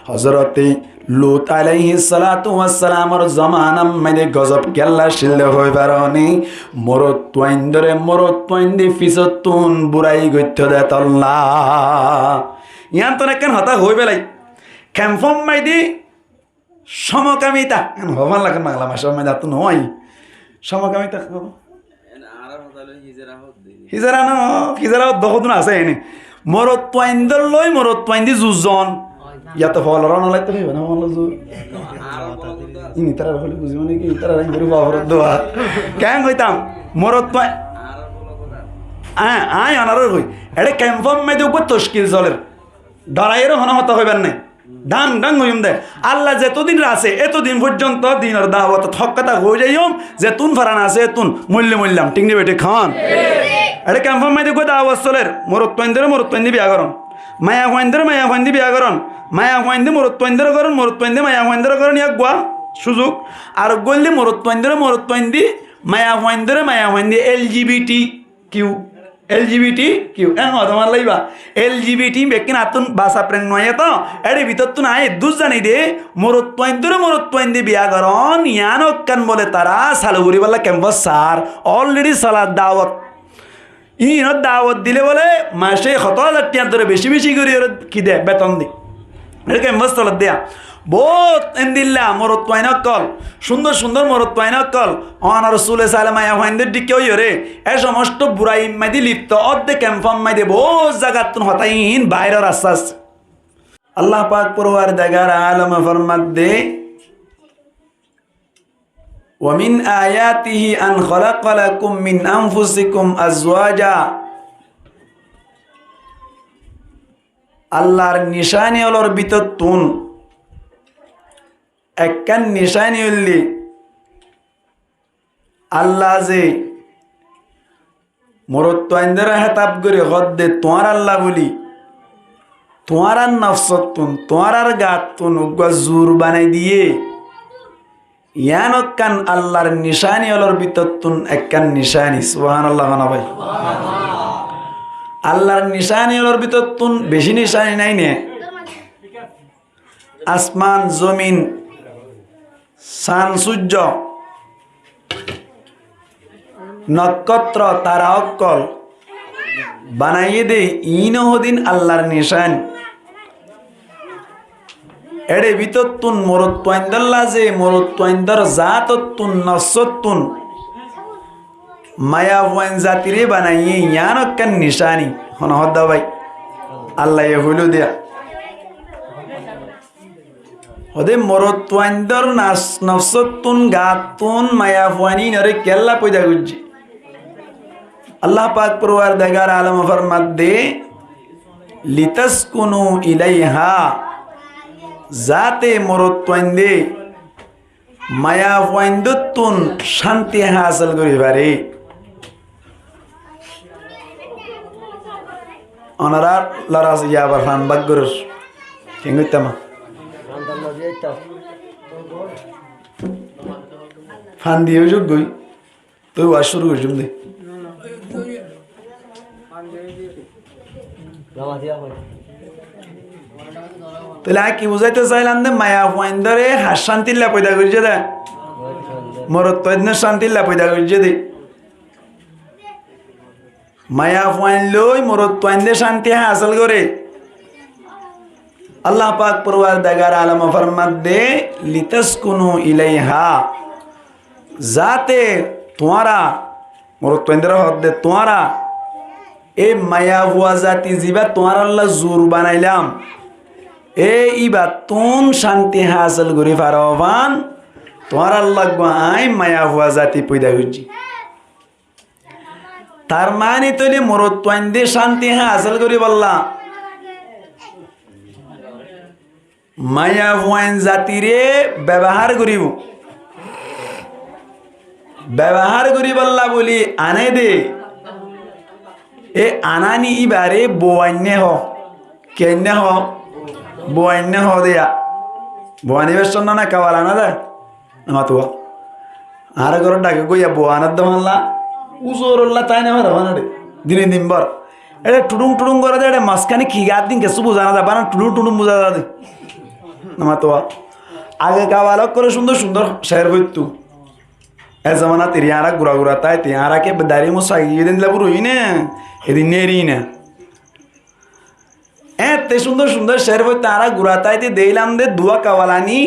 হযরতে লূত আলাইহিস সালাতু ওয়াস সালামর জামানাম মাইদে গজব কেল্লা শিল্লে হই পারনি মরত তোইন্দরে ফিসতুন বুড়াই গইত্য দে তল্লা ইয়ান তো কেন হতা হই বেলাই ক্যাম্পম মাইদি সমকামিতা হবান লাগে বাংলা ভাষা মাইদা তো নয় সমকামিতা হিজারা দখদুন আছে এনে মরত তোইন্দর লই মরত তোইন্দি জুজন ইয়াতে ফলর নলাইতে হইবে না হলো জু ইনি তারা হলে বুঝিব নাকি তারা রাইবের বাবর দোয়া কেন কইতাম মরত তোই আয় অনার হই এডে ক্যাম্পম মাইদে উপর তশকিল চলের ডরাইয়ের হন হতা হইবেন না ডাং ডাং হইম দে আল্লাহ যেতদিন আছে এতদিন পর্যন্ত দিনের দাওয়াত হক্কাতা হয়ে যাইম যে তুন ফারান আছে তুন মূল্যম ঠিক নেবে বেটে খান এডে ক্যাম্পম মাইদে কই দাওয়াত চলের মরত তোইন্দি বিয়া করন মায়া হইন্দি বিয়া করন মায়া হইন্দি মরত তোইন্দি মায়া হইন্দির করন ইয়াক গোয়া সুযোগ আর গলদি মরত তোইন্দি মায়া হইন্দি এলজিবিটি কিউ তোমার লাইবা এলজিবিটি বেকিন আতুন বাসা প্রেং নয় তো এর ভিতর তো নাই দুজ জানি দে মরত তোইন্দি বিয়া করন ইয়ান কান বলে তারা সালুগুড়ি বলা ক্যাম্পাস সার অলরেডি সালাদ দাওয়াত ইনত দাওয়াত দিলে বলে মাসে 1,000 টাকা ধরে বেশি করে কি দে বেতন দি এটা ক্যাম্পাস তলত দেয়া বহুত এন্দিল্লা মরত পাইনকল সুন্দর মরত পাইনকল অন রসুলে সালামায়া হইন্দের দিকে ওই রে এ সমস্ত বুড়াই মাইদি লিপ্ত অর্ধেক ক্যাম্পাম মাইদে বহুত জায়গাত হতাইন বাইরের আশ্বাস আল্লাহ পাক পরওয়ার দেগার আলম ফরমাত দে ومن آياته أن خلق لكم من أنفسكم أزواجا আল্লাহর নিশানি হলোর ভিতর তুন একখান নিশানি হইলি আল্লাহ যে মরত তোইন্দর হেতাব করে হদ দে তোমার আল্লাহ বলি তোমার আর নফসত তুন তোমার আর গাত তুন উগ্র জোর বানাই দিয়ে ইয়ান কান আল্লাহর নিশানি হলোর ভিতর তুন একখান নিশানি সুবহানাল্লাহ না ভাই আল্লাহর নিশানি হলোর ভিতর তুন বেশি নিশানি নাই নে আসমান জমিন সান সূর্য নক্ষত্র তারা অক্কল বানাইয়ে দে ইনহদিন আল্লাহর নিশান এড়ে ভিতর তুন মরত তোইন্দল্লা যে মরত তোইন্দর জাততুন নফসতুন মায়া ওয়ান জাতিরে বানাইয়ে ইয়ান কান নিশানি হন হদ্দা ভাই আল্লাহ এ হইল দেয়া ওদে মরত তোইন্দর নফসতুন গাতুন মায়া ওয়ানি নরে কেল্লা পয়দা গুজি আল্লাহ পাক পরওয়ার দেগার আলম ফরমাত দে লিতাসকুনু ইলাইহা জাতে মরত তোইন্দে মায়া ওয়াইন্দতুন শান্তি হাসিল করি পারে ওনারা লরাজ ইয়াবার ফান বাগরস কেঙ্গিতামা ফান দিয়ে যোগ গই তুই ওয়াজ শুরু করছিস দে তাহলে কি বুঝাইতে চাইলাম দে মায়া ওয়াইন্দরে হাস শান্তিল্লা পয়দা করিছে দে মরত তোইন্দে শান্তিল্লা পয়দা করিছে দে মায়া ওয়াইন লই মরত তোইন্দে শান্তি হাসিল করে আল্লাহ পাক পরওয়ার দেগার আলম ফরমাত দে লিতাসকুনু ইলাইহা জাতে তোমারা মরত তোইন্দে হদ দে তোমারা এ মায়া হুয়া জাতি জিবা তোমার আল্লাহ জোর বানাইলাম এ ইবা তুন শান্তি হাসিল করি পারবান তোমার আল্লাহ আই মায়া হুয়া জাতি পয়দা করছি তার মানে তৈরি মরত তোইন্দে শান্তি হাসিল করি বললা মায়া হুয়াইন জাতিরে ব্যবহার করি বললা বলি আনে দে এ আনানি ইবারে বোয়ান্যে হ কেন্যে হ বোয়ান্যে হ দেয়া বোয়ানি বেশ না কাওয়াল আনা দে মাতুয়া আর ঘর ডাকে গইয়া বোয়ানার দমাল্লা উজোরল্লা তাই না ভাড়া রে দিনে দিন বর এটা টুডুং করে দে এটা মাঝখানে কি গাত দিন কেসু বোঝানা যাবা না টুডুং বুঝা দে নামা তো আগে কাওয়ালক করে সুন্দর সুন্দর শের হইতু এ জমানা তিরিয়ারা গুড়া গুড়া তাই তিহারাকে দাঁড়িয়ে মশাই এদিন লাবু রই না এদিন নেরি না এতে সুন্দর সুন্দর শের বই তারা গুড়া তাইতে দিলাম দে দুয়া কাওয়ালানি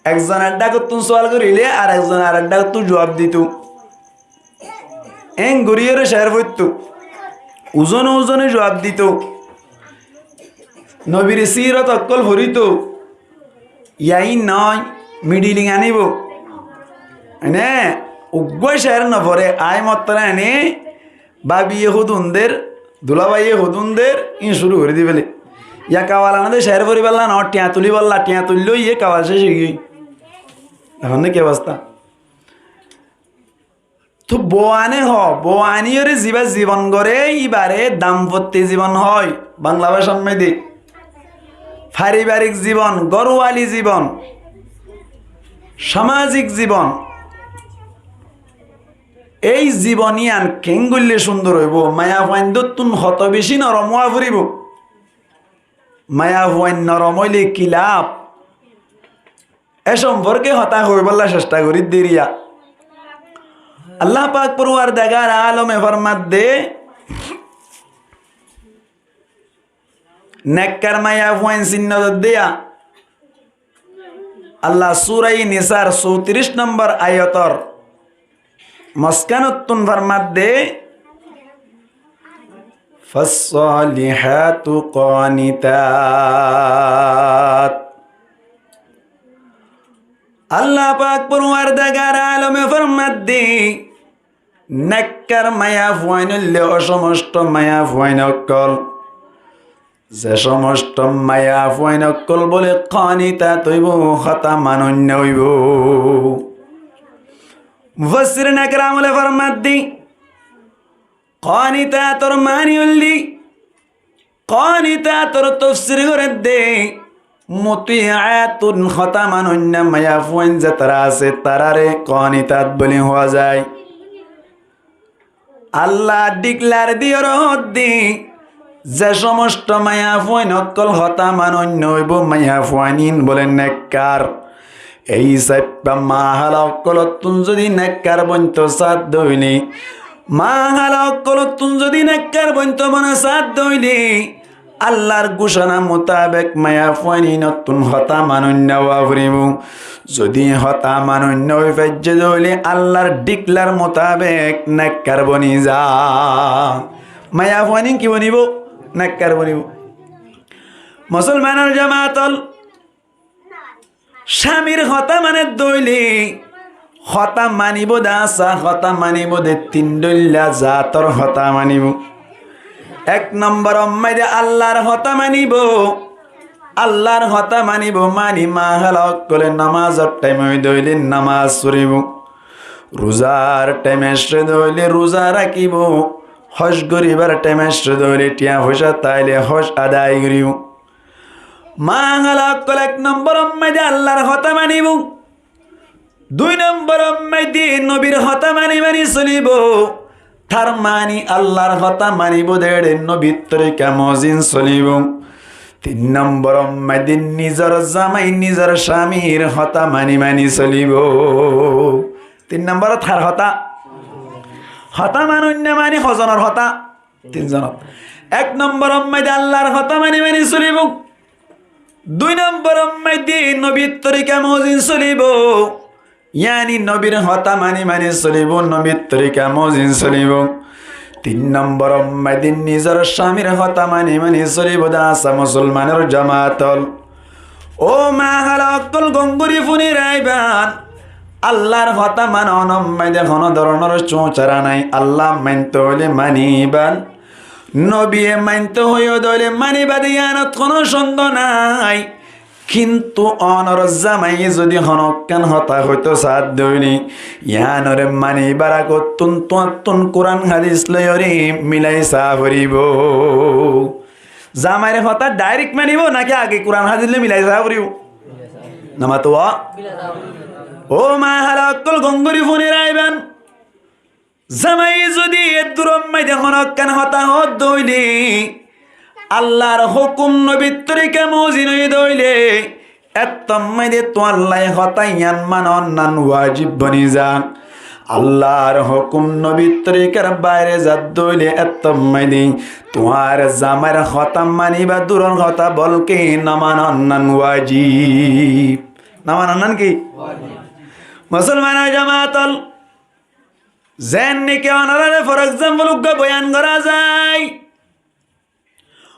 একজন আড্ডা করতুন সওয়াল করিলে আর একজন আর আড্ডা করতু জবাব দিত এং গড়িয়ে শের বইতু ওজনে ওজনে জবাব দিত নবীর সিরত অক্কল ভরিত ইয়াই নয় মিডিলিং আনিব এনে উগ্র শের নভরে আয় মতরা এনে বাবিয়ে হুদুনদের দুলাবাইয়ে হুদুনদের ইন শুরু করে দিবেলে ইয়া কাওয়াল আনাদে শের ভরি পারলা ন টিয়া তুলি পারলা টিয়া তুললেও ইয়ে কাওয়াল শেষ গিয়ে এখন কি অবস্থা তো বোয়ানে বোয়ানিয়রে জীবা জীবন গড়ে ইবারে দাম্পত্য জীবন হয় বাংলা ভাষার মেয়েদের পারিবারিক জীবন গরওয়ালি জীবন সামাজিক জীবন এই জীবনই আন কেঙ্গুল্লে সুন্দর হইব মায়া ভাইন্দতুন হত বেশি নরম হওয়া ফুরিব মায়া ভাইন নরম হইলে কি লাভ এ সম্পর্কে হতাশ হইবার চেষ্টা করি দেরিয়া আল্লাহ পাক পরওয়ারদিগার আলমে ফরমাত দে নেককার মায়া ভাইন চিহ্ন দেয়া আল্লাহ সূরা নিসার 34 নম্বর আয়াতর মসকানতুন ফরমাত দে ফাসসালিহাতু কানিতাত আল্লাহ পাক পরওয়ারদিগার আলমে ফরমাত দে নেককার মায়া ভাইনলে অসমস্ত মায়া ভাইনকল যে সমস্ত মায়া ভাইনকল বলে কানিতাত হইব খাতা মানন্য হইব মুফাসসিরিন একরাম বলে ফরমাত দি কানিতাতর মানি হলি কানিতাতর তাফসীর করে দে মুতিআতুন খাতা মানন্য মায়া ভাইন যে তারা আছে তারারে কানিতাত বলে হওয়া যায় আল্লাহ ডিক্লার দিয়ে রহত দি যে সমস্ত মায়া ভাইন অকল হতা মানন্য হইব মায়া ভাইনিন বলেন নেককার এই সাইপা মাহাল অকলতুন যদি নেককার বন্ত সাধ্য হইলি মাহাল অকলতুন যদি নেককার বন্ত মনে সাধ্য হইলি আল্লাহর ঘোষণা মোতাবেক মায়া ফাইনিনতুন হতা মানন্য ওয়াফরিব যদি হতা মানন্য ফেজ্জে হইলে আল্লাহর ডিক্লার মোতাবেক নেককার বনি যা মায়া ফাইনিন কি বনিব নেককার বনিব মুসলমানের জামাতল স্বামীর হতা মানে দইলে হতা মানিব দাসা হতা মানিব দে তিন দইলা জাতর হতা মানিব এক নম্বর অম্মাইদে আল্লাহর হতা মানিব আল্লাহর হতা মানিব মানি মাহালক করে নামাজর টাইম দইলে নামাজ পড়িব রোজার টাইমে দইলে রোজা রাখিব হজ গরিবার টাইমে দইলে টিয়া পয়সা তাইলে হজ আদায় করিব মাহালক করে এক নম্বর অম্মাইদে আল্লাহর হতা মানিব দুই নম্বর অম্মাইদে নবীর হতা মানি মানি চলিব তার মানি আল্লাহর হতা মানিব দেড়ে নবীর তরিকা মজিন চলিব তিন নম্বর অম্মাইদিন নিজর জামাই নিজর স্বামীর হতা মানি মানি চলিব তিন নম্বর থার হতা হতা মানন্য মানি হজনের হতা তিনজনত এক নম্বর অম্মাইদে আল্লাহর হতা মানি মানি চলিব দুই নম্বর অম্মাইদে নবীর তরিকা মজিন চলিব ইয়ানি নবীর হতা মানি মানি চলিব নবীর তরিকা মজিন চলিব তিন নম্বর অম্মাইদিন নিজর স্বামীর হতা মানি মানি চলিব দাসা মুসলমানের জামাতল ও মাহালকল গঙ্গুরি ফুনি রাইবান আল্লাহর হতা মান অম্মাইদে কোনো ধরনের চোচারা নাই আল্লাহ মানতে হইলে মানিবান নবীয়ে মানতে হইও দইলে মানিবা দিয়ানত কোনো সন্দেহ নাই কিন্তু অনর জামাই যদি হনকান হতা হইতো সাদ দইনি ইয়ানরে মানি বারা কতুন তুন কোরআন হাদিস লয়রে মিলাই সাহরিব জামাইর হতা ডাইরেক্ট মানিব নাকি আগে কোরআন হাদিস মিলাই সাহরিব নামা তো ও মা হালাকুল গঙ্গুরি ফোনে রাইবান জামাই যদি এদুরম্মাই হনকান হতা হত দইনি আল্লাহর হুকুম নবীর তরিকা মজিন দইলে এত্তম্মাইদে তো আল্লাহ হতাইয়ান মানন্নান ওয়াজিব বনি যান আল্লাহর হুকুম নবীর তরিকার বাইরে যাত দইলে এত্তম্মাইদে তোমার জামার হতা মানিবা দূরর হতা বলকে নামানন্নান ওয়াজিব নামানন্নান কি মুসলমান জামাতল জেন নিকে অনারে ফর এক্সাম্পল উগ্গা বয়ান করা যায়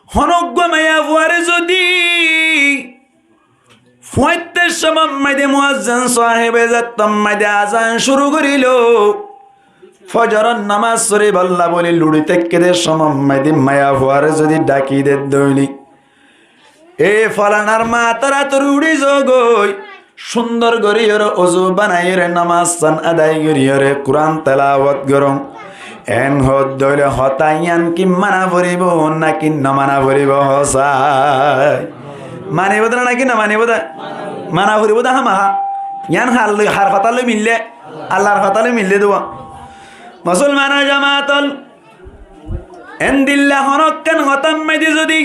হনজ্ঞ মায়া ফুয়ারে যদি ফুয়াইতে সময় মাইদে মুয়াজ্জিন সাহেবে যাত্তম মাইদে আজান শুরু করিল ফজরের নামাজ পড়ে বল্লা বলি লুড়িতে কেদে সময় মাইদে মায়া ফুয়ারে যদি ডাকি দে দইলি এ ফলানার মা তারা তোর উড়ি জগই সুন্দর গরিয়র অজু বানাইর নামাজ সান আদায় গরিয়রে কোরআন তেলাওয়াত গরম এন হদ দইলে হতাইয়ান কি মানা ভরিব নাকি নমানা ভরিব হসাই মানিব না নাকি না মানিব দা মানা ভরিব দা হামাহা ইয়ান হার হতালে মিললে আল্লাহর হতালে মিললে দেব মুসলমান জামাতল এন দিল্লা হনক্কান হতাম মাইদি যদি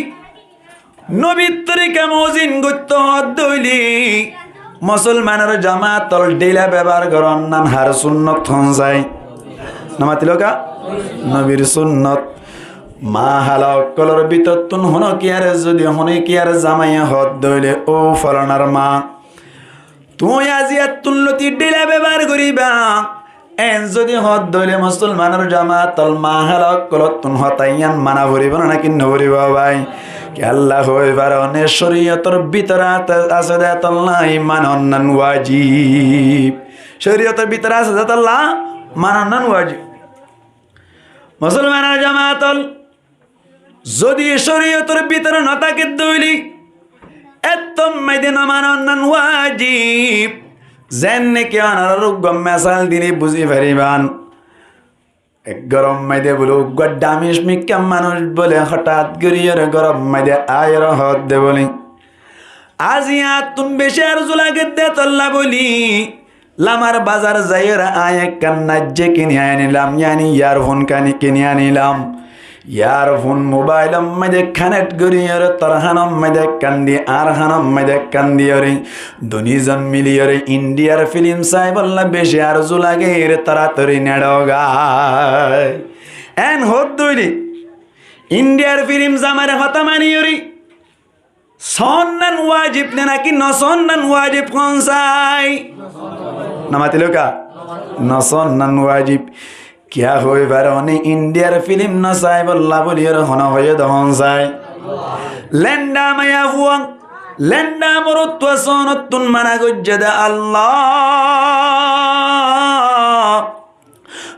নবীর তরিকা মজিন গুত্ত হদ দইলি মুসলমানের জামাতল ডেলা ব্যবহার করন নান হার সুন্নত হন যায় নামাতিলকা নবীর সুন্নত মা হালাক কলর ভিতর তুন হন কি আর যদি হনে কি আর জামাইয়া হদ দইলে ও ফলনার মা তুই আজি তুল্লতি ডেলা ব্যবহার করিবা এন যদি হদ দইলে মুসলমানের জামাতল মা হালাক কলর তুন হতাইয়ান মানা ভরিব না নাকি নভরিব ভাই আল্লাহ হই বারনে শরীয়তর ভিতরে আছে দেতাল্লাহ মানন্নান ওয়াজিব শরীয়তের ভিতরে আছে দেতাল্লাহ মানন্নান ওয়াজিব মুসলমানের জামাতল যদি শরীয়তের ভিতরে না থাকে দইলি এতম মাইদে না মানন্নান ওয়াজিব জেনে কে আনার গম্মে সাল দিনে বুঝি পারিবান এক গরম মাইদে বলে গড্ডামিস মিক্কা মানুষ বলে হঠাৎ গরিয়র গরম মাইদে আয়ের হদ দে বলি আজিয়া তুম বেশি আর জুলাগে দে তল্লা বলি লামার বাজার যাইয়ের আয় কান্নাজ্জে কিনে আনিলাম ইয়ানি ইয়ারফোন কানি কিনে আনিলাম ইয়ারফোন মোবাইল মাইদে কানেক্ট গরিয়র তরহানম মাইদে কান্দি আর হানম মাইদে কান্দিয়রে দুনিজন মিলিয়রে ইন্ডিয়ার ফিল্ম চাই বললা বেশি আর জুলাগে তাড়াতাড়ি নেড়গায় এন হদ দইলি ইন্ডিয়ার ফিল্ম জামারে হতা মানিয়রি সন্নান ওয়াজিব নে নাকি নসন্নান ওয়াজিব কোন চাই নামাতিলকা নসন্নান ওয়াজিব কিয়া হই বারনে ইন্ডিয়ার ফিল্ম না চাই বল্লা বলিয়র হন হয়ে দহন চাই লেন্ডা মায়া হুয়াং লেন্ডা মরত্ব সনতুন মানা গজ্জাদা আল্লাহ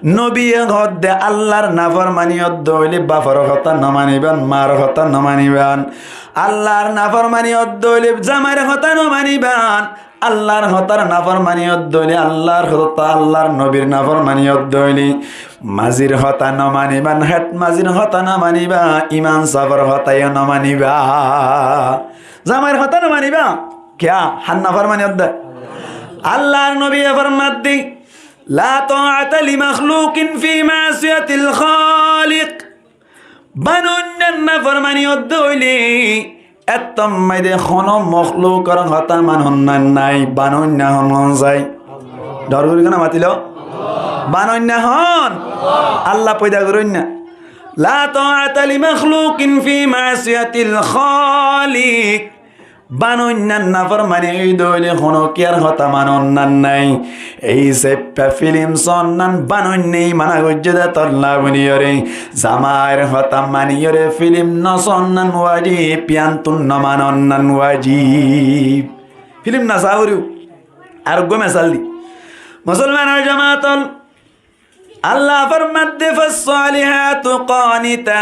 নবী হদ্দে আল্লাহর নাফরমানিয়ত দইলে বাফর কথা ন মানিবান মার কথা ন মানিবান আল্লাহর নাফরমানিয়ত দইলে জামার কথা ন মানিবান আল্লাহর হতার নাফরমানিয়ত দইলে আল্লাহর হতা আল্লাহর নবীর নাফরমানিয়ত দইলে মাজির হতা ন মানিবান হেট মাজির হতা ন মানিবা ইমান সাফর হতায় ন মানিবা জামার হতা ন মানিবা কিয়া হান নাফরমানিয়ত দে আল্লাহর নবী ফরমাত দি লা তাআতা লিমাখলুকিন ফি মাসিয়াতিল খালিক বানুন্নান নাফরমানিয়ত দইলে এতম মাইদে খন মখলুকর হতা মানন্নান নাই বানুন্না হন যায় ডর করি কেন মাতিল বানুন্না হন আল্লাহ পয়দা করুন না লা তাআতা লিমাখলুকিন ফি মাসিয়াতিল খালিক বানুন্নান নাফরমানি দইলে খন কি আর হতা মানন্নান নাই এই সেপ্পা ফিল্ম সন্নান বানুন্নি মানা গজ্জদা তল্লা বনিয়রে জামার হতা মানিয়রে ফিল্ম ন সন্নান ওয়াজিব পিয়ান্তুন ন মানন্নান ওয়াজিব ফিল্ম না সাউরু আর গো মেসাল দি মুসলমানের জামাতল আল্লাহ ফরমাত দে ফাসসালিহাতু কানিতাত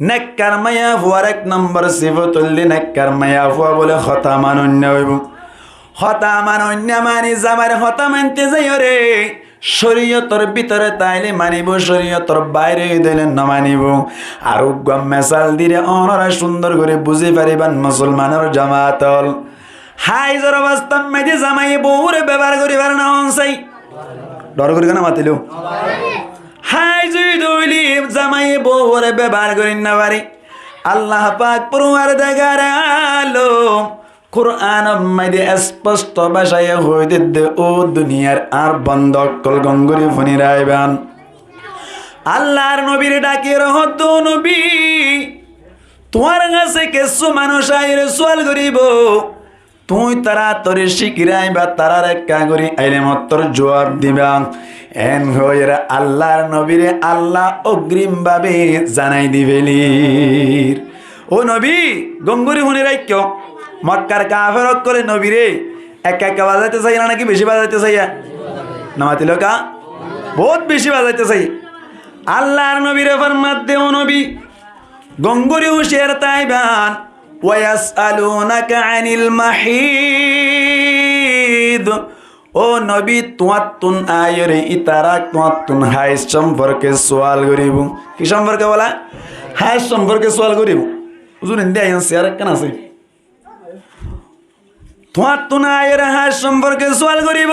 নেককার মায়া ফুয়ার এক নম্বর সিফতুল্লি নেককার মায়া ফুয়া বলে হতা মানন্য হইব হতা মানন্য মানি জামার হতা মানতে যাই রে শরীয়তর ভিতরে তাইলে মানিব শরীয়তর বাইরে দিলে না মানিব আর গম মেসাল দিলে অনরা সুন্দর করে বুঝে পারিবান মুসলমানের জামাতল হাই জর অবস্থা মেদি জামাই বউরে ব্যবহার করিবার না হনসাই ডর করি কেন মাতিল হাই জুই দইলি জামাই বউরে ব্যবহার করি না পারি আল্লাহ পাক পরওয়ারদিগার আলম কুরআন মাইদে স্পষ্ট ভাষায় হইতে দে ও দুনিয়ার আর বন্ধ কল গঙ্গুরি ফনি রাইবান আল্লাহর নবীর ডাকে রহত নবী তোমার কাছে কিছু মানুষ আইরে সোয়াল করিব তুই তারা তোর শিখিরাই বা তারার একা করি আইলে মতর জবাব দিবা এন হইরা আল্লাহর নবীরে আল্লাহ অগ্রিম ভাবে জানাই দিবেলির ও নবী গঙ্গুরি হুনি রাইক্য মক্কার কাফের করে নবীরে একা একা বাজাইতে চাই না নাকি বেশি বাজাইতে চাই নামাতিল কা বহুত বেশি বাজাইতে চাই আল্লাহর নবীরে ফরমাত দে ও নবী গঙ্গুরি হুশিয়ার তাইবান ওয়াসআলুনাকা আনিল মাহিদ ও নবী তোমাতুন আয়রে ইতারা তোমাতুন হাইজ সম্পর্কে সওয়াল করিব কি সম্পর্কে বলা হাইজ সম্পর্কে সওয়াল করিব হুজুর হিন্দি আইন শেয়ার কেন আছে তোমাতুন আয়রে হাইজ সম্পর্কে সওয়াল করিব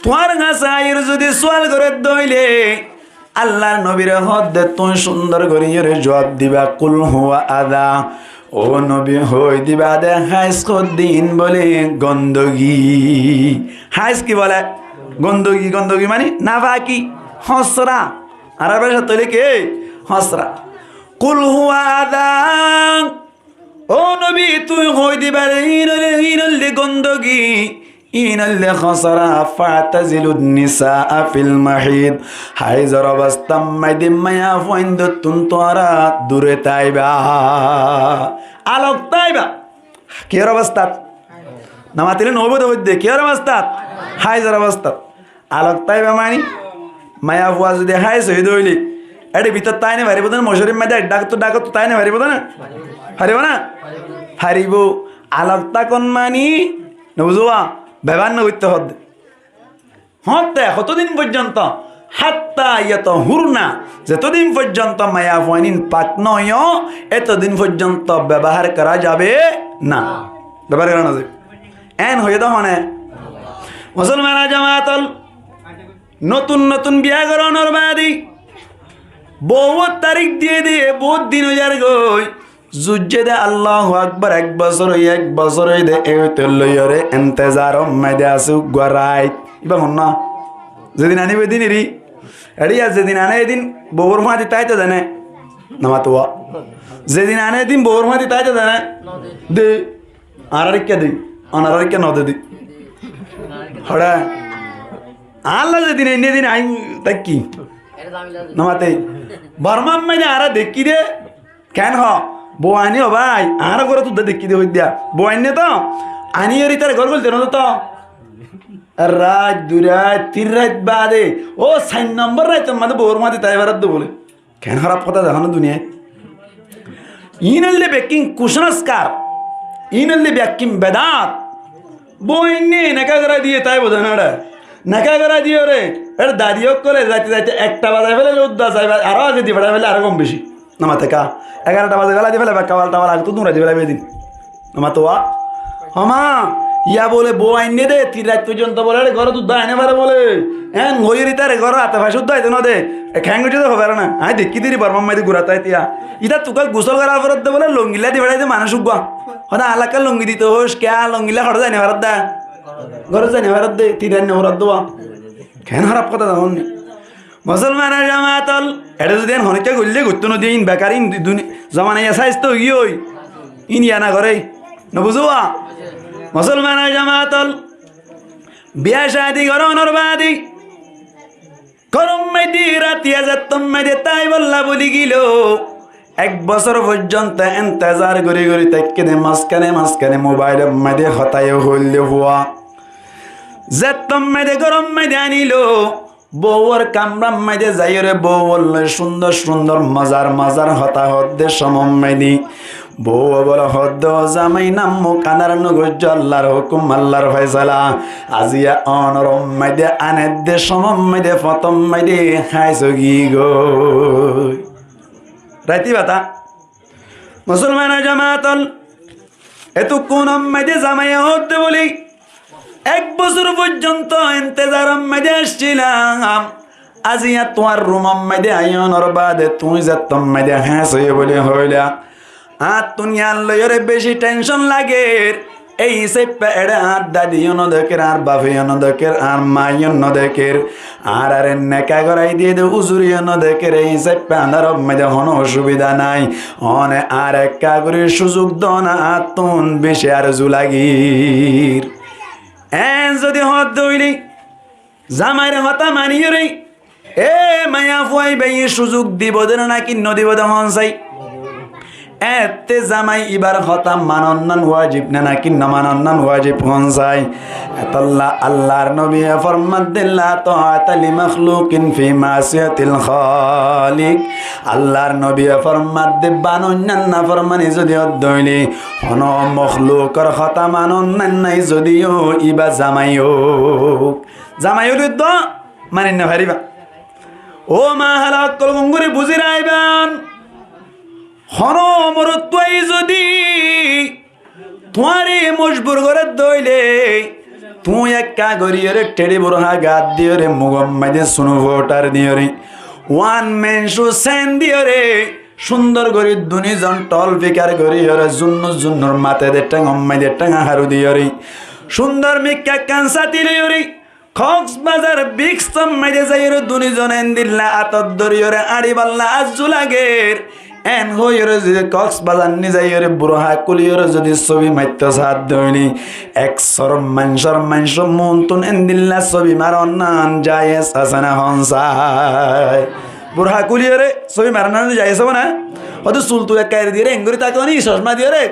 তোমার কাছে আয়ের যদি সওয়াল করে দইলে আল্লাহর নবীর হদ তুই সুন্দর করিয়ে জবাব দিবা কুল হুয়া আদা ও নবী হই দিবা দে হাইস দিন বলে গন্দগি হাইস কি বলে গন্দগি গন্দগি মানে নাফাকি হসরা আরবের সাথে কে হসরা কুল হুয়া আদা ও নবী তুই হই দিবা রে ইনলে গন্দগি ইনলে খসরা ফাতাজিলুন নিসা ফিল মাহিদ হাইজর অবস্থা মাইদে মায়া ফইন্দ তুন তোরা দূরে তাইবা আলোক তাইবা কের অবস্থা নামাতিলে নবদ হইদে কের অবস্থা হাইজর অবস্থা আলোক তাইবা মানে মায়া ফুয়া যদি হাইজ হই দইলি এডে ভিতর তাইনে ভারিব না মশরিম মাইদে ডাক তো তাইনে ভারিব না হারিব না হারিব আলোক তা কোন মানি নবুজুয়া ব্যবহার করতে হবে হতে কতদিন পর্যন্ত হাত্তা ইয়ত হুরনা যতদিন পর্যন্ত মায়া ফাইনিন পাক নয় এতদিন পর্যন্ত ব্যবহার করা যাবে না ব্যবহার করা না যাবে এন হয়ে তো মানে মুসলমান জামাতল নতুন নতুন বিয়া করানোর বাদী বহুত তারিখ দিয়ে দিয়ে বহুত দিন হয়ে যার গই জুজ্জে দে আল্লাহু আকবার এক বছর দে এতে লইরে ইন্তজার মাইদে আসু গরাই ইবা মন্না যেদিন আনিবে দিন রি এড়িয়া যেদিন আনে এদিন বউর মাটি তাইতে জানে নামাতোয়া যেদিন আনে দিন বউর মাটি তাইতে জানে দে আরারিকা দে অনারিকা ন দে হড়া আল্লাহ যেদিন এনে দিন আই তাই কি নামাতে বর্মা মাইনে আরা দেখি দে কেন হ বউ আনি ও ভাই আর করে তুই দেখি দে দিয়া বউ আনি তো আনি এরি তার ঘর বলতে না তো রাত 2 রাত 3 রাত বাদে ও 4 নম্বর রাত মানে বউর মাঝে তাই বারাত বলে কেন খারাপ কথা দেখো না দুনিয়ায় ইনলে বেকিং কুসংস্কার ইনলে বেকিং বেদাত বউ এনে নাকা করা দিয়ে তাই বোঝা না নাকা করা দিয়ে রে এর দাদিও করে যাইতে যাইতে একটা বাজায় ফেলে উদ্দা যাইবা আরো আগে দিয়ে ফেলে আরো কম বেশি নামাতে কা 11টা বাজে বেলা দিয়ে ফেলে কাওয়াল টাওয়াল আগে তো তোমরা দিয়ে ফেলে দিন নামাতো হমা ইয়া বলে বউ আইনে দে 3 রাত পর্যন্ত বলে ঘর দুধ আইনে পারে বলে হ্যাঁ গইরি তারে ঘর হাতে ভাই শুদ্ধ আইতে না দে খ্যাঙ্গুটি তো হবে না আই দেখি দিরি বর্মাম মাইদি ঘুরাতে আইতিয়া ইটা তুকাল গোসল করার পর দে বলে লঙ্গিলা দি বেড়াইতে মানুষ উগবা হদা আলাকা লঙ্গি দিতে হোস কে লঙ্গিলা হড় যায় না ভারত দা ঘর যায় না ভারত দে 3 রাত হরত দেওয়া কেন খারাপ কথা দেখুন মুসলমানের জামাতল এটা যদি হনিকে গল্লে গুরুত্ব নদী ইন বেকার ইন জমানাইয়া স্বাস্থ্য গিয়ে ইন ইয়ানা করে নবুঝুয়া মুসলমানের জামাতল বিয়া শাদি গরনের বাদি করম মেদি রাতিয়া যাতম মেদে তাই বল্লা বলি গিল 1 বছর পর্যন্ত ইন্তজার করি করি তাইকে মাঝখানে মোবাইল মেদে হতায় হইলে হওয়া যাতম মেদে গরম মেদে আনিল বউর কামরাম মাইদে যাই রে বউ বললে সুন্দর সুন্দর মজার হতা হদ্দে সমম মেদি বউ বলে হদ্দ জামাই নাম কানার নগজ আল্লাহর হুকুম আল্লাহর ফয়সালা আজিয়া অনরম মাইদে আনের দে সমম মাইদে ফতম মাইদে খাইছো গি গো রাইতি বাতা মুসলমানের জামাতল এতো কোন মাইদে জামাই হদ্দে বলি 1 বছর পর্যন্ত ইন্তজার মেদে আসছিলাম আজিয়া তোমার রুমম মাইদে আইয়নর বাদে তুই যাতম মাইদে হ্যাঁ সই বলে হইলা আর দুনিয়ার লয়রে বেশি টেনশন লাগে এই সেপ্পা এড়ে আর দাদিও নদেকের আর বাফিও নদেকের আর মাইও নদেকের আর আরে নেকা গড়াই দিয়ে দে উজুরিও নদেকের এই সেপ্পা আনার মেদে কোনো অসুবিধা নাই অনে আর এক কাগরের সুযোগ দনা তুন বেশি আর জুলাগির এন যদি হত দইলি জামাইরে হতা মানিয়ে রে এ মায়া ফুয়াই বেই সুযোগ দিব দেন নাকি নদীব দহন চাই এতে জামাই ইবার হতা মানন্নান ওয়াজিব না নাকি না মানন্নান ওয়াজিব হন চাই এতাল্লাহ আল্লাহর নবী ফরমাত দিল্লা তাআতালি মাখলুকিন ফি মাসিয়াতিল খালিক আল্লাহর নবী ফরমাত দে বানন্নান না ফরমানি যদি অদইলি কোন মখলুকর হতা মানন্নান নাই যদিও ইবা জামাইও জামাইও তো মানে না হারিবা ও মা হালাক কলগঙ্গুরি বুঝি রাইবান হন মরত্বই যদি তোমারে মজবুর করে দইলে তুই একা গরিয়রে টেড়ে বড়হা গাদ দিও রে মুগম্মাদে শুনো ভোটার দিও রে ওয়ান ম্যান শো সেন দিও রে সুন্দর গরি দুনিজন টল ফিকার গরিয়রে জুন্নুর মাথে দে টাঙ্গম্মাদে টাঙ্গা হারু দিও রে সুন্দর মিক্কা কানসা দিও রে কক্সবাজার বিক্সম মাইদে যাইরে দুনিজন এন্দিল্লা আতদ দরিয়রে আড়ি বাল্লা আজু লাগের এন হইরে যদি কক্সবাজার নি যাইরে বুড়া কুলিয়রে যদি ছবি মাইত্য সাত দইনি একশর মাংস মন্তন এন্দিল্লা ছবি মারন নান যায়স হাসানা হনসাই বুড়া কুলিয়রে ছবি মারনান যায়স না হয়তো চুল তুই কাইরে দিয়ে এঙ্গুরি তাকে নি চশমা দিয়ে রে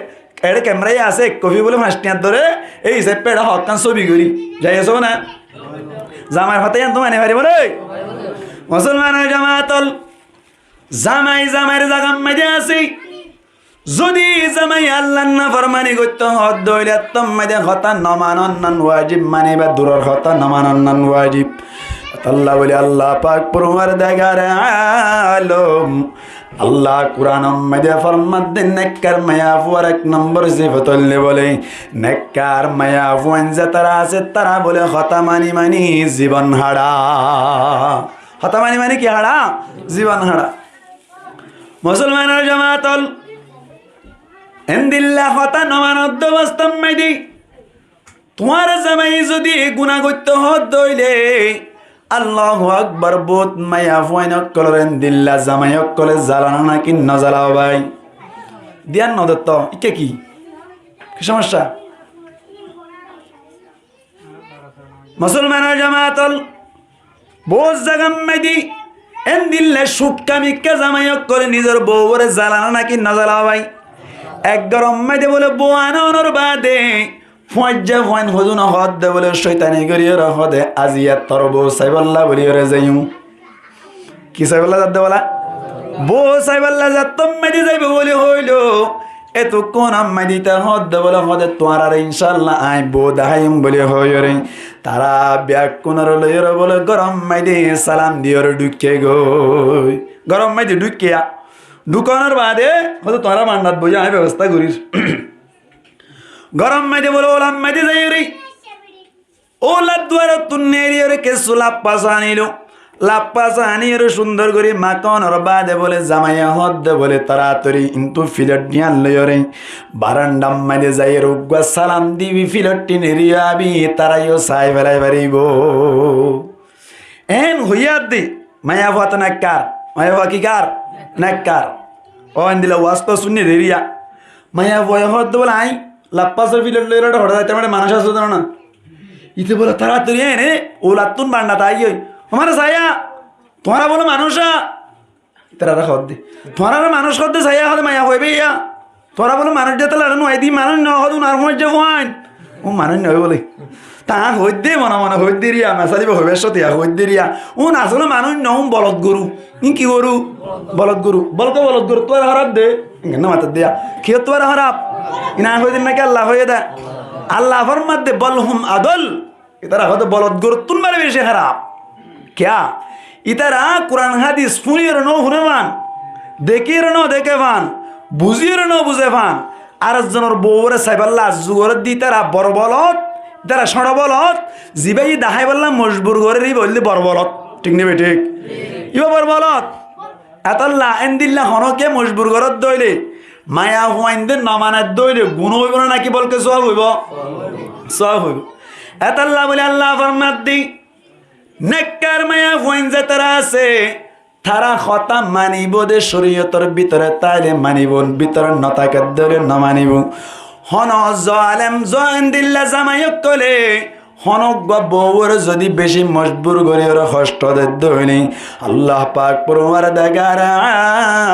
এড়ে ক্যামেরায় আছে কফি বলে ফাঁসটিয়ার ধরে এই হিসাব পেড়া হকান ছবি করি যাইস না জামাই হতে তো মানে পারিব রে মুসলমানের জামাতল জামাই জামাইয়ের জাগাম মাঝে আছে যদি জামাই আল্লাহ না ফরমানি করতে হদ দইলে তম মাঝে হতা নমানন্নান ওয়াজিব মানে বা দূরের হতা নমানন্নান ওয়াজিব আল্লাহ বলে আল্লাহ পাক পরমার দেখার আলম আল্লাহ কুরআন মাঝে ফরমাত দেন নেককার মায়াফু আর এক নম্বর সিফাতলে বলে নেককার মায়াফু যে তারা আছে তারা বলে হতা মানি জীবন হারা হতা মানি কি হারা জীবন হারা মুসলমানের জামাতল এন্দিল্লা হতা নমানদ্দ বাস্তব মাইদি তোমার জামাই যদি গুনাহ করতে হদ দইলে আল্লাহু আকবার বহুত মায়া ফুয়াইন কলরেন দিল্লা জামাই কলে জ্বালানো নাকি ন জ্বালাও ভাই দিয়ান নদত্ত ইকে কি সমস্যা মুসলমানের জামাতল বহুত জাগাম মাইদি এন দিল্লে সুটকামিকা জামাই করে নিজের বউরে জ্বালানো নাকি ন জ্বালাও ভাই এক গরম মাইদে বলে বউ আনোর বাদে ফজ্জা ফইন হজুন হদ দে বলে শয়তানি করিয়ে হদে আজিয়া তোর বউ সাইবাল্লা বলিয়ে যাইম কি সাইবাল্লা যাতে বলা বউ সাইবাল্লা যাত মাইদি যাইবে বলে হইল এত কোন আম্মাই দিতে হদ দে বলে হদে তোমার আর ইনশাল্লাহ আই বউ দেখাইম বলে হই রে তারা ব্যাগ কোনার লইর বলে গরম মাইদি সালাম দিওর ঢুকে গই গরম মাইদি ঢুকিয়া ঢুকানোর বাদে হয়তো তোরা মান্নাত বইয়া আমি ব্যবস্থা করিস গরম মাইদে বলো ওলাম মাইদে যাই রে ওলা দুয়ার তুন্নেরিয়রে কেসু লাপ্পাস আনিল লাপ্পাস আনিয়রে সুন্দর করে মাকনর বাদে বলে জামাইয়া হদ দে বলে তাড়াতাড়ি কিন্তু ফিলট নিয়ান লইরে বারান্দাম মাইদে যাই রোগা সালাম দিবি ফিলটটি নেরিয়াবি তারাইও সাই ফেলাই পারিব এন হইয়া দি মায়া ভাত নাকার মায়া ভা কি কার নাকার ও দিলা ওয়াস্ত শুনে দেরিয়া মায়া বয় হদ বলে আই লাপ্পাসের ফিলেট লইরে হঠাৎ যাইতে মানে মানুষ আসতো না ইতে বলে তাড়াতাড়ি এনে ও লাতুন বান্না তাই আমার সায়া তোমারা বলো মানুষা তারা হদ দে তোমারা মানুষ হদ দে সায়া হদে মায়া হইবে ইয়া তোরা বলো মানুষ যেতে লাগানো আই দি মানুষ ন হদ আর মজ যে হন ও মানুষ নয় বলে তা হই দে মনে হই দে রিয়া মেসালিব হইবে সতিয়া হই দে রিয়া ও আসলে মানুষ নহম বলদ গরু ই কি গরু বলদ গরু তোর হারাপ দে না মাথা দিয়া খেয়ে তোর হারাপ ইনা হই দিন নাকি আল্লাহ হয়ে দে আল্লাহ ফরমাত দে বলহুম আদল ইতারা হয়তো বলদ গরু তুন মারে বেশি খারাপ क्या इतारा कुरान हादिस फुनियर नो हुनेवान देखियर नो देखेवान बुझियर नो बुझेवान আর জনের বউরে সাইবাল্লা জুগর দি তারা বড় বলত তারা সড় বলত জিবাই দাহাই বললাম মজবুর করে বললি বড় বলত ঠিক নেবে ঠিক ইবার বলত এতল্লা এন্দিল্লা হনকে মজবুর করত দইলে মায়া হুয়াইনদের নমানাত দইলে গুণ হইব না নাকি বলকে সব হইব সব হইব এতল্লা বলে আল্লাহ ফরমাত দি নেককার মায়া হুয়াইন যে তারা আছে তারা কথা মানিব দে শরীয়তের ভিতরে তাইলে মানিব ভিতরে নতাকাত ধরে ন মানিব হন জালেম জয়েন্দিল্লা জামাইক কলে হনক বউর যদি বেশি মজবুর করে ওরা কষ্ট দইনি আল্লাহ পাক পরওয়ার দাগার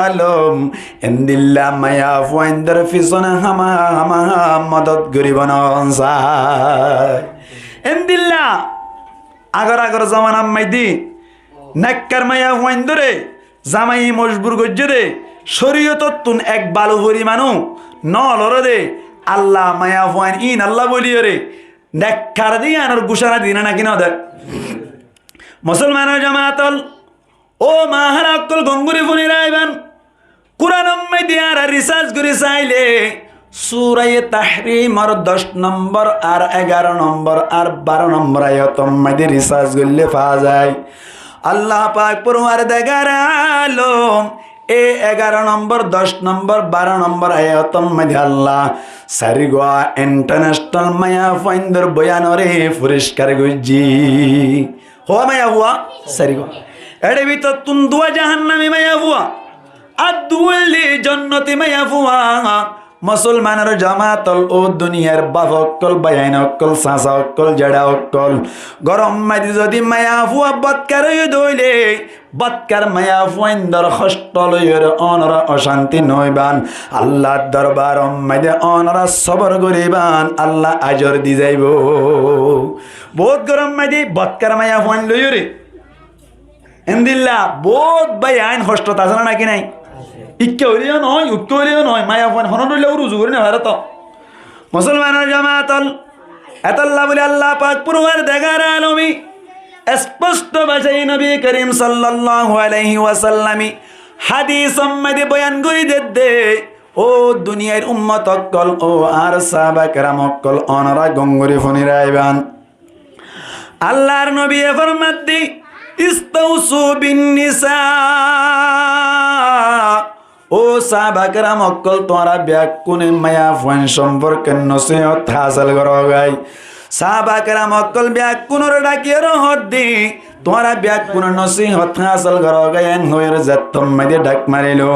আলম এন্দিল্লা মায়া ফুয়াইন্দার পিছনে হামা হামা মদত গরিব নসায় এন্দিল্লা আগর আগর জামানা মাইদি নেককার মায়া ফুয়াইন্দরে জামাই মজবুর গজ্জে দে শরীয়তত তুন এক বালু পরিমাণও ন লরে দে আল্লাহ মায়া ফুয়াইন ইন আল্লাহ বলিও রে নেককার দিয়ে আনার গুসানা দিনা নাকি না দেখ মুসলমানের জামাতল ও মাহারা অক্কল গঙ্গুরি ফুনি রাইবান কুরআন দিয়ার রিসার্চ করে চাইলে সূরা তাহরিমর 10 নম্বর আর 11 নম্বর আর 12 নম্বর আয়াত মধ্যে রিসার্চ করলে পাওয়া যায় আল্লাহ পাক পরওয়ার দেগার আলম এ 11 নম্বর 10 নম্বর 12 নম্বর আয়াতম মধ্যে আল্লাহ সারিগা ইন্টারন্যাশনাল মায়া ফাইন্ডার বয়ানরে পুরস্কার গজি হো মায়া হুয়া সারিগা এডে ভিতর তুন দুয়া জাহান্নামী মায়া হুয়া আর দুলি জান্নাতি মায়া হুয়া মুসলমানের জামাতল ও দুনিয়ার বাফকল বায়ানকল সাসাকল জড়াকল গরম মাদি যদি মায়া হুয়া বৎকার দইলে বৎকার মায়া ফুয়াইন্দর হষ্টলয়ের অনরা অশান্তি নইবান আল্লাহর দরবার মাদে অনরা সবর করিবান আল্লাহ আজর দি যাইব বহুত গরম মাদি বৎকার মায়া ফুয়াইন লইরে এন্দিল্লা বহুত বায়ান হষ্ট তাছাড়া নাকি নাই ইক্কে হইলেও নয় উক্কে হইলেও নয় মায়া ফুয়াইন হনন হইলেও রুজু করি না ভারত মুসলমানের জামাতল এতাল্লাহ বলে আল্লাহ পাক পুরওয়ার দেগার আলমী স্পষ্ট ভাষায় নবী করিম সাল্লাল্লাহু আলাইহি ওয়াসাল্লাম হাদিস মধ্যে বয়ান করে দে ও দুনিয়ার উম্মত অকল ও আর সাহাবা کرام অকল অনরা গঙ্গুরি ফনি রাইবান আল্লাহর নবী ফরমাত দি ইস্তাউসু বিন নিসা ও সাহাবা کرام অকল তোরা ব্যাকুনে মায়া ফুয়ান সম্পর্কে নসিহত হাসিল করো গাই সাহাবা کرام অকল ব্যাকুনর ডাকিয়ে রহত দি তোরা ব্যাকুন নসিহত হাসিল করো গাই হইর জাতম মধ্যে ডাক মারিলো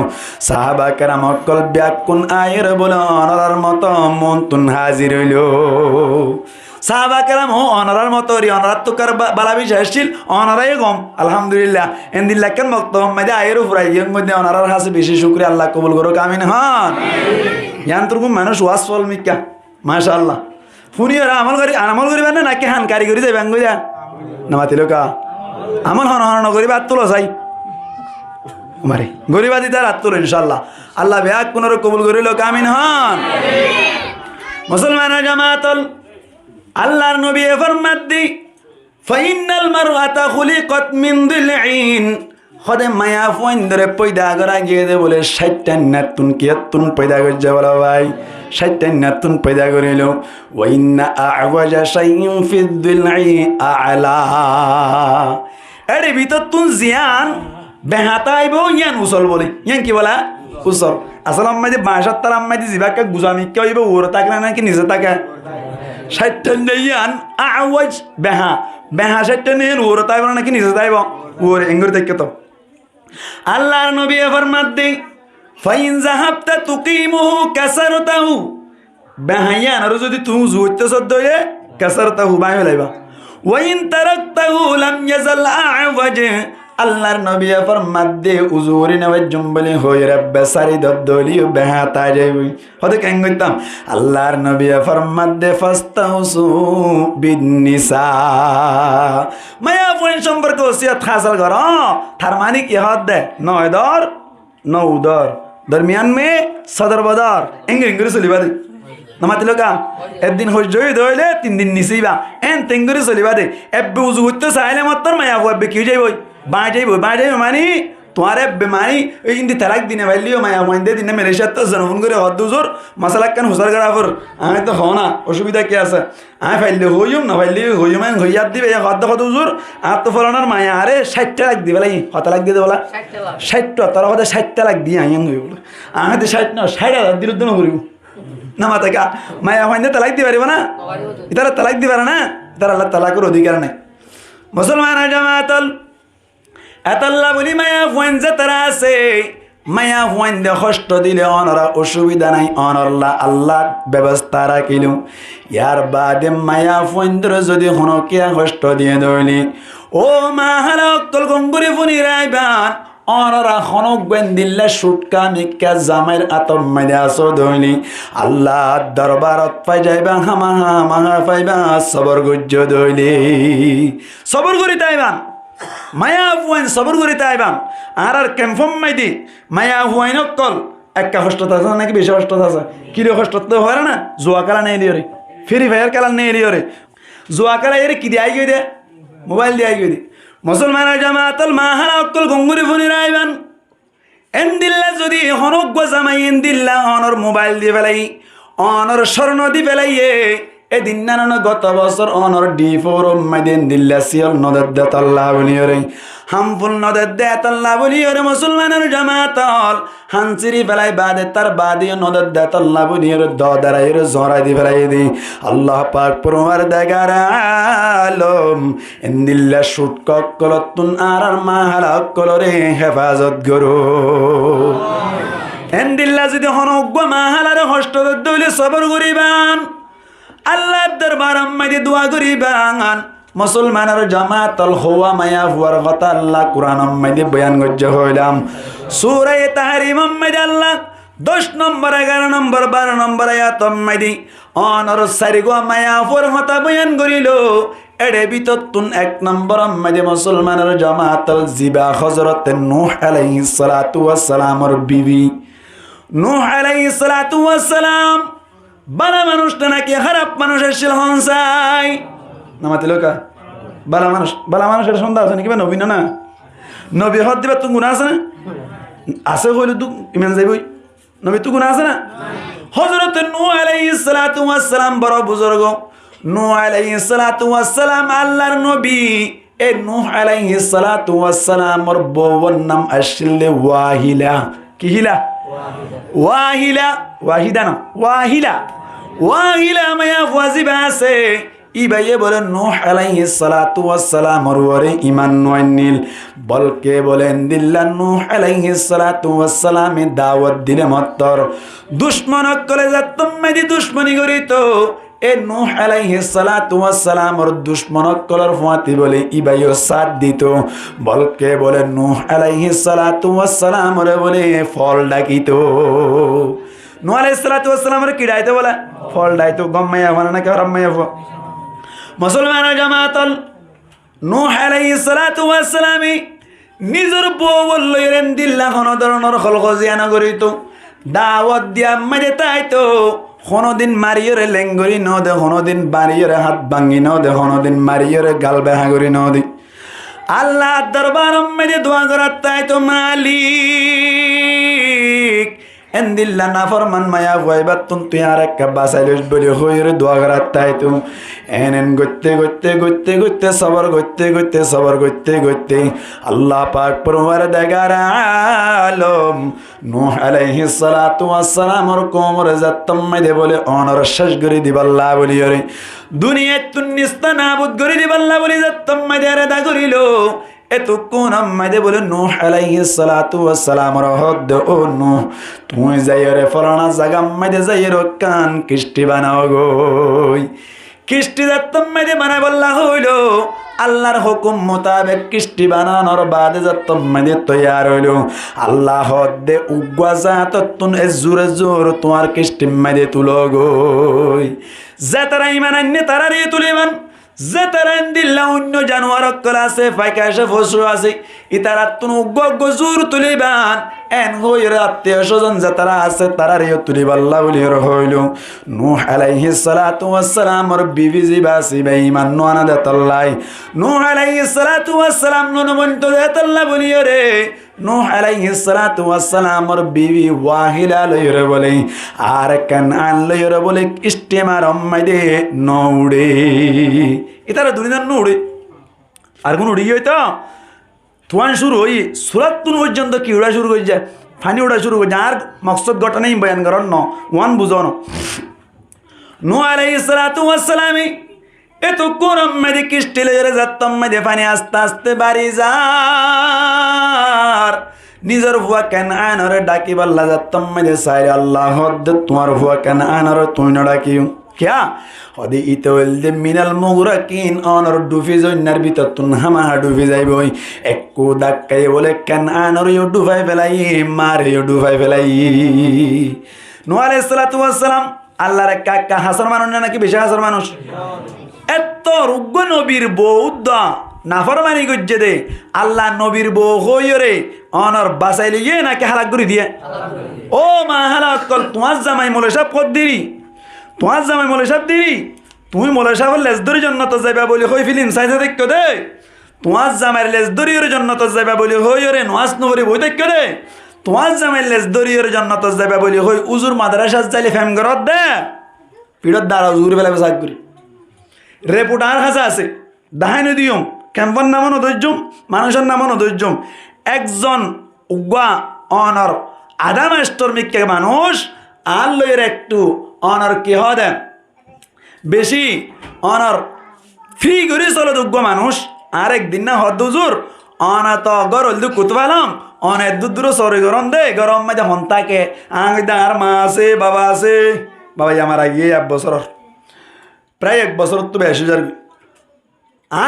সাহাবা کرام অকল ব্যাকুন আয়ের বলে অনরার মত মন তুন হাজির হইলো সাহাবা کرام অনরার মতো রি অনরাত তো কার বালা বিষয় ছিল অনরাই গম আলহামদুলিল্লাহ এন্দিল্লাহ কেন মক্তম মধ্যে আয়ের ফুরাই ইয়ং মধ্যে অনরার হাসে বেশি শুকরিয়া আল্লাহ কবুল করুক আমিন হন ইয়ান্ত্রকম মানুষ ওয়াজ ফল মিকা মাশাআল্লাহ ফুনিয়রা আমল করিবা না নাকি হান কারিগরি যাইবাং গইয়া না মাতিলোকা আমল হন হন করিবা তুলো যাই আমারে গরিবা দিতা রাত তুলো ইনশাআল্লাহ আল্লাহ ব্যাক পুনর কবুল করিল আমিন হন মুসলমানের জামাতল আল্লাহর নবী ফরমাত দি ফাইনাল মারআতা খুলিকাত মিন দিলঈন খদে মায়া ফুইন্দরে পয়দা করা গিয়ে দে বলে 60টা নাতুন কিয়াতুন পয়দা করে যাওয়া ভাই 60টা নাতুন পয়দা করিল ওয়া ইন্না আওয়াজা শাইইন ফিদ দিলঈ আ'লা এর ভিতর তুন জিয়ান বেহাতাইবো ইয়ান উসল বলে ইয়ান কি বলা উসল আসল আম্মাদি ভাষা তার আম্মাদি জিবাকে গুজামি কে হইব ওর তাকে নাকি নিজে তাকে 60টা নেয়ান আওয়াজ বেহা বেহা 60টা নেন ওর তাইব নাকি নিজে তাইব ওর এঙ্গুর দেখে তো আল্লাহর নবী ফরমাত দি ফাইন যাহাবতা তুকিমুহু কাসারতাহু বেহায়ান আর যদি তুমি জুইতে সদয়ে কাসারতাহু বাই লাইবা ওয়াইন তারাকতাহু লাম ইয়াজাল আওয়াজ আল্লাহর নবী ফরমাত দি উজুরি নওয়া জুমবলি হই রব্বে সারি দদলি বেহাতা যাইবি হতে কেন কইতাম আল্লাহর নবী ফরমাত দি ফাস্তাউসু বিন নিসা মায়া ফুন সম্পর্ক ওসিয়ত হাসিল করো তার মানে কি হদ দে নয় দর নৌ দর দরমিয়ান মে সদর বদর এঙ্গুরি চলিবা দে নামাতিলো কা একদিন হজ জয় দইলে 3 দিন নিসিবা এন তেঙ্গুরি চলিবা দে এব্বে উজু হইতে চাইলে মাত্র মায়া ফুয়াবে কি যাইবই বাঁ যাইব মানে তোমারে বেমারি ওই কিন্তু তালাক দিনে ভাইলিও মায়া মহিন্দে দিনে মেরে সাথে জনফোন করে হদ দুজোর মশালাক কেন হুসার গাড়াফর আমি তো হও না অসুবিধা কি আছে আমি ফাইলে হইম না ফাইলে হইম হইয়ার দিবে হদ হদ উজুর আর তো ফলানোর মায়া আরে 60টা লাখ দিবে লাই হতা লাখ দিয়ে বলা 60টা তার হতে 60টা লাখ দিয়ে আইন হইব আমি তো 60 না 60,000 দিল দিন করিব না মাথা কা মায়া মহিন্দে তালাক দিতে পারিব না ইতারা তালাক দিবে না তারা আল্লাহ তালাকের অধিকার নেই মুসলমান জামাতল এতল্লা বলি মায়া ফুয়েন যে তারা আছে মায়া ফুয়েন দে কষ্ট দিলে অনরা অসুবিধা নাই অনরলা আল্লাহ ব্যবস্থা রাখিল ইয়ার বাদে মায়া ফুয়েন ধরে যদি হনকিয়া কষ্ট দিয়ে ধরলি ও মা হালকল গঙ্গুরি ফুনি রাইবান অনরা হনক বেন দিল্লা সুটকা মিক্কা জামাইর আতম মাইদা আসো ধরলি আল্লাহ দরবারত পাই যাইবা হামা হামা পাইবা সবর গুজ্জ ধরলি সবর করি তাইবান মায়া হুয়াইন সবর করি তাইবান আর ক্যাম্পম মাইদি মায়া হুয়াইন কল একটা কষ্ট আছে নাকি বেশি কষ্ট আছে কিরে কষ্ট তো হয় না জোয়া খেলা নেই দিও রে ফ্রি ফায়ার খেলা নেই দিও রে জোয়া খেলা এর কি দিয়ে গিয়ে দে মোবাইল দিয়ে গিয়ে দে মুসলমানের জামাতল মাহারা অক্কল গঙ্গুরি ফুনি রাইবান এন্দিল্লা যদি হনক জামাই এন্দিল্লা অনর মোবাইল দিয়ে ফেলাই অনর স্বর্ণ দি ফেলাইয়ে এদিন না গত বছর অনর D4 মাইদেন দিল্লা সিয়ল নদের দেতাল্লাহ বলিওরে হামফুল নদের দেতাল্লাহ বলিওরে মুসলমানের জামাতল হানসিরি ফেলাই বাদে তার বাদিও নদের দেতাল্লাহ বলিওরে দাঁড়াইয়ের জড়াই দি ফেলাই দি আল্লাহ পাক পরমার দেগার আলম এন্দিল্লা শুট কক্কলতুন আর মাহালা কলরে হেফাজত গরো এন্দিল্লা যদি হনজ্ঞ মাহালার হষ্ট দইলে সবর করিবান আল্লাহ দরবার আম্মাইদে দোয়া করিবান মুসলমানের জামাতল হওয়া মায়া হুয়ার কথা আল্লাহ কোরআন আম্মাইদে বয়ান গজ্জ হইলাম সূরা তাহরিম আম্মাইদে আল্লাহ 10 নম্বর 11 নম্বর 12 নম্বর আয়াত আম্মাইদে অনর সারিগো মায়া হুয়ার কথা বয়ান করিল এড়ে বিততুন 1 নম্বর আম্মাইদে মুসলমানের জামাতল জিবা হযরত নূহ আলাইহিস সালাতু ওয়াস সালামের বিবি নূহ আলাইহিস সালাতু ওয়াস সালাম বালা মানুষটা নাকি খারাপ মানুষের শিলহন চাই নামাতি লোকা বালা মানুষের সন্ধ্যা আছে নাকি বা নবী না নবী হদ দিবা তো গুণা আছে না আছে হইলে তো ইমান যাইবই নবী তো গুণা আছে না হযরত নূহ আলাইহিস সালাতু ওয়াস সালাম বড় বুজুর্গ নূহ আলাইহিস সালাতু ওয়াস সালাম আল্লাহর নবী এ নূহ আলাইহিস সালাতু ওয়াস সালামর বউর নাম আসলে ওয়াহিলা কি হিলা ওয়াহিলা ওয়াহিদা না ওয়াহিলা ওয়াহিলা মায়া ওয়াজিবা আছে ইবাইয়ে বলেন নূহ আলাইহিস সালাতু ওয়াস সালামর ওরে ঈমান নয়নিল বলকে বলেন দিল্লা নূহ আলাইহিস সালাতু ওয়াস সালামে দাওয়াত দিলে মত্তর দুশমনক কলে যা তুমি দুশমনি করিতো এ নূহ আলাইহিস সালাতু ওয়াস সালামর দুশমনক কলর ফাতি বলে ইবাইও সাথ দিত বলকে বলে নূহ আলাইহিস সালাতু ওয়াস সালামর বলে ফল ডাকিতো নূহ আলাইহিস সালাতু ওয়াস সালামর কি ডাইতো বলে ফল ডাইতো গম্মাইয়া মানে না কেউ রাম্মাইয়া মুসলমানের জামাতল নূহ আলাইহিস সালাতু ওয়াস সালামি নিজের বউ বলল এরেন দিল্লা কোন ধরনের খলক জিয়ানা করিতো দাওয়াত দিয়া মাঝে তাইতো কোনোদিন মারিয়রে লেঙ্গরি ন দে কোনোদিন বাড়িয়রে হাত ভাঙ্গি ন দে কোনোদিন মারিয়রে গাল বেহা করি ন দি আল্লাহ দরবার মেরে দোয়া করার তাইতো মালিক এন্দিল্লা না ফরমান মায়া ভাইবা তুই আর একটা বাসাইলিস বলি হইরে দোয়া করার তাইতো এনেন গইতে গইতে গইতে গইতে সবর গইতে গইতে সবর গইতে গইতে আল্লাহ পাক পরওয়ার দেগার আলম নূহ আলাইহিস সালাতু ওয়াস সালামর কোমর জাতম মাইদে বলে অনর শেষ গরি দিবাল্লাহ বলি রে দুনিয়াত তুনিস্তা নাবুদ গরি দিবাল্লাহ বলি জাতম মাইদে রাদা করিল এতক্ষণ আম্মাইদে বলে নূহ আলাইহিস সালাতু ওয়াস সালামর হদ ও নূহ তুই যাইরে ফলানা জায়গা আম্মাইদে যাইর কান কিস্তি বানাও গই কিস্তি যাতম মাইদে বানাই বল্লা হইল আল্লাহর হুকুম মোতাবেক কিস্তি বানানোর বাদে যাতম মাইদে তৈয়ার হইল আল্লাহ দে উগা জাততুন এ জোরে জোর তোমার কিস্তি মাইদে তুলো গই যে তারা ঈমান আননে তারারে তুলিবান যে তারা দিল্লা অন্য জানোয়ার অক্কল আছে ফাইকা এসে ফসরু আছে ইতারা তুনু গজুর তুলিবান এন হইর আত্মীয় স্বজন যে তারা আছে তারারিও তুলিবাল্লাহ বলির হইল নূহ আলাইহিস সালাতু ওয়াস সালামর বিবি জিবাসি বেঈমান নোনা দেতাল্লাই নূহ আলাইহিস সালাতু ওয়াস সালাম ননবন্ত দেতাল্লাহ বলিরে নূহ আলাইহিস সালাতু ওয়াস সালামর বিবি ওয়াহিলা লইরে বলে আর কানান লইরে বলে ইস্তেমার মাইদে নউড়ে এটার দুনিয়ার নউড়ে আর কোন উড়ি হইতো তুয়ান শুরু হই সুরাত তুন পর্যন্ত কি উড়া শুরু হয়ে যায় ফানি উড়া শুরু হয়ে যায় আর মকসদ ঘটনাই বয়ান করেন ন ওয়ান বুঝন নূহ আলাইহিস সালাতু ওয়াস সালামি এত কোরম মেদে কিস্টি লইরে যাত্তম মেদে ফানি আস্তে আস্তে বাড়ি যার নিজের ভুয়া কানানরে ডাকি বল্লা যাত্তম মেদে সাইরে আল্লাহ তোমার ভুয়া কানানরে তুই না ডাকিও क्या हदे इतवल दे मिनल मुगरकिन अनर डुफी जन्नार ভিতর তুন হামা ডুফি যাইবই এককু দাক্কাই বলে কানানর ইউ ডুফাই ফেলাই মারে ইউ ডুফাই ফেলাই নূহ আলাইহিস সালাতু ওয়াস সালাম আল্লাহর কাকা হাসার মানুষ নাকি বেশি হাসার মানুষ এত রুগ্ন নবীর বৌদ্ধ নাফরমানি গজ্জে দে আল্লাহ নবীর বউ হইরে অনর বাসাইলে ইয়ে নাকি হালাক করে দিয়ে ও মা হালাক কল তোমার জামাই মোলে সব কর দিরি তোমার জামাই মোলে সব দিরি তুমি মোলে সব লেজ ধরে জন্নত যাইবা বলে হই ফিলিম সাইজে দেখো দে তোমার জামাইয়ের লেজ ধরিয়ে জন্নত যাইবা বলে হইরে নোয়াজ নবরে বই দেখো দে তোমার জামাইয়ের লেজ ধরিয়ে জন্নত যাইবা বলে হই উজুর মাদ্রাসা যাইলে ফেম করত দে পিড়ত দাঁড়া উজুর বেলা বেসাক করি রেপুটার কাছে আছে দাহাই নদীয়ম ক্যাম্পন নামও নদর্যম মানুষের নামও নদর্যম একজন উগা অনর আধা মাস্টর মিক্কে মানুষ আর লইয়ের একটু অনর কি হদে বেশি অনর ফ্রি করে চলো উগ্র মানুষ আর একদিন না হদ হুজুর অনা তো গরল দু কুতবালাম অনেক দূর সরে গরম দে গরম মাঝে হন্তাকে আর মা আছে বাবা আছে বাবাই আমার আগে 1 বছর প্রায় 1 বছর তো বেশি যার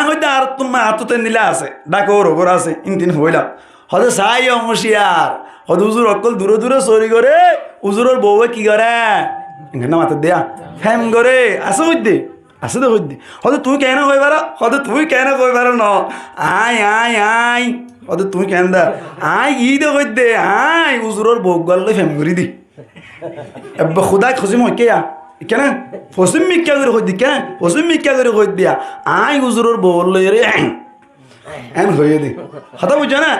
হইতে আর তোমার হাততে নিলে আছে ডাকো রোগর আছে ইনদিন হইলাম হয়তো চাই অমসিয়ার হয়তো উজুর অকল দূরে দূরে চরি করে উজুরের বউয়ে কি করে এখানে মাথা দেয়া ফ্যাম করে আছে হইতে আছে তো হইতে হয়তো তুই কেন হয়ে পারো হয়তো তুই কেন কই পারো ন আয় আয় আয় হয়তো তুই কেন দা আয় দে হইতে আয় উজুরের বউ গল্লে ফ্যাম করি দি এবার খুদাই খুশি মই কে কেন পশ্চিম মিক্কা করে হই দি কেন পশ্চিম মিক্কা করে হই দিয়া আই উজুরের বউ লই রে এন হইয়ে দি কথা বুঝছ না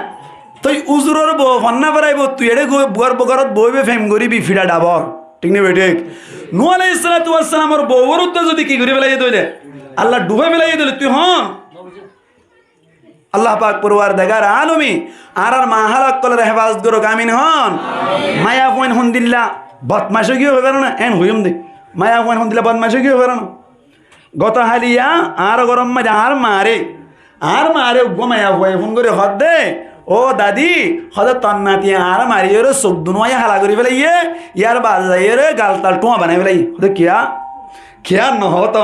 তুই উজুরের বউ ফন্না পারাইব তুই এড়ে বুয়ার বগরত বইবে ফেম করিবি ফিরা ডাবর ঠিক না বেটে নূহ আলাইহিস সালাতু ওয়াস সালামর বউর উত্তর যদি কি করে ফেলাই দইলে আল্লাহ ডুবে ফেলাই দিলে তুই হন আল্লাহ পাক পরওয়ারদিগার আলমী আর মাহালাক কলের হেফাজত করো আমিন হন মায়া কইন হন্দিল্লা বদমাশে কি হবে না এন হইম দে মায়া কইন হন্দিল্লা বদমাশে কি হবে না গত হালিয়া আর গরম মাঝে আর মারে গো মায়া হয়ে ফোন করে হদ দে ও দাদি হদ তন্নাতি আর মারিয়ে রে চোখ দুনুয়া হালা করে ফেলাই ইয়ার বাজাইয়ে রে গাল তাল টোয়া বানাই ফেলাই হদ কিয়া নহত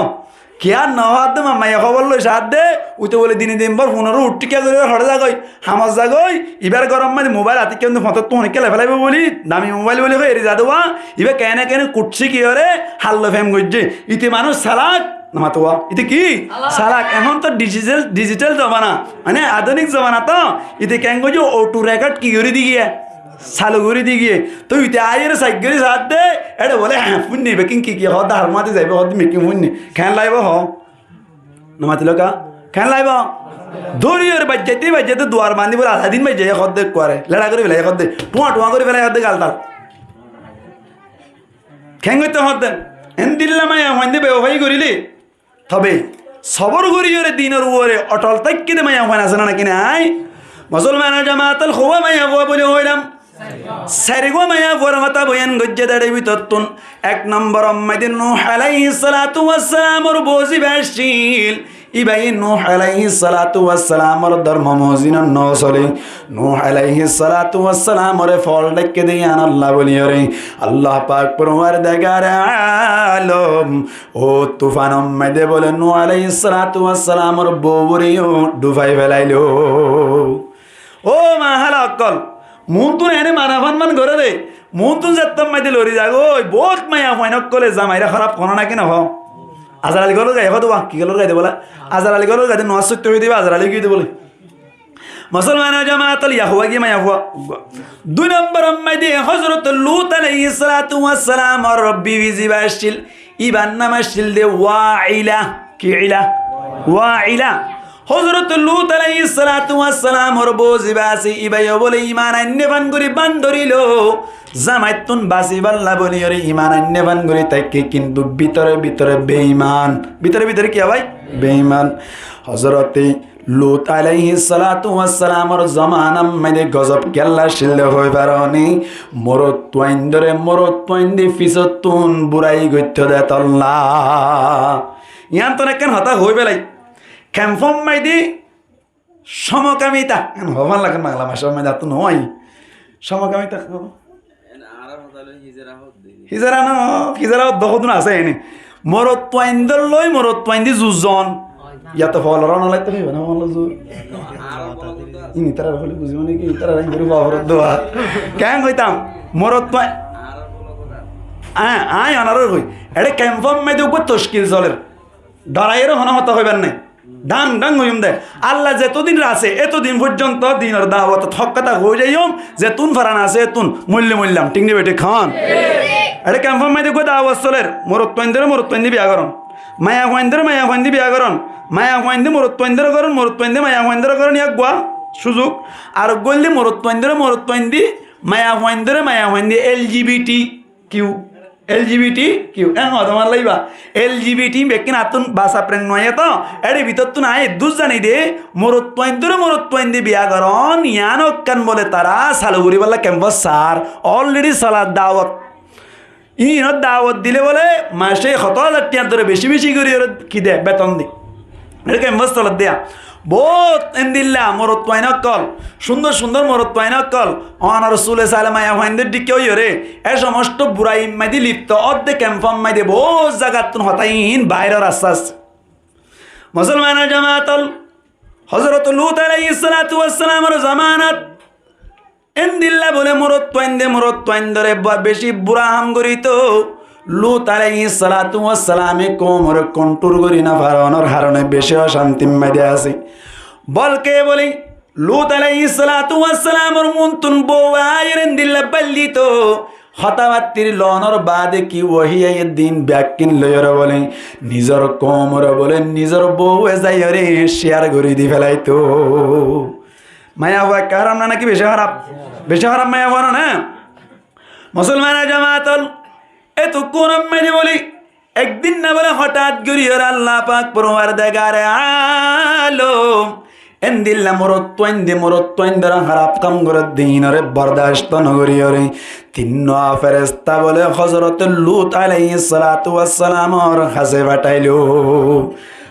কিয়া নহত মামাইয়া খবর লই সাথ দে উঠে বলে দিনে দিন পর ফোনেরও উঠিকা করে হরে যাগই হামাজ যাগই এবার গরম মাঝে মোবাইল হাতে কেন ফটো তো অনেক কেলে ফেলাইব বলি দামি মোবাইল বলে এরি যা দেওয়া এবার কেন কুটছি কি হরে হাল্লো ফেম গজ্জে ইতি মানুষ সালাক নামাতোয়া ইতি কি সালাক এখন তো ডিজিটাল জমানা মানে আধুনিক জমানা তো ইতি কেন গজো অটো রেকর্ড কি করে দি গিয়ে চালু করে দি গিয়ে তো ইতি আয়ের সাইকেল সাথ দে এটা বলে হ্যাঁ শুননি বেকিং কি হদ হারমাতে যাইব হদ মেকিং শুননি খেয়াল লাইব হ নামাতিল কা খেয়াল লাইব ধরিওর বাজ্যাতে দুয়ার বান্ধি বলে আধা দিন বাজ্যাই হদ দে করে লেড়া করে ফেলাই হদ দে টুয়া করে ফেলাই হদ দে গাল তাল খেঙ্গতে হদ দে এন দিল্লা মায়া হইন্দে ব্যবহাই করিলি তবে সবর করিওরে দিনের উপরে অটল তাক্কিতে মায়া হইন আছে না কিনা আই মুসলমানের জামাতাল খোয়া মায়া হওয়া বলে হইলাম সারিগো মায়া হওয়ার কথা বয়ান গজ্জে দাঁড়ে ভিতরতুন 1 নম্বর আম্মাদিন নূহ আলাইহিস সালাতু ওয়াস সালামর বজি বাসিল ইবাই নূহ আলাইহিস সালাতু ওয়াস সালামর ধর্ম মজিন নসলে নূহ আলাইহিস সালাতু ওয়াস সালামরে ফল ডেকে দেন আল্লাহ বলিয়রে আল্লাহ পাক পরওয়ারদিগার আলম ও তুফান আম্মাদে বলে নূহ আলাইহিস সালাতু ওয়াস সালামর বউরিও ডুবাই ফেলাইলো ও মাহালাকল মুন্তুন এনে মানাফান করে দে মুন্তুন যাত্তম মাইতে লরি যাগো বহুত মায়া ফাইনক কলে জামাইরা খারাপ কোন না কেন হও আজার আলী গলো গাই হতো কি গলো গাইতে বলা আজার আলী গলো গাইতে নওয়াজ সত্য হয়ে দিবা আজার আলী গিয়ে বলে মুসলমানের জামাতাল ইয়াহুয়া গিয়ে মায়া হুয়া 2 নম্বর আম্মাইদে হযরত লূত আলাইহিস সালাতু ওয়াস সালাম আর রব্বি বিজিবাশিল ইবান নামাশিল দে ওয়াইলা কি ইলা ওয়াইলা হযরত লূত আলাইহিস সালাতু ওয়াস সালাম ওর বোঝিবাসি ইবাইও বলে ঈমান আননে বানগুরি বান্দরিল জামাইতুন বাসি বাল্লা বলি ওরে ঈমান আননে বানগুরি তাকে কিন্তু ভিতরে ভিতরে বেঈমান ভিতরে ভিতরে কি ভাই বেঈমান হযরতে লূত আলাইহিস সালাতু ওয়াস সালামর জামানাম মানে গজব কেল্লা শিল্লে হই পারনি মরত তোইন্দে ফিসতুন বুড়াই গইত্য দে তল্লা ইয়ান তো কেন হতা হই বেলাই ক্যাম্পম মাইদি সমকামিতা হবান লাগেন বাংলা ভাষা মাইদা তো নয় সমকামিতা হিজারা দখদুন আছে এনে মরত তোইন্দর লই মরত তোইন্দি জুজন ইয়াতে ফল রানা লাইতে হইবে না ফল জু ইনি তারা হলে বুঝিব নাকি তারা রাইন করে বাবরত দোয়া কেন কইতাম মরত তোই আয় অনারর হই এডে ক্যাম্পম মাইদি উপর তশকিল চলের ডরাইয়েরও হনহত হইবেন না ডাং ডাং হইম দে আল্লাহ যেতদিন আছে এতদিন পর্যন্ত দিনের দাওয়াত হক্কাতা হয়ে যাইম যে তুন ফারান আছে তুন মূল্যাম টিংনি বেটে খান এটা ক্যাম্পাম মাইদি কই দাওয়াত চলের মরত তোইন্দি বিয়া করন মায়া হইন্দি বিয়া করন মায়া হইন্দি মরত তোইন্দি মায়া হইন্দির করন ইয়াক গোয়া সুযোগ আর গল্লি মরত তোইন্দি মায়া হইন্দি LGBT কিউ তোমার লাইবা LGBT বেকিন আতুন বাসা প্রেম নয় তো এড়ে ভিতর তো নাই দুজ জানি দে মরত তোইন্দি বিয়া করন ইয়ান কান বলে তারা সালুগুড়ি বলা ক্যাম্পাস স্যার অলরেডি সালাদ দাওয়াত ইনত দাওয়াত দিলে বলে মাসে 1,000 টাকা ধরে বেশি করে কি দে বেতন দি এটা ক্যাম্পাস তলত দেয়া বহুত এন্দিল্লা মরত কল সুন্দর মরত কল অন রসুল সালামায়া হাইন্দের দিকে ওই রে এ সমস্ত বুড়াই মাইদি লিপ্ত অর্ধেক ক্যাম্পাম মাইদে বহুত জায়গা তুন হতাইন বাইরের আশ্বাস মুসলমানের জামাতল হযরত লূত আলাইহিস সালাতু ওয়াস সালামের জামানাত এন্দিল্লা বলে মরত তোইন্দরে বেশি বুড়া হাম করিত লূত আলাইহিস সালাতু ওয়াস সালামে কোমর কন্ট্রোল করি না ফারানোর কারণে বেশি অশান্তি মাইদে আছে বলকে বলি লূত আলাইহিস সালাতু ওয়াস সালামের মুনতুন বওয়াইরেন দিল্লা বল্লিত হতাবাত্তির লনর বাদে কি ওহিয়া দিন ব্যাকিন লয়র বলে নিজর কোমর বলে নিজর বউয়ে যাইরে শেয়ার করে দি ফেলাইতো মায়া হওয়া কারণ না নাকি বেশি খারাপ মায়া হওয়া না মুসলমানের জামাতল এত কোন মেনে বলি একদিন না বলে হঠাৎ গরিয়র আল্লাহ পাক পরওয়ারদিগারে আলম এন্দিল্লা মরত তোইন্দরা খারাপ কাম করে দিনরে বরদাস্ত নগরিয়রে তিন ফেরেশতা বলে হযরত লূত আলাইহিস সালাতু ওয়াস সালামর কাছে পাঠাইলো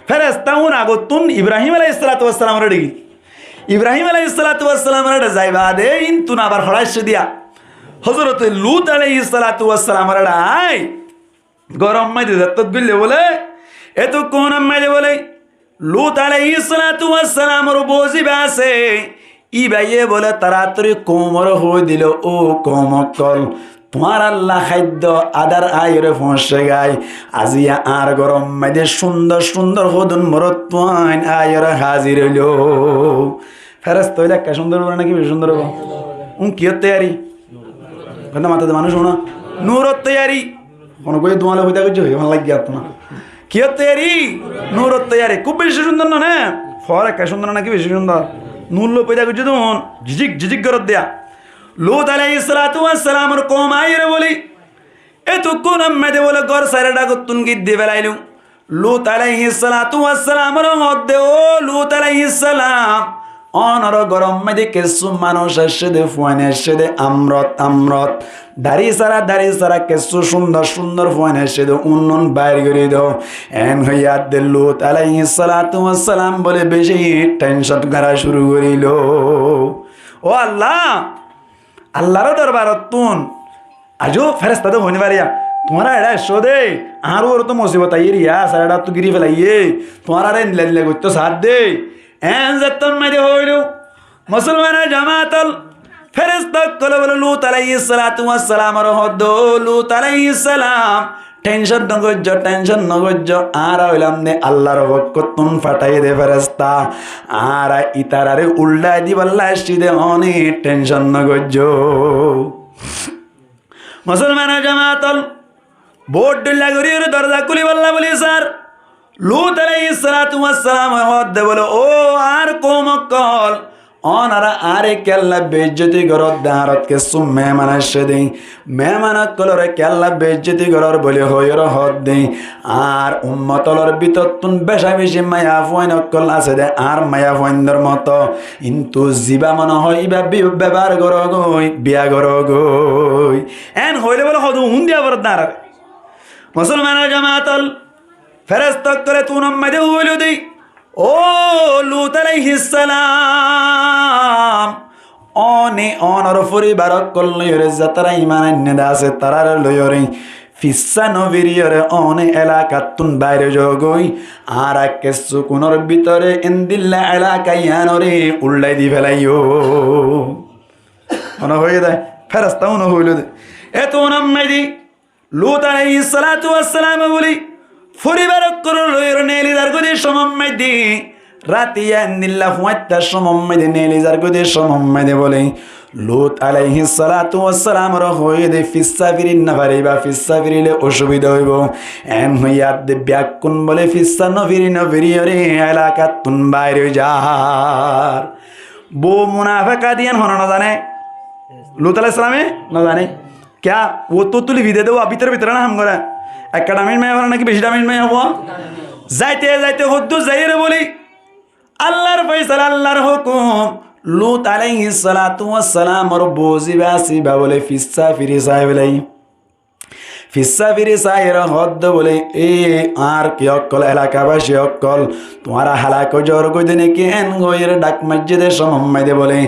ফেরেশতা উন আগতুন ইব্রাহিম আলাইহিস সালাতু ওয়াস সালামর দিকে ইব্রাহিম আলাইহিস সালাতু ওয়াস সালামর যাইবা দে ইনতুন আবার হড়াইশ দিয়া হযরত লূত আলাইহিস সালাতু ওয়াস সালামর আই গরম মাইদে দত্ত গিলে বলে এত কোন মাইদে বলে লূত আলাইহিস সালাতু ওয়াস সালামর বজিবা আছে ই ভাইয়ে বলে তাড়াতাড়ি কোমর হয়ে দিল ও কমকল তোমার আল্লাহ খাদ্য আদার আয়রে ফসে গায় আজিয়া আর গরম মাইদে সুন্দর হদুন মরত তোয়াইন আয়রে হাজির হইল ফেরেশতা হইলে কে সুন্দর বলে নাকি বেশি সুন্দর হবো কি তৈয়ারি কথা মাথাতে মানুষ শোনা নূরত তৈয়ারি কোনো কই তোমালে হইতা করছে ভালো লাগিয়া তোমার কি তৈয়ারি নূরত তৈয়ারি খুব বেশি সুন্দর না ফর কে সুন্দর নাকি বেশি সুন্দর নূর লো পয়দা করছে তখন ঝিঝিক করত দেয়া লূত আলাইহিস সালাতু ওয়াস সালামর কওম আইরে বলি এতক্ষণ আম্মাদে বলে ঘর সাইরা ডাকতুন গিদ দি বেলাইলু লূত আলাইহিস সালাতু ওয়াস সালামর মধ্যে ও লূত আলাইহিস সালাম অনর গরম মাঝে কিছু মানুষ এসে দে ফুয়ান এসে দে আমরত দাড়ি সারা কিছু সুন্দর ফুয়ান এসে দে উন্নন বাইর করে দাও এন হইয়া দে লূত আলাইহিস সালাতু ওয়াস সালাম বলে বেশি টেনশন করা শুরু করিল ও আল্লাহর দরবারত তুন আজও ফেরেশতা তো হইনি পারিয়া তোমারা এডা এসো দে আর ওর তো মুসিবত আইয়ে রিয়া সারাটা তো গিরি ফেলাইয়ে তোমার আরে নিলে করতো সাথ দে এন যেতন মাইদে হইল মুসলমানের জামাতল ফেরেশতা কল বলে লূত আলাইহিস সালাতু ওয়াস সালামর হদ লূত আলাইহিস সালাম টেনশন নগজ্জ আর হইলাম নে আল্লাহর বকতুন ফাটাই দে ফেরেশতা আর ইতারারে উল্টাই দি বল্লা সিদে অনেক টেনশন নগজ্জ মুসলমানের জামাতল বোর্ড লাগরি দরজা খুলি বল্লা বলি স্যার লুত আলাইহিস সালাতু ওয়াস সালাম হদ্দে বলে ও আর কওমকল অনারা আরে কেল্লা বেজ্জতি গরত দারত কে সুম মেহমান আসে দেই মেহমানত কলরে কেল্লা বেজ্জতি গরর বলে হইর হদ দেই আর উম্মতলর বিততুন বেশা বেশি মায়া ফয়ন কল আছে দে আর মায়া ফয়ন্দর মতো কিন্তু জিবা মনে হয় ইবা ব্যবহার গর গই বিয়া গর গই এন হইলে বলে হদু হুন্দিয়া বরত দাঁড়া মুসলমানের জামাতল ফেরেশতা করে তুন আম্মাদে হইল দেই ও লুত আলাইহিস সালাম অনে অনর পরিবারক কল্লয়রে যাতারা ইমান আন্নে আছে তারার লয়রে ফিসা নবীরে অনে এলাকাতুন বাইরে জগই আর কেসু কোনর ভিতরে ইনদিল্লা এলাকায়ানরে উল্লাই দি ফেলাইও মনে হয়ে যায় ফেরেশতা মনে হইল দে এত নাম্মাদি লুত আলাইহিস সালাতু ওয়াস সালাম বলি পরিবারক করো লয়রে নেলিদার গদি সমম্মাদি রাতিয়া নিল্লা ফুয়াত্তা সমম্মাদি নেলিদার গদি সমম্মাদি বলে লুত আলাইহিস সালাতু ওয়াস সালাম রহয়ে দে ফিসাফিরিন না পারিবা ফিসাফিরিলে অসুবিধা হইব এন হইয়া দে ব্যাকুন বলে ফিসা নফিরিয়রে এলাকাতুন বাইরে যার বো মুনাফিকা দিয়ান হন না জানে লুত আলাইহিস সালামে না জানে क्या वो तो तुली विदे दो अभी भीतर ना हम करा एकेडमी में हमारा नाकि बेशी डामिन में हुआ जाते जाते खुद जाहिर बोली अल्लाहर फैसला अल्लाहर हुकुम लूत अलैहिस सलातु वस सलाम और बोझी बासी बोले फिस्सा फिरी साहिब लाई फिस्सा फिरी साहिर हद बोले ए आर की अक्कल एलाकाबासी अक्कल तुम्हारा हालाको जोर को देने के एन गोयर डाक मस्जिद समम्माई दे बोले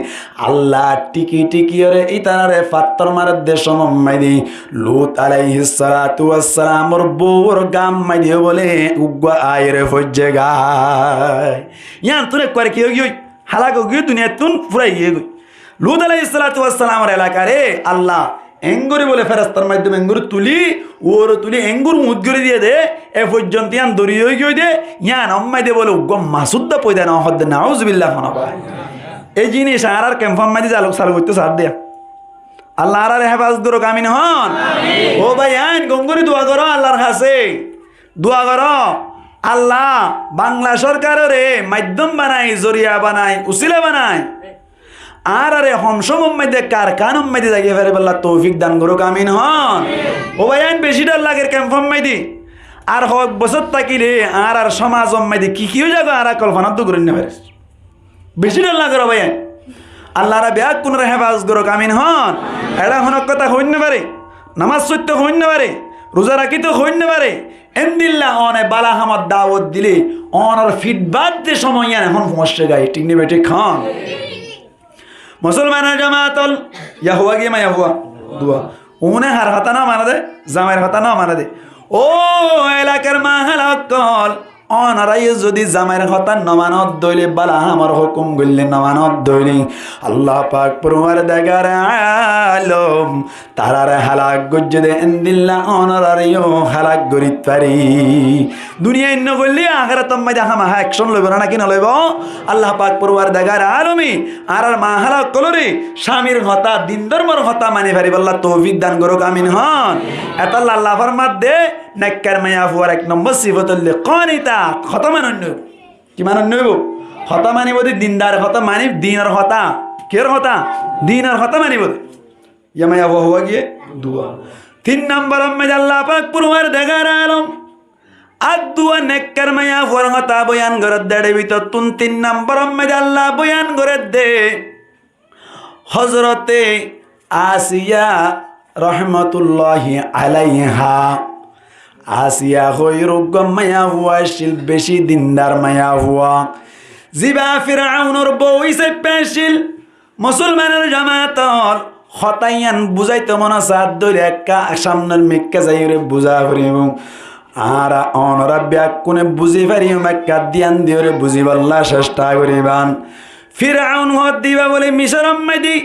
अल्लाह टिकी टिकी और इतारे पत्थर मार दे समम्माई दे लूत अलैहिस सलातु वस सलाम और बोर गाम माई दे बोले उग्वा आयरे फज्जेगा यान तूने कर की होगी हालाको गई दुनिया तुन पूरा ये गई लूत अलैहिस सलातु वस सलाम और एलाका रे अल्लाह এঙ্গুরি বলে ফেরেশতার মাধ্যমে এঙ্গুরি তুলি ওর তুলি এঙ্গুর মুদগুরি দিয়ে দে এ পর্যন্ত ইয়ান দড়ি হয়ে গিয়ে দে ইয়ান অম্মাই দে বলে গম মাসুদ্দা পয়দা না হদ্দে নাউজুবিল্লাহ মানাবা এই জিনিস আর ক্যাম্পাম মাদি চালু চালু করতে সাথ দেয়া আল্লাহ আর হেফাজত করো কামিন হন ও ভাই আইন গঙ্গুরি দোয়া করো আল্লাহর কাছে দোয়া করো আল্লাহ বাংলা সরকারের মাধ্যম বানাই জরিয়া বানাই উসিলা বানাই আর আরে হমসমম মধ্যে কারখানম মধ্যে জায়গা ফেরে বললা তৌফিক দান করো কামিন হন ও ভাই আইন বেশি ডর লাগে ক্যাম্পম মধ্যে আর হক বছর থাকিলে আর আর সমাজম মধ্যে কিও জায়গা আর কল্পনা তো করে নেবে বেশি ডর লাগে ভাই আইন আল্লাহরা ব্যাগ কোন হেফাজত করো কামিন হন এটা হনক কথা হইন পারে নামাজ সত্য হইন পারে রোজা রাখি তো হইন পারে এন্দিল্লা অনে বালা হামদ দাওয়াত দিলে অনর ফিডব্যাক দে সময় এখন সমস্যা গায় ঠিক নেবে ঠিক খান মুসলমানের জামাতল ইয়া হুয়া গিয়ে মায়া হুয়া দুয়া উনে হার হাতা না মানা দে জামাইর হাতা না মানা দে ও এলাকার মাহালাকল অনারাই যদি জামাইর হতা নমানত দইলে বালা আমার হুকুম গইলে নমানত দইলে আল্লাহ পাক পরওয়ার দেগার আলম তারারে হালাক গজ্জে দে ইনদিল্লা অনারারিও হালাক গরিত পারি দুনিয়া ইন্ন গইলে আখিরাত মধ্যে হামা অ্যাকশন লইব না কি না লইব আল্লাহ পাক পরওয়ার দেগার আলমি আর মা হালাক কলরে স্বামীর হতা দিন ধর্মর হতা মানি পারি আল্লাহ তৌফিক দান করুক আমিন হন এত আল্লাহ ফরমাত দে নেককার মায়া ফুয়ার এক নম্বর সিফতুল লিকানিতা হতা মানন্য কি মানন্য হইব হতা মানিব দিনদার হতা মানি দিনের হতা কের হতা দিনের হতা মানিব ইয়া মায়া হুয়া গিয়ে দুয়া তিন নম্বর মধ্যে আল্লাহ পাক পরওয়ার দেগার আলম আর দুয়া নেককার মায়া ফুয়ার হতা বয়ান করে দেড়ে ভিতর তুন তিন নম্বর মধ্যে আল্লাহ বয়ান করে দে হযরতে আসিয়া রহমাতুল্লাহি আলাইহা আসিয়া হইরুগ মায়া হুয়া শিল বেশি দিনদার মায়া হুয়া জিবা ফিরাউনের বউ ইসে পেশিল মুসলমানের জামাতল হতাইয়ান বুঝাইতে মনে সাদ ধরে একা সামনের মেক্কা যাইরে বুঝা করিব আর অনরা ব্যাকুনে বুঝি পারিও মেক্কা দিয়ান দিওরে বুঝি বল্লা চেষ্টা করিবান ফিরাউন হদ দিবা বলে মিশর মেদি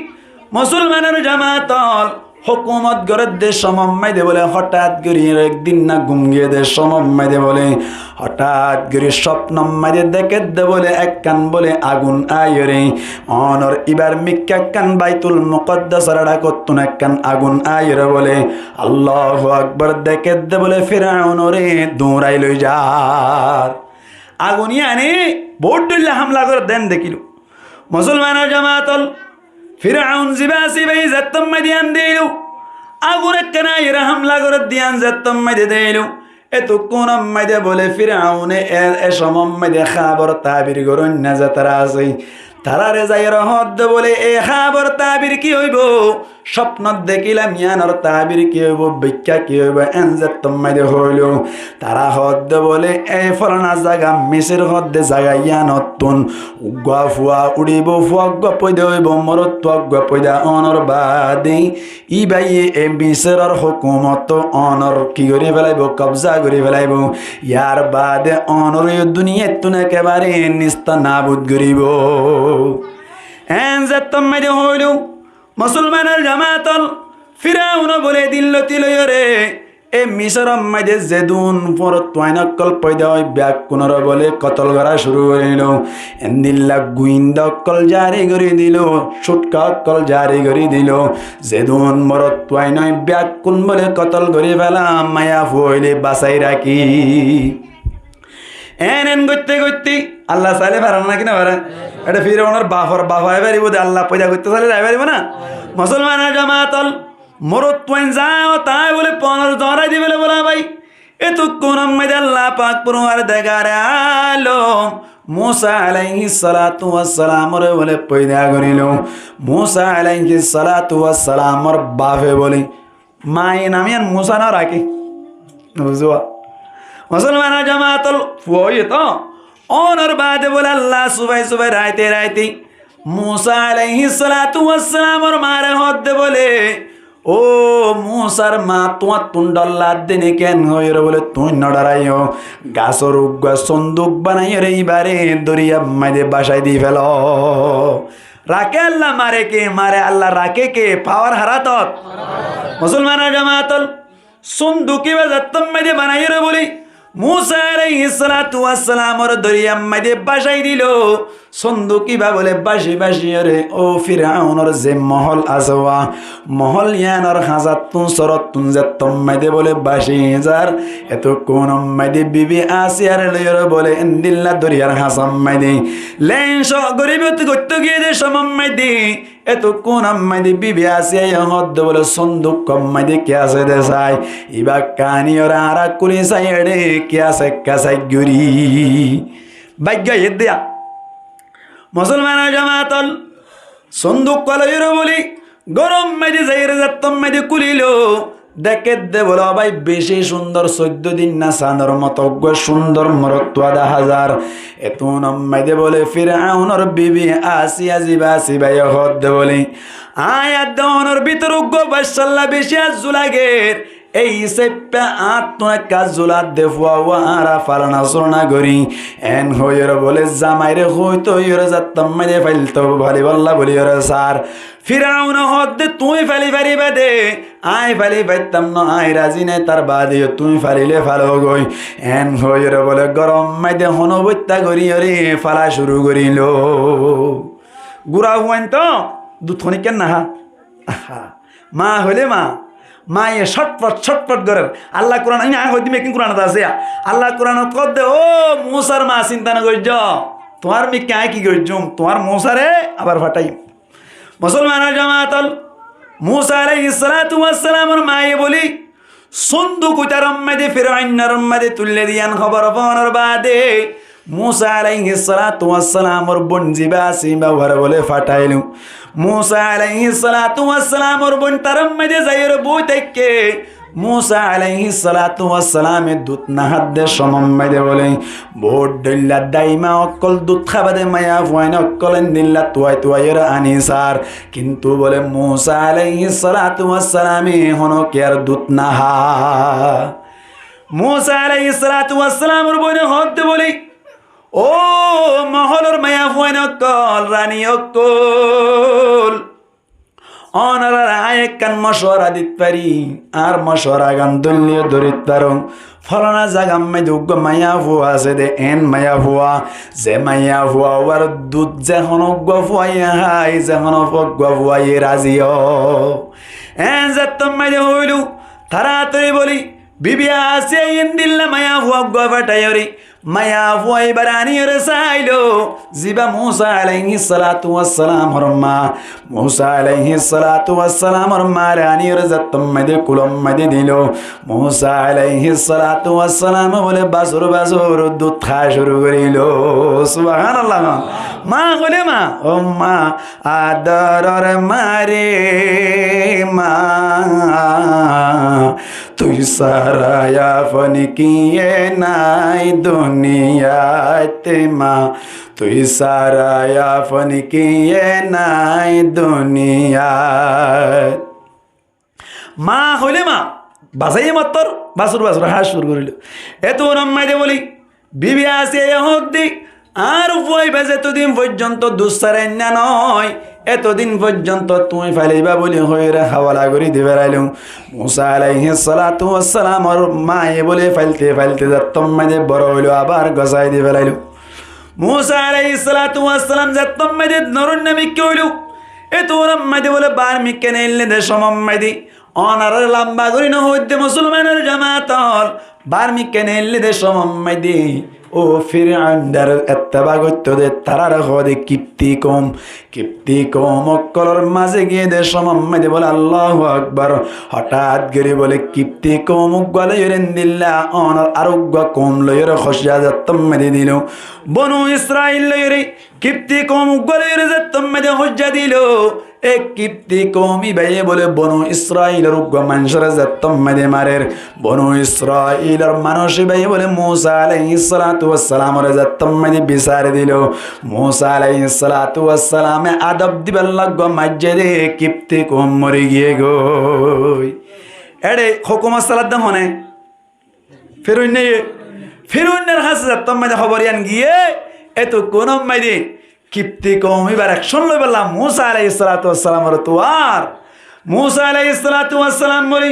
মুসলমানের জামাতল হুকুমত গড়ে দে সমম্মাই দে বলে হঠাৎ করে একদিন না ঘুমিয়ে দে সমম্মাই দে বলে হঠাৎ করে স্বপ্ন মাঝে দেখে দে বলে এক কান বলে আগুন আয়রে অনর ইবার মিক্কা কান বাইতুল মুকদ্দাস রাড়া করতুন এক কান আগুন আয়রে বলে আল্লাহু আকবার দেখে দে বলে ফিরাউন রে দৌড়াই লই যার আগুনি আনে বোর্ডুল্লাহ হামলা করে দেন দেখিল মুসলমানের জামাতল ফিরাউন জিবাসি ভাই জাত্তম মাদিয়ান দিল আগুনে কানাইরা হামলা করে দিয়ান জাত্তম মাদে দিল এত কোন মাদে বলে ফিরাউনে এ সমম মাদে খাবার তাবির করুন না যে তারা আছে তারারে যাই রহদ বলে এ খাবার তাবির কি হইব স্বপ্ন দেখিলাম ইয়ানোর তাবির কি হইব ভিক্ষা কি হইব এন জাত্তম মাদে হইল তারা হদ বলে এ ফলনা জায়গা মিসের হদ্দে জায়গা ইয়ানতুন উগা ফুয়া উড়িব ফুয়া গপদে হইব মরত গপদা অনর বাদে ই ভাই এ মিসের হুকুমত অনর কি করে ফেলাইব কবজা করে ফেলাইব ইয়ার বাদে অনর দুনিয়া তুন একেবারে নিস্তা নাবুদ করিব এন জাত্তম মাদে হইল মুসলমানের জামাতল ফিরাউন বলে দিল তিলয়রে এ মিশর মাঝে যেদুন পরত ওয়াইনকল পয়দা ওই ব্যাগ কোনর বলে কতল করা শুরু করিল এন্দিল্লা গুইন্দা অক্কল জারি করে দিল সুটকা অক্কল জারি করে দিল যেদুন মরত ওয়াইন ব্যাগ কোন বলে কতল করে ফেলাম মায়া ফইলে বাসাই রাখি এন করতে করতে আল্লাহ চাইলে পারেন না কিনা পারেন এটা ফিরে ওনার বাফায় পারিব আল্লাহ পয়দা করতে চাইলে যাই পারিব না মুসলমানের জামাতল মরত তোয়াইন যাও তাই বলে পনের জড়াই দিবে বলা ভাই এ তো কোন আল্লাহ পাক পুরোর দেখার আলো মুসা আলাইহিস সালাতু ওয়াস সালাম রে বলে পয়দা করিল মুসা আলাইহিস সালাতু ওয়াস সালাম ওর বাপে বলে মায়ে নামিয়ান মুসা না রাখে বুঝবা মুসলমানের জামাতল ফুয়ে তো অনর বাদে বলে আল্লাহ সুবাই সুবাই রাইতে রাইতে মুসা আলাইহিস সালাতু ওয়াস সালাম ওর মারে হদ্দে বলে ও মুসার মা তোমার তুন্ডল্লা দিনে কেন হইরে বলে তুই নডারাইও গাছর উগা সন্দুক বানাইও রে এইবারে দরিয়া মাইদে বাসায় দিয়ে ফেল রাকে আল্লাহ মারে কে মারে আল্লাহ রাকে কে পাওয়ার হারাতত মুসলমানের জামাতল সন্দুকি বা জাত্তম মাইদে বানাইও রে বলি মুসা আলাইহিস সালাতু ওয়াস সালাম ওর দরিয়া মাইদে বাসাই দিল সন্দুকি বা বলে বাসি বাসি রে ও ফিরাউনর যে মহল আসওয়া মহল ইয়ানর হাজার তুন সরত তুন জাত্তম মাইদে বলে বাসি যার এত কোন মাইদে বিবি আসিয়ার লয়র বলে এন্দিল্লা দরিয়ার হাসাম মাইদে লেনস গরিবত গত্ত গিয়ে দে সমম মাইদে এত কোন মাইদে বিবি আসিয়া হদ বলে সন্দুক কম মাইদে কে আছে দে সাই ইবা কানি ওর আরা কুলি সাইডে কে আছে কাসাই গুরি ভাগ্য ইদ্যা মুসলমানের জামাতল সন্দুক কলইর বলি গরম মেদে যাইরে জাত্তম মেদে কুলিল দেখে দে বলো ভাই বেশি সুন্দর 14 দিন না সানর মতো সুন্দর মরত্বাদা হাজার এত মেদে বলে ফিরাউনর বিবি আসিয়া জিবাসি ভাই হদ বলে আয়াত দনর ভিতর গো বাসাল্লা বেশি আজুলাগের এই সেপ্পা আত্মা কাজুলা দেফুয়া আরা ফালানা সোনা গরি এন হইর বলে জামাইরে হইতো ইর জাত্তম মেদে ফাইলতো ভালি বল্লা বলি ইর সার ফিরাউন হদ তুই ফালি পারিবা দে আই ফালি পাইতাম না আই রাজি নাই তার বাদে তুই ফালিলে ফালো গই এন হইর বলে গরম মেদে হনবত্যা গরি রে ফালা শুরু করিল গুড়া হুয়ান তো দুধ খনি কেন না মা হইলে মা এ ছটপট করেন আল্লাহ কোরআন আমি হইতে মেকিং কোরআন আছে আল্লাহ কোরআন কদ দে ও মুসার মা চিন্তা না করছ তোমার মি কে কি করছুম তোমার মুসারে আবার ফাটাই মুসলমানের জামাতল মুসা আলাইহিস সালাতু ওয়াস সালামের মায়ে বলি সন্দুক উতারম মাদে ফিরাউনের মাদে তুললে দিয়ান খবর পাওয়ার বাদে মুসা আলাইহিস সালাতু ওয়াস সালামের বোন জিবাসি বাবার বলে ফাটাইলু মুসা আলাইহিস সালাতু ওয়াস সালামের বোন তারম মাদে যাইর বই থেকে মুসা আলাইহিস সালাতু ওয়াস সালামের দুধ না হাত দে সমম মাদে বলে বোট দল্লা দাইমা অকল দুধ খাবাদে মায়া ফুয়াইন অকলেন দিল্লা তুয়াইর আনিসার কিন্তু বলে মুসা আলাইহিস সালাতু ওয়াস সালামে হনো কেয়ার দুধ না হা মুসা আলাইহিস সালাতু ওয়াস সালামের বোন হদ বলে ও মহলর মায়া ফুয়াইন অকল রানী অকল অনারার আয় কান মশওয়ারা দিত পারি আর মশওয়ারা গান দলীয় দরিত পারো ফলানা জাগাম মে দুগ্গ মায়া হুয়া আছে দে এন মায়া হুয়া যে মায়া হুয়া ওয়ার দুধ যেখন গুয়াই হাই যেখন গুয়াই রাজিও এন যাত্তম মাইদে হইলু তাড়াতাড়ি বলি বিবি আসে ইন্দিল্লা মায়া হুয়া গুয়া ফাটাইরি মায়া হুয়াই বারানি রসাইলো জিবা মুসা আলাইহিস সালাতু ওয়াস সালাম হরমা মুসা আলাইহিস সালাতু ওয়াস সালাম হরমা রানি রজাতম মাইদে কুলম মাইদে দিলো মুসা আলাইহিস সালাতু ওয়াস সালাম বলে বাসুর বাসুর দুধ খাওয়া শুরু করিলো সুবহানাল্লাহ মা বলে মা ও মা আদরর মারে মা তুই সারায়া ফনিকিয়ে নাই দুনিয়াতে মা তুই সারায়া ফনিকিয়ে নাই দুনিয়াত মা হইলে মা বাসাই মাত্তর বাসুর বাসুর হাস শুরু করিল এত রম্মাইতে বলি বিবি আসে হোক দি আর বই বেজে এতদিন পর্যন্ত দুঃসারেন্যা নয় এতদিন পর্যন্ত তুমি ফাইলিবা বলি হয়ে হাওয়ালা করে দিবে রাইলু মুসা আলাইহিস সালাতু ওয়াস সালাম আর মায়ে বলে ফাইলতে ফাইলতে যাত্তম মাঝে বড় হইলো আবার গসাই দিবে রাইলু মুসা আলাইহিস সালাতু ওয়াস সালাম যাত্তম মাঝে নরুন নামে কি হইলু এ তোর মাঝে বলে বার মিকে নেইলে দে সমম মাইদি অনার লম্বা করি না হইতে মুসলমানের জামাতল বার মিকে নেইলে দে সমম মাইদি ও ফিরআউনের এত্তেবা করতে দে তারার হদে কিপ্তি কম অক্কলর মাঝে গিয়ে দে সমম্মাদে বলে আল্লাহু আকবার হঠাৎ গেরি বলে কিপ্তি কম গলে ইরেন দিল্লা অনর আরোগ্য কম লয়ের খসিয়া যাত্তম মেদে দিল বনু ইসরাইল লয়েরে কিপ্তি কম গলে ইরে যাত্তম মেদে হজ্জা দিল এক কিপ্তি কমি বাইয়ে বলে বনু ইসরাইলের উগ্র মানুষের যাত্তম মেদে মারের বনু ইসরাইলের মানুষ বাইয়ে বলে মুসা আলাইহিস সালাতু ওয়াস সালামের যাত্তম মেদে বিচার দিল মুসা আলাইহিস সালাতু ওয়াস সালামে আদব দিবার লাগো মাজ্জে কিপ্তি কম মরে গিয়ে গই এড়ে হুকুমত সালাত দম হনে ফিরুনের হাসে যাত্তম মেদে খবরিয়ান গিয়ে এত কোন মেদে কিপ্তি কম এবার অ্যাকশন লই বললাম মুসা আলাইহিস সালাতু ওয়াস সালামের তোয়ার মুসা আলাইহিস সালাতু ওয়াস সালাম বলি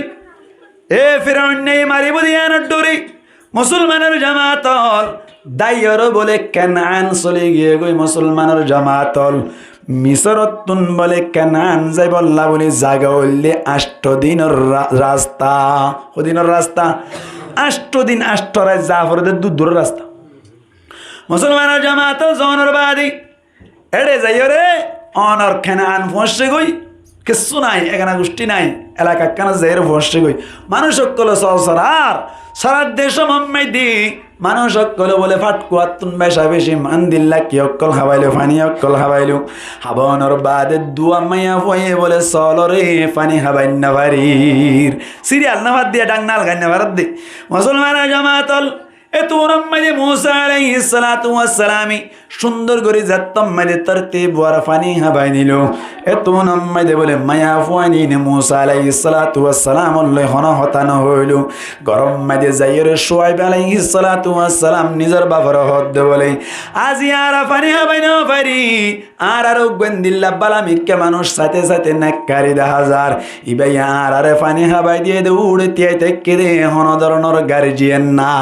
এ ফিরাউন নেই মারিব দিয়ান ডরি মুসলমানের জামাতল দাইয়র বলে কানান চলে গিয়ে গই মুসলমানের জামাতল মিসরতুন বলে কানান যাই বল্লা বলে জাগা হইলে 8 দিনের রাস্তা ওদিনের রাস্তা 8 দিন 8 রাত জাফরদের দূর রাস্তা মুসলমানের জামাতল জনের বাদী এড়ে যাইও রে অনর খানান ফসে গই কিছু নাই এখানে গোষ্ঠী নাই এলাকা কেন যাই ফসে গই মানুষ সকল সরার সারা দেশ মাম্মাইদি মানুষ সকল বলে ফাটকু আত্তুন বেশা বেশি মান দিল্লা কি অক্কল খাবাইলো ফানি অক্কল খাবাইলো হাবানোর বাদে দুয়া মাইয়া হয়ে বলে চল রে ফানি খাবাই না বাড়ির সিরিয়াল না ভাত দিয়ে ডাং নাল গাই না ভারত দি মুসলমানের জামাতল এতুরম্মাদে মুসা আলাইহিস সালাতু ওয়াস সালামি সুন্দর করে যাত্তম মাদে তরতিব ওয়ার ফানি হাবাই নিল এতুরম্মাদে বলে মায়া ফানি নে মুসা আলাইহিস সালাতু ওয়াস সালাম আল্লাহ হন হতান হইল গরম মাদে যাইরে শুআইব আলাইহিস সালাতু ওয়াস সালাম নিজের বাবার হদ বলে আজি আর ফানি হাবাই না পারি আর গন্দিল্লা বালা মিক্কে মানুষ সাথে সাথে নাকারি 10,000 ইবাই আর ফানি হাবাই দিয়ে দে উড়তে থেকে দে হন ধরনের গার্জিয়ান না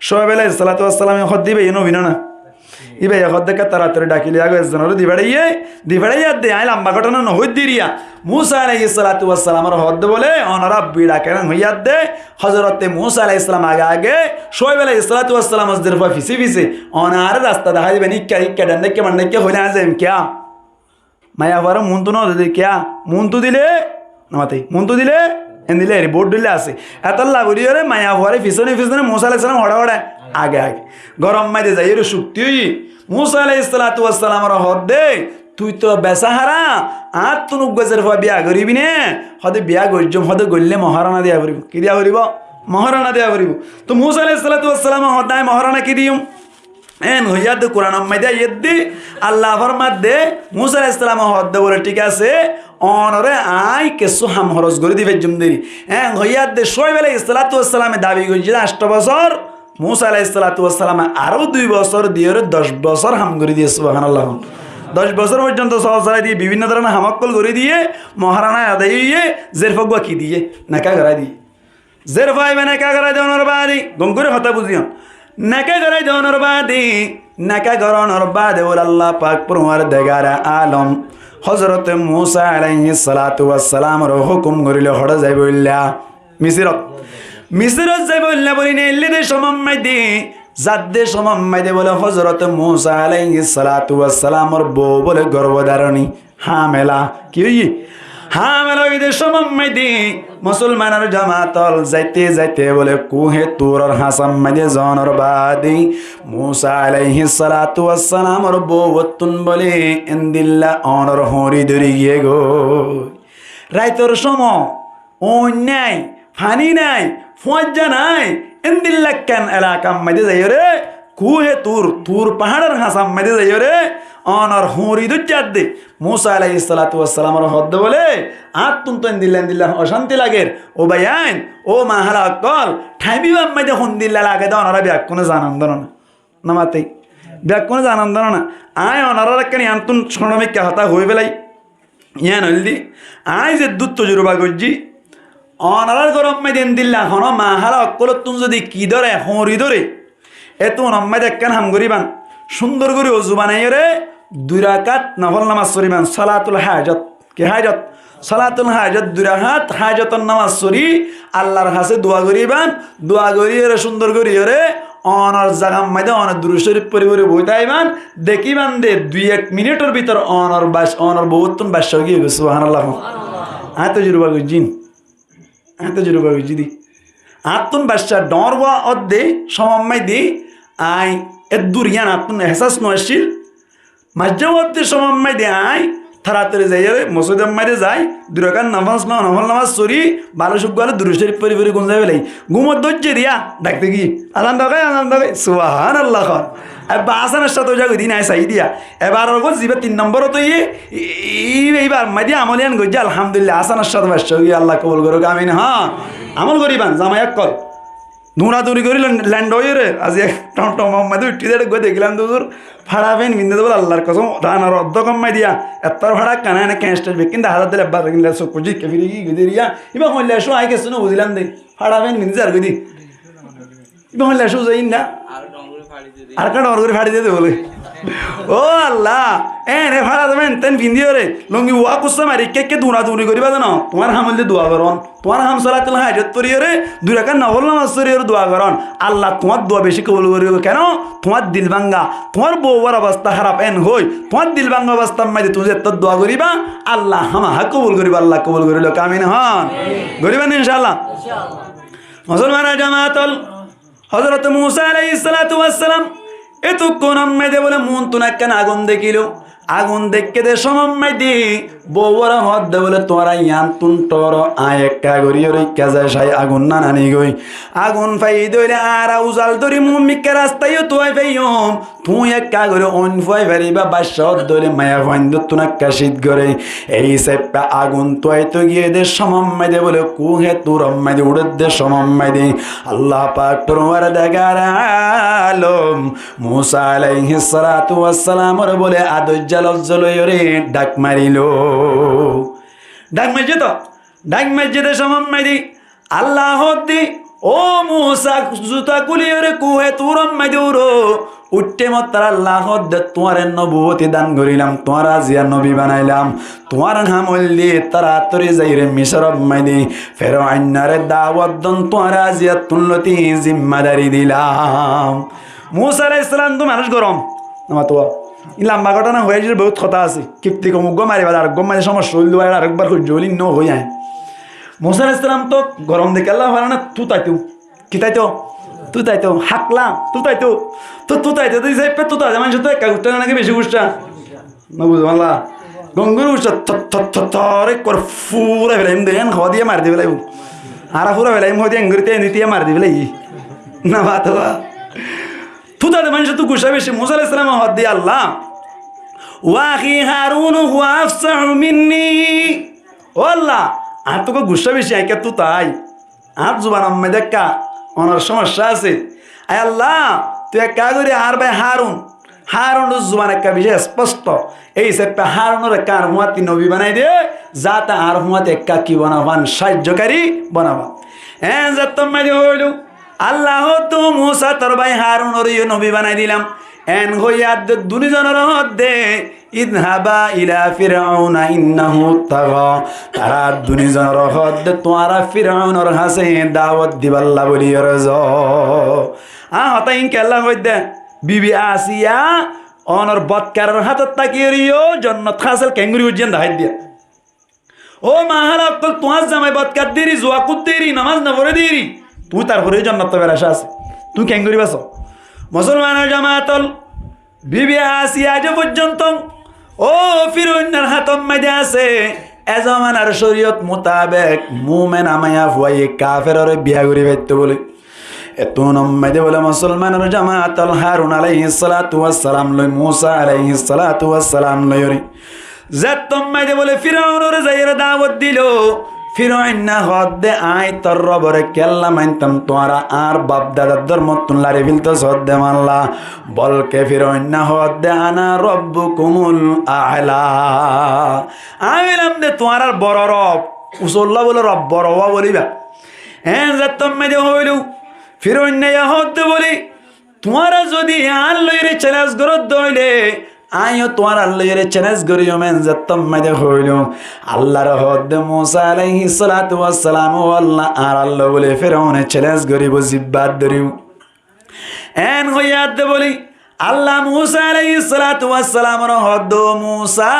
শোয়েব আলাইহিস সালাতু ওয়াস সালাম হদ দিবে ইনো বিনো না ইবে হদ দেখা তাড়াতাড়ি ডাকিলে আগে জনর দিবাড়াইয়া দে আই লম্বা ঘটনা ন হই দিরিয়া মুসা আলাইহিস সালাতু ওয়াস সালামের হদ বলে অনরা বিড়া কেন হইয়া দে হযরতে মুসা আলাইহিস সালাম আগে শোয়েব আলাইহিস সালাতু ওয়াস সালাম আসদের ফিসি অনার রাস্তা দেখা দিবেন ইক্কা ডান্ডে কে মানে কে হইনা যাইম কিয়া মায়া বড় মুন্তু ন দে কিয়া মুন্তু দিলে নমাতে মুন্তু দিলে এন্দিলে রিপোর্ট দিলে আছে এতল্লা বলিরে মায়া ভরে ফিসনে মুসা আলাইহিস সালাম হড়া আগে গরম মাইদে যাই রে শক্তি মুসা আলাইহিস সালাতু ওয়াস সালামের হদ দে তুই তো বেসাহারা আর তুন গজের বিয়া করিবি নে হদে বিয়া গজ্জম হদে গল্লে মহারানা দিয়া করিব কি দিয়া করিব মহারানা দিয়া করিব তো মুসা আলাইহিস সালাতু ওয়াস সালাম হদায় মহারানা কি দিম এন হইয়াদ কোরআন মাইদে ইদ্দি আল্লাহ ফরমাত দে মুসা আলাইহিস সালাম হদ বলে ঠিক আছে অনরে আই কেসু হাম হরজ করে দিবে জুমদেরি হ্যাঁ হইয়াদ দে শোয়েব আলাইহিস সালাতু ওয়াস সালামে দাবি করেছিল 8 বছর মুসা আলাইহিস সালাতু ওয়াস সালাম আরো 2 বছর দিয়ে 10 বছর হাম করে দিয়ে সুবহানাল্লাহ 10 বছর পর্যন্ত সহসারাই দিয়ে বিভিন্ন ধরনের হামাক্কল করে দিয়ে মহারানায় আদায় হইয়ে জেরফগুয়া কি দিয়ে নাকা গড়াই দিয়ে জেরফাই বা নাকা গড়াই দেওয়ানোর বাদে গঙ্গুরে কথা বুঝিও নাকা গড়াই দেওয়ানোর বাদে নাকা গড়ানোর বাদে ওর আল্লাহ পাক পরমার দেগারা আলম হযরত মূসা আলাইহিস সালাতু ওয়াস সালামের হুকুম করিল হড় যাই বললা মিসরত যাই বললা বলি নেলে দে সমম্মাই দে জাদ্দে সমম্মাই দে বলে হযরত মূসা আলাইহিস সালাতু ওয়াস সালামের বউ বলে গর্ভধারণী হামেলা কি হই হামেলা হইতে সমম্মাই দে মুসলমানের জামাতল যাইতে যাইতে বলে কুহে তুরর হাসাম্মাই দে জনর বাদি মূসা আলাইহিস সালাতু ওয়াস সালামের বউ তুন বলে ইনদিল্লা অনর হরি ধরি গিয়ে গো রাইতর সময় অন্যায় ফানি নাই ফজ্জা নাই ইন্দিল্লাক্কান এলাকাম মাঝে যাই রে কুহে তুর পাহাড়ের হাসাম মাঝে যাই রে অনর হুঁরি দুজাত দে মূসা আলাইহিস সালাতু ওয়াস সালামের হদ্দ বলে আতুন তো ইন্দিল্লা অশান্তি লাগে ও বাইয়ান ও মাহালা কল ঠাইবিবাম মাঝে হুন্দিল্লা লাগে দা অনরা ব্যাক কোনো জানান না নামাতে ব্যাক কোনো জানান না আয় অনরা রাখনি আন্তুন শরণমিকা হতা হয়ে বেলাই ইয়ান হলদি আয় যে দুধ তজুরবা গজ্জি অনারার গরম মে দিন দিল্লা হন মাহারা অকল তুম যদি কি ধরে হরি ধরে এত নম্মে দেখেন হাম গরিবান সুন্দর করে অজু বানাই রে 2 রাকাত নফল নামাজ সরিবান সালাতুল হাজত কি হাজত সালাতুল হাজত 2 রাকাত হাজতন নামাজ সরি আল্লাহর কাছে দোয়া করিবান দোয়া করি রে সুন্দর করি রে অনার জাগাম মাইদে অনার দুরূদ শরীফ পরিবারে বইতাইবান দেখিবান দে 2-1 মিনিটের ভিতর অনার বহুতন বাস গিয়ে গেছে সুবহানাল্লাহ আতো জুরবা গজিন এত জোর বাবু যদি আত্মন বাচ্চা ডরবা অর্ধে সমম্মাই দি আই এ দুরিয়ান আত্মন এহসাস নয়শীল মাঝে মধ্যে সমম্মাই দি আই তাড়াতাড়ি যাই রে মসজিদের মাঝে যাই 2 রাকাত নামাজ নফল নামাজ সরি ভালো সুখ গেলে দুরূদ শরীফ পরিবারে গুন যাবে লাই ঘুমত ধৈর্য দিয়া ডাকতে কি আজান দাও সুবহানাল্লাহ এবার আসানের সাথে যাগো দিন আইসাই দিয়া এবার ওর জিবে 3 নম্বর তো এইবার মাদি আমলিয়ান গজ্জা আলহামদুলিল্লাহ আসানের সাথে বাস আল্লাহ কবুল করুক আমিন হ্যাঁ আমল করিবান জামাই এক কল দৌড়াদৌড়ি করি ল্যান্ড হয়ে রে আজ টমাদি উঠি দিয়ে গো দেখলাম দুজোর ভাড়া পেন কিনতে দেবো আল্লাহর কসম রানার অর্ধ কমাই দিয়া এত্তর ভাড়া কানা এনে ক্যাঁচটা কিন্তু হাজার দিলে একবার কিনলে চকুজি ফিরে গিয়ে গুদি রিয়া এবার হইলে আসো আই গেছো না বুঝলাম দে ভাড়া পেন কিনতে আর গুদি এবার হইলে আসো যাই না আর কাটা অর করে ফাড়ি দিয়ে বলে ও আল্লাহ রে ভাড়া দেবেন তেন ভিন্দিও রে লঙ্গি ওয়া কুসা মারি কে দৌড়াদৌড়ি করিবা জানো তোমার হামলে দোয়া করন তোমার হাম সালাতুল হাজত করিও রে 2 রাকাত নফল নামাজ করিও দোয়া করন আল্লাহ তোমার দোয়া বেশি কবুল করিও কেন তোমার দিল ভাঙ্গা তোমার বউর অবস্থা খারাপ এন হই তোমার দিল ভাঙ্গা অবস্থা মাঝে তুমি এত দোয়া করিবা আল্লাহ হামা কবুল করিবা আল্লাহ কবুল করিল কামিন হন করিবেন ইনশাআল্লাহ মুসলমান জামাতুল হযরত মূসা আলাইহিস সালাতু ওয়াস সালাম এতক্ষণ আম্মাইদে বলে মন তুনাক্কান আগুন দেখিল আগুন দেখে দে সমম্মাই দি বউরা হদ দে বলে তোরা ইয়ান তুন টর আয় একা গরি রইকা যায় সাই আগুন না নানি গই আগুন ফাই দইরে আর উজাল দরি মুমিকে রাস্তায় তোই ফাইয়ম তুই একা গরি অন ফাই ভেরিবা বাসদ দরে মায়া ফাইন্দ তুনাক্কা শীত গরে এই সেপা আগুন তোই তো গিয়ে দে সমম্মাই দে বলে কুহে তোর আম্মাই দে উড়ে দে সমম্মাই দে আল্লাহ পাক পরওয়ার দেগার আলম মূসা আলাইহিস সালাতু ওয়াস সালাম বলে আদজ্জ লজ্জলয়রে ডাক মারিল ডাক মারছে তো সমম্মাই দি আল্লাহ দি ও মূসা জুতা কুলিয়রে কুহে তুর আম্মাই দিউরো উঠতে মতার আল্লাহ দে তোমার নবুয়তি দান করিলাম তোমার আজিয়া নবী বানাইলাম তোমার হামল দিয়ে তাড়াতাড়ি যাইরে মিশর আম্মাই দি ফেরো আইনারে দাওয়াত দন তোমার আজিয়া তুলতি জিম্মাদারি দিলাম মূসা আলাইহিস সালাম তো মানুষ গরম না তো লম্বা ঘটনা হয়ে যে বহুত কথা আছে কিপ্তি কমুক মারিবা আর গম মাঝে সমস্যা হইল আরেকবার জলি ন হয়ে যায় মূসা আলাইহিস সালাম তো গরম দেখে আল্লাহ না তু তাইতো কি তাইতো তু তাইতো হাকলা তু তাইতো তু তাইতো তুই যাই তু তাই মানুষ তো একা উঠতে নাকি বেশি উঠছা না বুঝো আল্লাহ গঙ্গুর উঠছা থরে করে ফুরা ফেলাইম দেন খাওয়া দিয়ে মার দিবে লাগব আর ফুরা ফেলাইম হয়ে দিয়ে এঙ্গুরিতে নিতে মার দিবে লাগি না বাত তু তাদের মানুষ তো গুসা বেশি মূসা আলাইহিস সালাম হদ দিয়ে আল্লাহ ওয়াখি হারুন হুয়া আফসাহু মিন্নি ও আল্লাহ আর তোকে গুসা বেশি আইকা তু তাই আর জুবান আম্মা দেখা ওনার সমস্যা আছে আয় আল্লাহ তুই এক কা করি আর ভাই হারুন হারুনের জুবান একটা বিষয় স্পষ্ট এই সেপ্পে হারুনের একটা আর হুয়াতি নবী বানাই দিয়ে যাতে আর হুয়াতে একটা কি বানাবান সাহায্যকারী বানাবা হ্যাঁ যাতম মাঝে হইল আল্লাহ তো মুসা তোর ভাই হারুনের নবী বানাই দিলাম এন হইয়াদ দুনিজনের হদ্দে ইদহাবা ইলা ফিরআউনা ইন্নাহু তাগা তারা দুনিজনের হদ্দে তোরা ফিরআউনের হাসে দাওয়াত দিবাল্লা বলি রজ হতাইন কেল্লা হইদে বিবি আসিয়া অনর বৎকারের হাতত তাকিয়ে রিও জন্নত খাসেল ক্যাঙ্গুরি উজ্জেন দাহাই দিয়া ও মাহালা অক্কল তোমার জামাই বৎকার দেরি জোয়াকুত দেরি নামাজ না পড়ে দেরি তুই তারপরে জন্নত বেড়াসা আছে তুই ক্যাঙ্গুরি বাস মুসলমানের জামাতল বিবি আসিয়া আজ পর্যন্ত ও ফিরৌনের হাতম মাঝে আছে এজমানার শরীয়ত মোতাবেক মুমেন আমায়া ফুয়াই কাফেররে বিয়া করি বাইতে বলে এত নম্মাইদে বলে মুসলমানের জামাতল হারুন আলাইহিস সালাতু ওয়াস সালাম লই মুসা আলাইহিস সালাতু ওয়াস সালাম লইরি জাত নম্মাইদে বলে ফিরৌনের যাইরা দাওয়াত দিল ফিরৌন না হদ্দে আই তোর রবরে কেল্লা মানতাম তোরা আর বাপ দাদার ধর্ম তুল্লারে ফিলতো সদ্দে মানলা বলকে ফিরৌন না হদ্দে আনা রব্বুকুমুল আ'লা আইলাম দে তোর বড় রব উসল্লা বলে রব বড় হওয়া বলিবা হ্যাঁ যাতম মেদে হইল ফিরৌন না হদ্দে বলি তোরা যদি আর লইরে চ্যালেঞ্জ করত দইলে আইও তোমার আল্লাহরে চ্যালেঞ্জ করিও মেন যাতম মাইদে হইল আল্লাহর হদ্দে মুসা আলাইহিস সালাতু ওয়াস সালাম ও আল্লাহ আর আল্লাহ বলে ফিরআউনে চ্যালেঞ্জ করিব জিব্বাত ধরিও এন হইয়াদ বলি আল্লাহ মুসা আলাইহিস সালাতু ওয়াস সালামের হদ্দ মুসা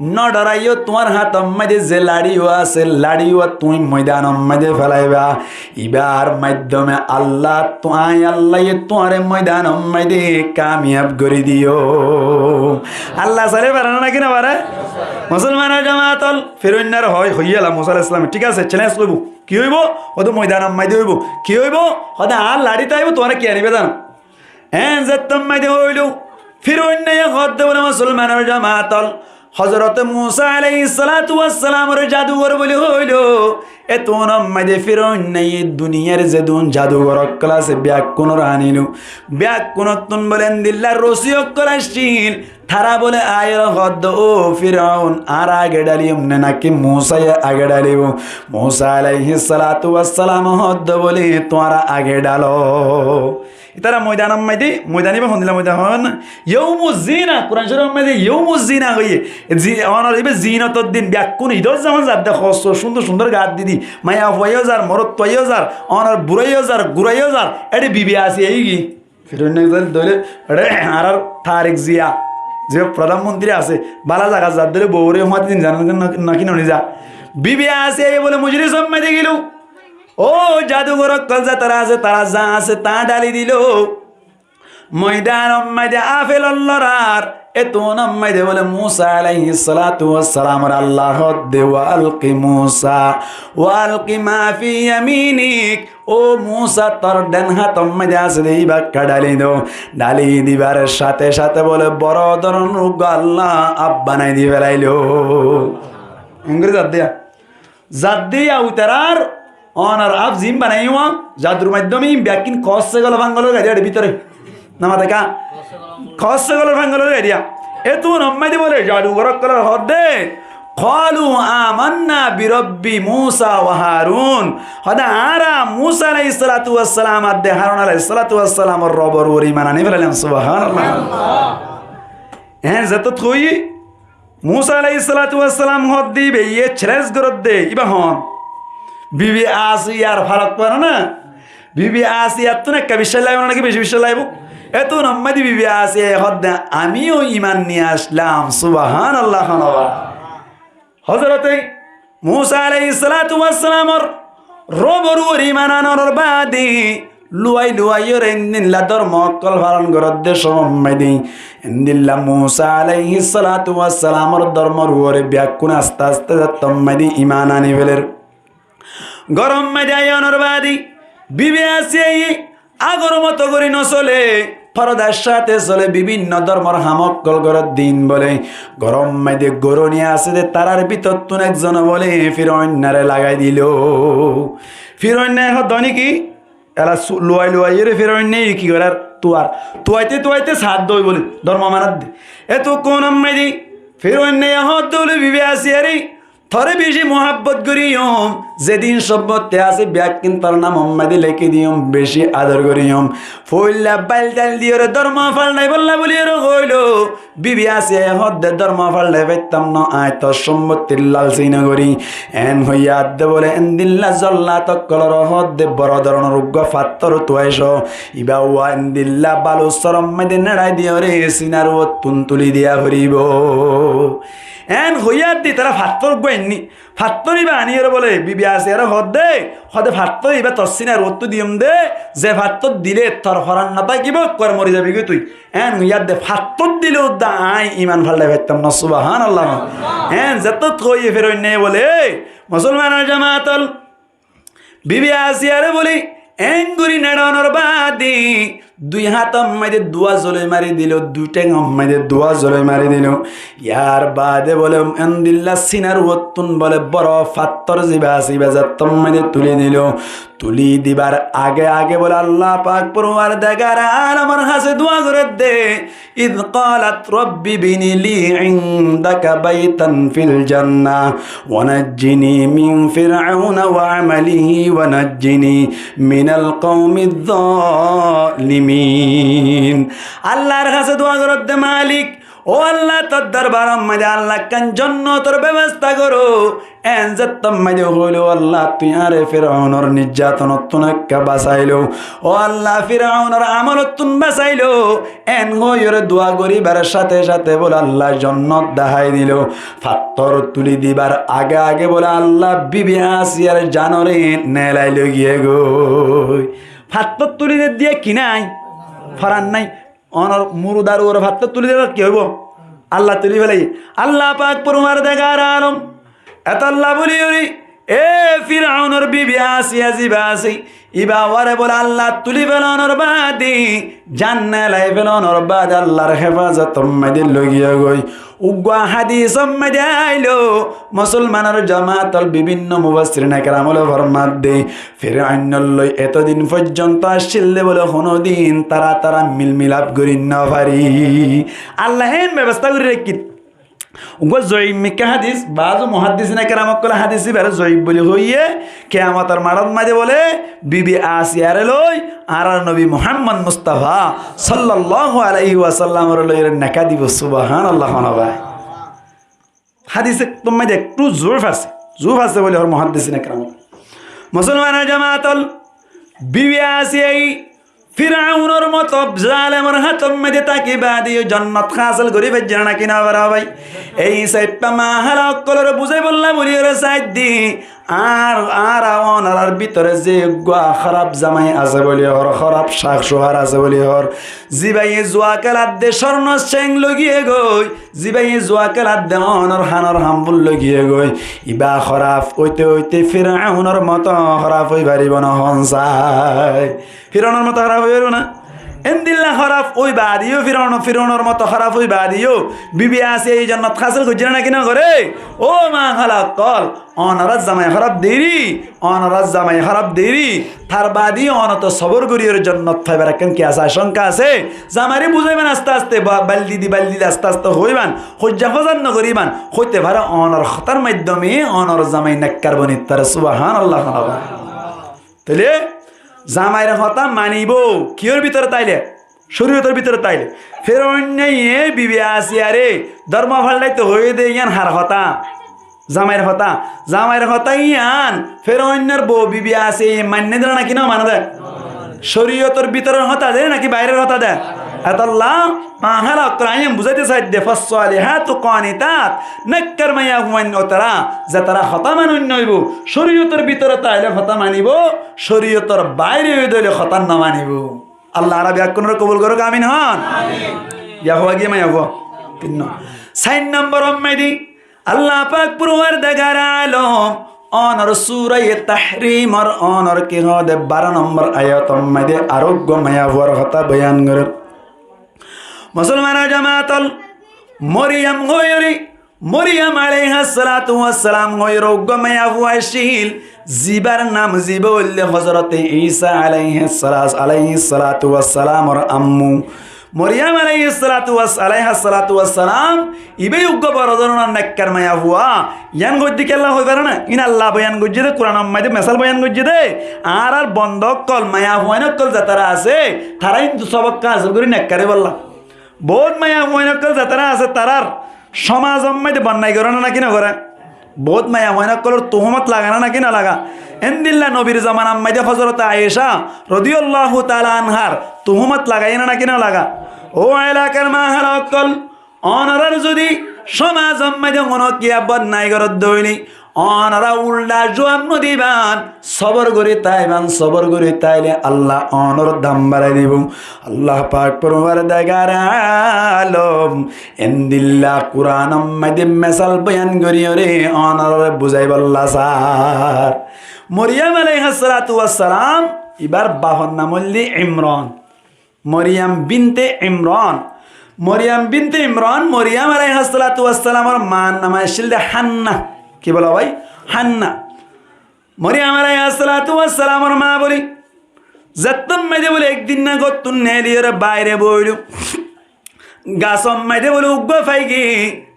ন ডরাইও তোমার হাতম মাঝে যে লাড়িও আছে লাড়িও তুমি ময়দানম মাঝে ফেলাইবা ইবার মাধ্যমে আল্লাহ তোমায় আল্লাহ তোমারে ময়দানম মাঝে কামিয়াব করে দিও আল্লাহ সালে পারে নাকি না পারে মুসলমানের জামাতল ফিরৌনের হয় হইয়ালা মুসা আলাইহিস সালাম ঠিক আছে চ্যালেঞ্জ করব কি হইব হয়তো ময়দানম মাঝে হইব কি হইব হয়তো আর লাড়িতে আইব তোমার কি আনিবে জানো হ্যাঁ যাতম মাঝে হইল ফিরৌনে হদ্দ বলে মুসলমানের জামাতল হযরত মুসা আলাইহিস সালাতু ওয়াস সালামের জাদুঘর বলে হইল এত নম্মাদে ফিরৌন নাই দুনিয়ার যে দুন জাদুঘর ক্লাসে ব্যাকুন রানিলু ব্যাকুনতুন বলেন দিল্লার রসিয়ক কলাশিল তারা বলে আয়ের হদ্দ ও ফিরৌন আর আগে ডালিম নাকি মুসা আগে ডালিব মুসা আলাইহিস সালাতু ওয়াস সালাম হদ্দ বলে তোরা আগে ডালো ইতারা ময়দান মাইদে ময়দানি বা হন্দিলা ময়দান ইয়াউমুজ জিনা কুরআন শরীফ মাইদে ইয়াউমুজ জিনা হইয়ে অনার ইবে জিনাতদ দিন ব্যাকুন ইদর জামান জাদ খস সুন্দর সুন্দর গাদ দিদি মায়া হইয়াজার মরত তয়জার অনার বুড়াইয়াজার গুরাইয়াজার এডি বিবি আসি এই কি ফিরন দলে এডে আর তারিক জিয়া যে প্রধানমন্ত্রী আছে বালা জায়গা জাদ দলে বউরে হমাত দিন জানেন নাকি ননি যা বিবি আসি এই বলে মুজরি সব মাইদে গেল ও জাদুঘর কলজা তারা আছে তারা যা আছে তা ডালি দিল ময়দান মাইদে আফেল লরার এত নামাইদে বলে মুসা আলাইহিস সালাতু ওয়াস সালাম আল্লাহ দে ওয়ালকি মুসা ওয়ালকি মা ফি ইয়ামিনিক ও মুসা তোর ডান হাত মাইদে আছে দেইবা ডালি দাও ডালি দিবার সাথে সাথে বলে বড় ধরনের রোগ আল্লাহ আব বানাই দি ফেলাইলো ইংরেজি জাদ দিয়া উতারার অনার আপ জিম বানাইও জাদুর মাধ্যমে ব্যাকিন খসে গেল ভাঙ্গলের এরিয়ার ভিতরে নামা দেখা খসে গেল ভাঙ্গলের এরিয়া এত নম্মাইদি বলে জাদুঘর কলার হদ্দে কলু আমান্না বিরব্বি মুসা ওয়া হারুন হদা আরা মুসা আলাইহিস সালাতু ওয়াস সালাম আদে হারুন আলাইহিস সালাতু ওয়াস সালাম রবর ওরি মানানি ফেলাম সুবহানাল্লাহ হ্যাঁ যত থই মুসা আলাইহিস সালাতু ওয়াস সালাম হদ্দি বে ইয়ে ছেলেস গরদে ইবা হন বিবি আসিয়ার ফারাক পারে না বিবি আসিয়া তো না বিশাল লাইব নাকি বেশি বিশাল লাইব এত নম্মাদি বিবি আসিয়া হদ্দা আমিও ইমান নিয়ে আসলাম সুবহানাল্লাহ হযরতে মুসা আলাইহিস সালাতু ওয়াস সালামর রবরুর ইমানানোর বাদে লুয়াই লুয়াইয়ের ইন্দিল্লা ধর্ম কল পালন করতে সম্মাদি ইন্দিল্লা মুসা আলাইহিস সালাতু ওয়াস সালামর ধর্মর ওরে ব্যাকুন আস্তে আস্তে তম্মাদি ইমান আনি ফেলের গরম মাইদায়নর বাদি বিবি আসি আগর মতো করে নচলে পরদার সাথে চলে বিভিন্ন ধর্মর হামক্কল গরত দিন বলে গরম মাইদে গরু নিয়ে আসে তারার ভিতর তুন একজন বলে ফিরৌনারে লাগাই দিল ফিরৌনা হদ্দ নাকি এরা লুয়াই লুয়াইয়ের ফিরৌন নেই কি করার তুয়াইতে সাত দই বলি ধর্ম মানাত দে এত কোন আম্মাই দি ফের অন্য হত দৌলে বিবে আসি আরে থরে বেশি মোহাব্বত করিয়ম যেদিন সভ্যতে আছে ব্যাকিন তার নাম মোহাম্মদি লেখে দিয়ম বেশি আদর করিয়ম ফইল্লা বাইল ডাল দিয়ে ধর্ম ফাল নাই বললা বলি হইল বিবি আসি হদ দে ধর্ম ফাল নাই পাইতাম না আয় তোর সম্পত্তির লালসি না করি এন হইয়া দে বলে এন দিল্লা জল্লা তকলর হদ দে বড় ধরনের উগ্র ফাত্তর তুয়াইস ইবা ওয়া এন দিল্লা বালু সরম মেদে নেড়াই দিও রে সিনার ও তুলি দিয়া ভরিব এন হইয়ার দি তারা ফাত্তর গোয়েননি ফাত্তরি বা আনিয়ে বলে বিবি আসে আর হদে ফাত্তর এবার তসিনা রত্তু দিয়ম দে যে ফাত্তর দিলে তোর হরান না থাকিব করে মরি যাবি তুই এন হইয়ার দে ফাত্তর দিলেও দা আই ইমান ফাল্লাই পাইতাম না সুবহানাল্লাহ এন যত কইয়ে ফের অন্য বলে মুসলমানের জামাতল বিবি আসি আর বলি এঙ্গুরি নেড়ানোর বাদি দুই হাত আম্মাইদে দোয়া জলে মারি দিল দুইটা আম্মাইদে দোয়া জলে মারি দিল ইয়ার বাদে বলে এন্দিল্লা সিনার ওত্তুন বলে বড় ফাত্তর জিবা আসিবা যা তম্মাইদে তুলে দিল তুলি দিবার আগে বলে আল্লাহ পাক পরওয়ার দেগার আর আমার কাছে দোয়া করে দে ইদ ক্বালাত রব্বি বিনি লি ইনদাকা বাইতান ফিল জান্নাহ ওয়া নাজ্জিনি মিন ফিরআউনা ওয়া আমালিহি ওয়া নাজ্জিনি মিনাল কওমিয যালিমিন আল্লাহর কাছে দোয়া করে দে মালিক ও আল্লাহ তোর দরবার মধ্যে আল্লাহ কান জান্নাতের ব্যবস্থা করো এন যতম মধ্যে হইলো আল্লাহ তুই আরে ফিরআউনের নির্যাতন তুনকা বাঁচাইলো ও আল্লাহ ফিরআউনের আমলত তুন বাঁচাইলো এন হইরে দোয়া করিবার সাথে সাথে বলে আল্লাহ জান্নাত দেখাই দিল ফাত্তর তুলি দিবার আগে বলে আল্লাহ বিবি আসিয়ার জানরে নেলাইলো গিয়ে গো ফাত্তর তুলি দিয়ে কি নাই ফরান নাই অনর মুরুদার ওর ভাত তুলি দেবে কি হইব আল্লাহ তুলি ফেলাই আল্লাহ পাক পরমার দেখার আলম এত আল্লাহ বলি ওরি এ ফিরআউনের বিবি আসিয়া জিবা আসি ইবা ওয়ারে বলে আল্লাহ তুলি ফেলানোর বাদি জান্নাত লাই ফেলানোর বাদ আল্লাহর হেফাজত মধ্যে লগিয়া গই উগ্র হাদিস মধ্যে আইলো মুসলমানের জামাতল বিভিন্ন মুফাসসিরিন কেরামল ফরমাত দে ফিরআউন লই এতদিন পর্যন্ত আসছিল বলে কোনদিন তারা মিলমিলাপ করি না পারি আল্লাহ হেন ব্যবস্থা করে রাখি উগ্র জয়ীব মিকা হাদিস বাজু মুহাদ্দিসিন কেরামক কলা হাদিসি বের জয়ীব বলি হইয়ে কিয়ামতের মারদ মাঝে বলে বিবি আসিয়ার লই আর নবী মুহাম্মদ মুস্তাফা সাল্লাল্লাহু আলাইহি ওয়াসাল্লামের লই নাকা দিব সুবহানাল্লাহ ভাই হাদিসে তোমার একটু জোর আছে বলে আর মুহাদ্দিসিন কেরামক মুসলমানের জামাতল বিবি আসিয়াই ফিরআউনের মতো জালেমের হাতের মধ্যে তাকে বাদিও জান্নাত হাসিল করি বেজনা নাকি না বারা ভাই এই সাইপা মাহালা কলর বুঝাই বললাম বলি রে সাইদ দি আর ওনার ভিতরে যে খারাপ জামাই আছে বলি হর খারাপ শাক সোহার আছে বলি হর জিবাই জুয়া কালাত দে স্বর্ণ চেং লগিয়ে গই জিবাই জুয়া কালাত দে অনর হানর হামবুল লগিয়ে গই ইবা খারাপ হইতে ফিরআউনের মতো খারাপ হই পারিব না হনসাই ফিরআউনের মতো খারাপ হইব না এন্দিল্লা খারাপ ওই বাদিও ফিরআউনের মতো খারাপ ওই বাদিও বিবি আসে এই জান্নাত হাসিল করছে না কিনা করে ও মা খালাক কল অনারাজ জামাই খারাপ দেরি তার বাদি অনত সবর করিয়ে জান্নাত পাইবার কেন কি আছে আশঙ্কা আছে জামারি বুঝাইবেন আস্তে আস্তে বালদি আস্তে আস্তে হইবান হজ্জা ফজান নকরিবান হইতে পারে অনর খতার মাধ্যমে অনর জামাই নেককার বনিত পারে সুবহানাল্লাহ তাহলে জামাইয়ের হতা মানিব কিয়র ভিতরে তাইলে শরীয়তের ভিতরে তাইলে ফের অন্য বিবি আসিয়ারে ধর্ম ফাল্লাই তো হয়ে দে ইয়ান হার হতা জামাইয়ের হতা ইয়ান ফের অন্যের বউ বিবি আসে মান্য দেয় নাকি না মানে দেয় শরীয়তের ভিতরের হতা দেয় নাকি বাইরের হতা দেয় আল্লাহ মাহালা ক্রাইম বুঝাইতে চাই দে ফাসসালিহাতু কানিতাত নাক্কার মাইয়া হুমান ওতারা যে তারা হতা মানুন নইব শরীয়তের ভিতরে তাইলে হতা মানিব শরীয়তের বাইরে হইলে হতা না মানিব আল্লাহ আরবি আকনর কবুল করুক আমিন হন আমিন ইয়া হওয়া গিয়ে মাইয়া হওয়া 3 নম্বর উম্মতি আল্লাহ পাক পরওয়ার দেগার আলম অনর সূরা তাহরীম আর অনর কি হদে 12 নম্বর আয়াত মধ্যে আরোগ্য মায়া হওয়ার কথা বয়ান করে মুসলমানের জামাতল মরিয়ম হইরি মরিয়াম আলাইহিস সালাতু ওয়াস সালাম গয়রোগ্য মায়া হুয়াশিল জিবার নাম জিব উল্লে হযরতে ঈসা আলাইহিস সালাতু ওয়াস সালাম আর আম্মু মরিয়াম আলাইহিস সালাতু ওয়াস সালাম ইবে উগ্গ বরদরনা নাক্কার মায়া হুয়া ইয়ান গদ্দি কেল্লা হই পারে না ইন আল্লাহ বয়ান গজ্জে দে কোরআন মাইদে মেসাল বয়ান গজ্জে দে আর বন্ধক কল মায়া হুয়ান কল যাতারা আছে তারা কিন্তু সবক কাজ করে নাক্কারে বললা বহুত মায়া হুয়ান কল যাতারা আছে তারার সমাজ মাইদে বন্যাই করে না কি না করে বহুত মায়া হুয়ান কল তুহমত লাগানা নাকি না লাগা এন্দিল্লা নবীর জামান আম্মাইদে হযরত আয়েশা রাদিয়াল্লাহু তাআলা আনহার তুহমত লাগাই না নাকি না লাগা ও এলাকার মাহার অকল অনারার যদি সমাজ মাঝে মনে কিয়া বন্যায় করত দইনি অনারা উল্টা জোয়ান দিবান সবর করে তাইবান সবর করে তাইলে আল্লাহ অনর দাম বাড়াই দিব আল্লাহ পাক পরবার দেখার আলম এন্দিল্লা কুরআন মাঝে মেসাল বয়ান করিও রে অনর বুঝাই বল্লা সার মরিয়াম আলাইহিস সালাতু ওয়াস সালাম এবার বাহর নাম হলি ইমরান মরিয়াম বিনতে ইমরান মরিয়াম আলাইহিস সালাতু ওয়াস সালামের মার নাম ছিল হান্না কি বলা ভাই হান্না মরিয়াম আলাইহিস সালাতু ওয়াস সালামের মা বলি যত্তম মেদে বলে একদিন না গতুন নেলিয়র বাইরে বইলু গাছম মেদে বলে উগ্গ ফাইগি